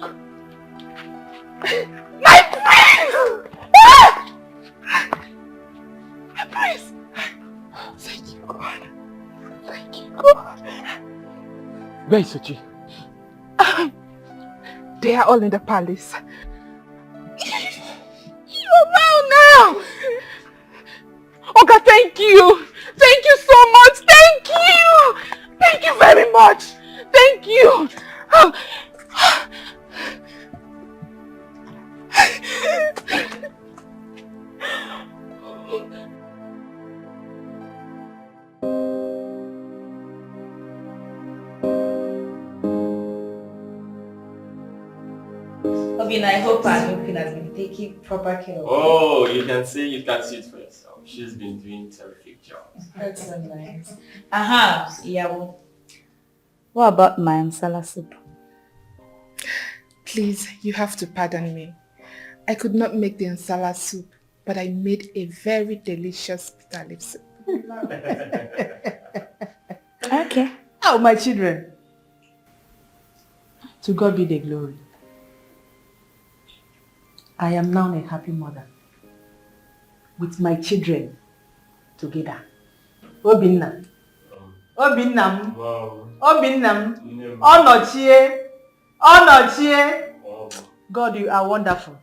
My prince! My prince! Thank you, God. Thank you, God. Where is Sochi? They are all in the palace. You're well now! Oga, thank you! Thank you so much! Thank you! Thank you very much! Thank you! I hope Anokin has been taking proper care of her. Oh, you can see it for yourself. She's been doing a terrific job. That's so nice. Aha, yeah. What about my nsala soup? Please, you have to pardon me. I could not make the nsala soup, but I made a very delicious bitter leaf soup. Okay. Oh, my children. To God be the glory. I am now a happy mother with my children together. Obinna. Obinnam. Obinnam. Onochie. Onochie. God, you are wonderful.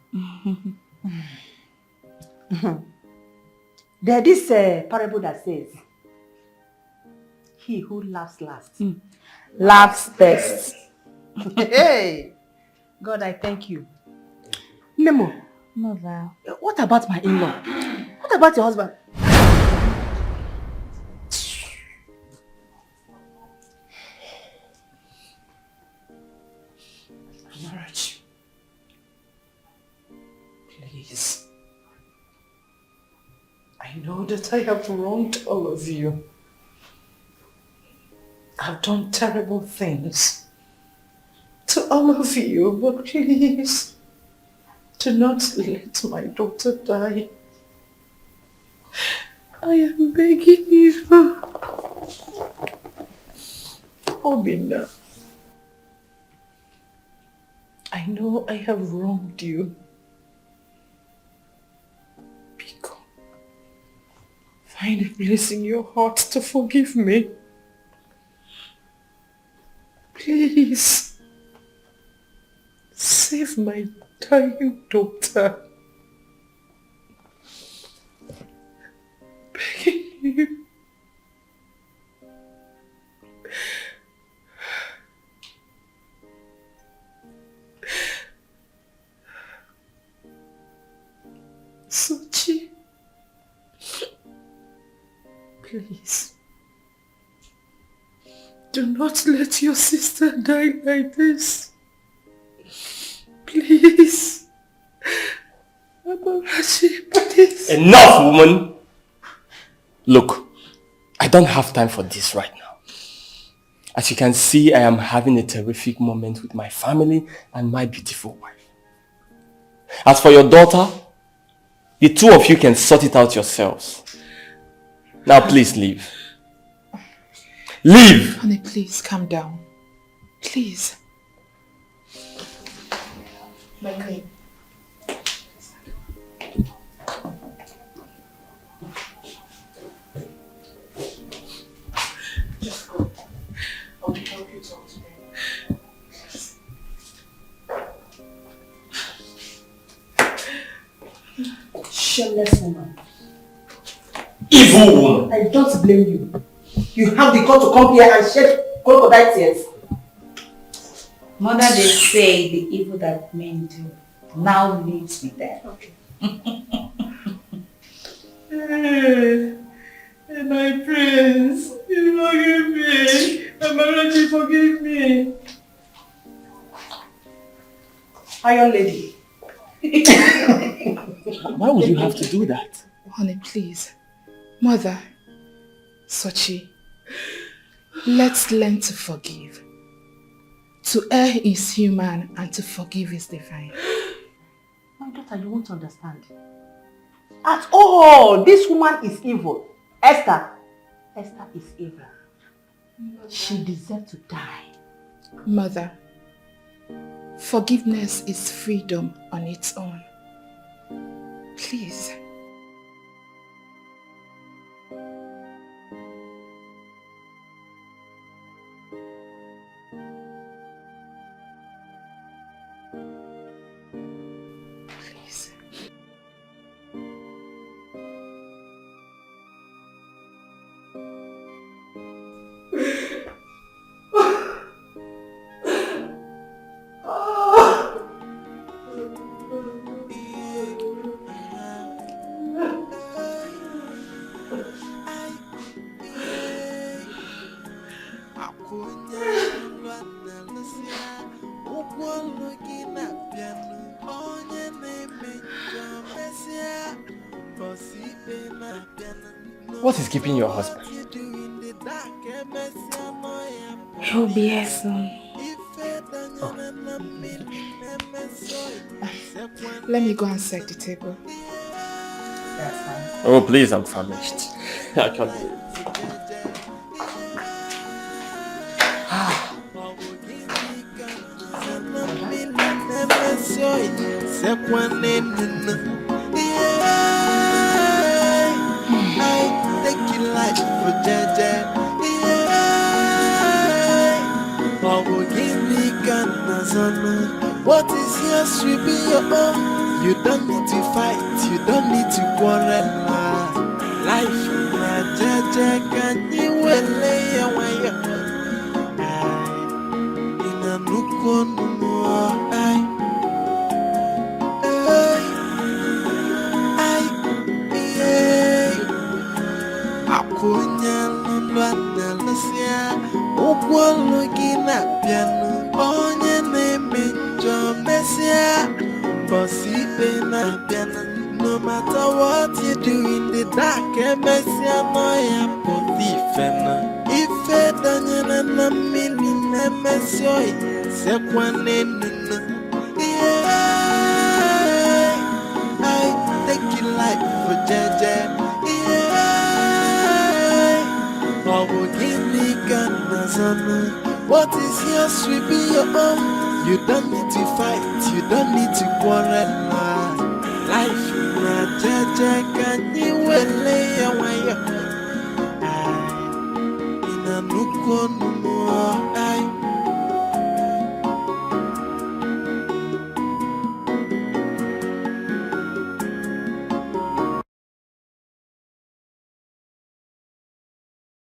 There is a parable that says, he who laughs last laughs best. Hey, God, I thank you. Nemo, Mother, what about my in-law? What about your husband? Marriage. Please. I know that I have wronged all of you. I've done terrible things to all of you, but please do not let my daughter die. I am begging you. Obinna, I know I have wronged you. Biko, find a place in your heart to forgive me. Please, save my dying daughter. Begging you. Sochi, please. Do not let your sister die like this. Please. Abarachi, please. Enough, woman! Look, I don't have time for this right now. As you can see, I am having a terrific moment with my family and my beautiful wife. As for your daughter, the two of you can sort it out yourselves. Now please leave. Leave! Honey, please calm down. Please. My queen. Just go. I will help you talk to me. Shameless woman. Evil woman! I don't blame you. You have the gall to come here and shed crocodile tears. Mother, they say the evil that men do now lives with them. Okay. Hey, my prince, you forgive me. Amarachi, forgive me. Iron lady. Why would you have to do that? Honey, please. Mother, Sochi, let's learn to forgive. To err is human and to forgive is divine. My daughter, you won't understand. At all, this woman is evil. Esther is evil. She deserves to die. Mother, forgiveness is freedom on its own. Please. What is keeping your husband? He'll be here soon. Let me go and set the table. That's fine. Oh, please, I'm famished. I can't do it. I take it life for Jaja. Oh, give me Ghana. What is yours will be your own. You don't need to fight, you don't need to quarrel. Life na Jaja, can you lay away? In a nukon more. Akunya londwa lesia ogwolo gina piano onye na-eme njọ mesia bossy na piano. No matter what you do in the dark, mesia no ya potifena ife danyana na mili na mesio sekwane nuna. I take it life for Jaja. What is yours will be your own. You don't need to fight, you don't need to quarrel. Life na Jaja, can you lay away? In a nukon more.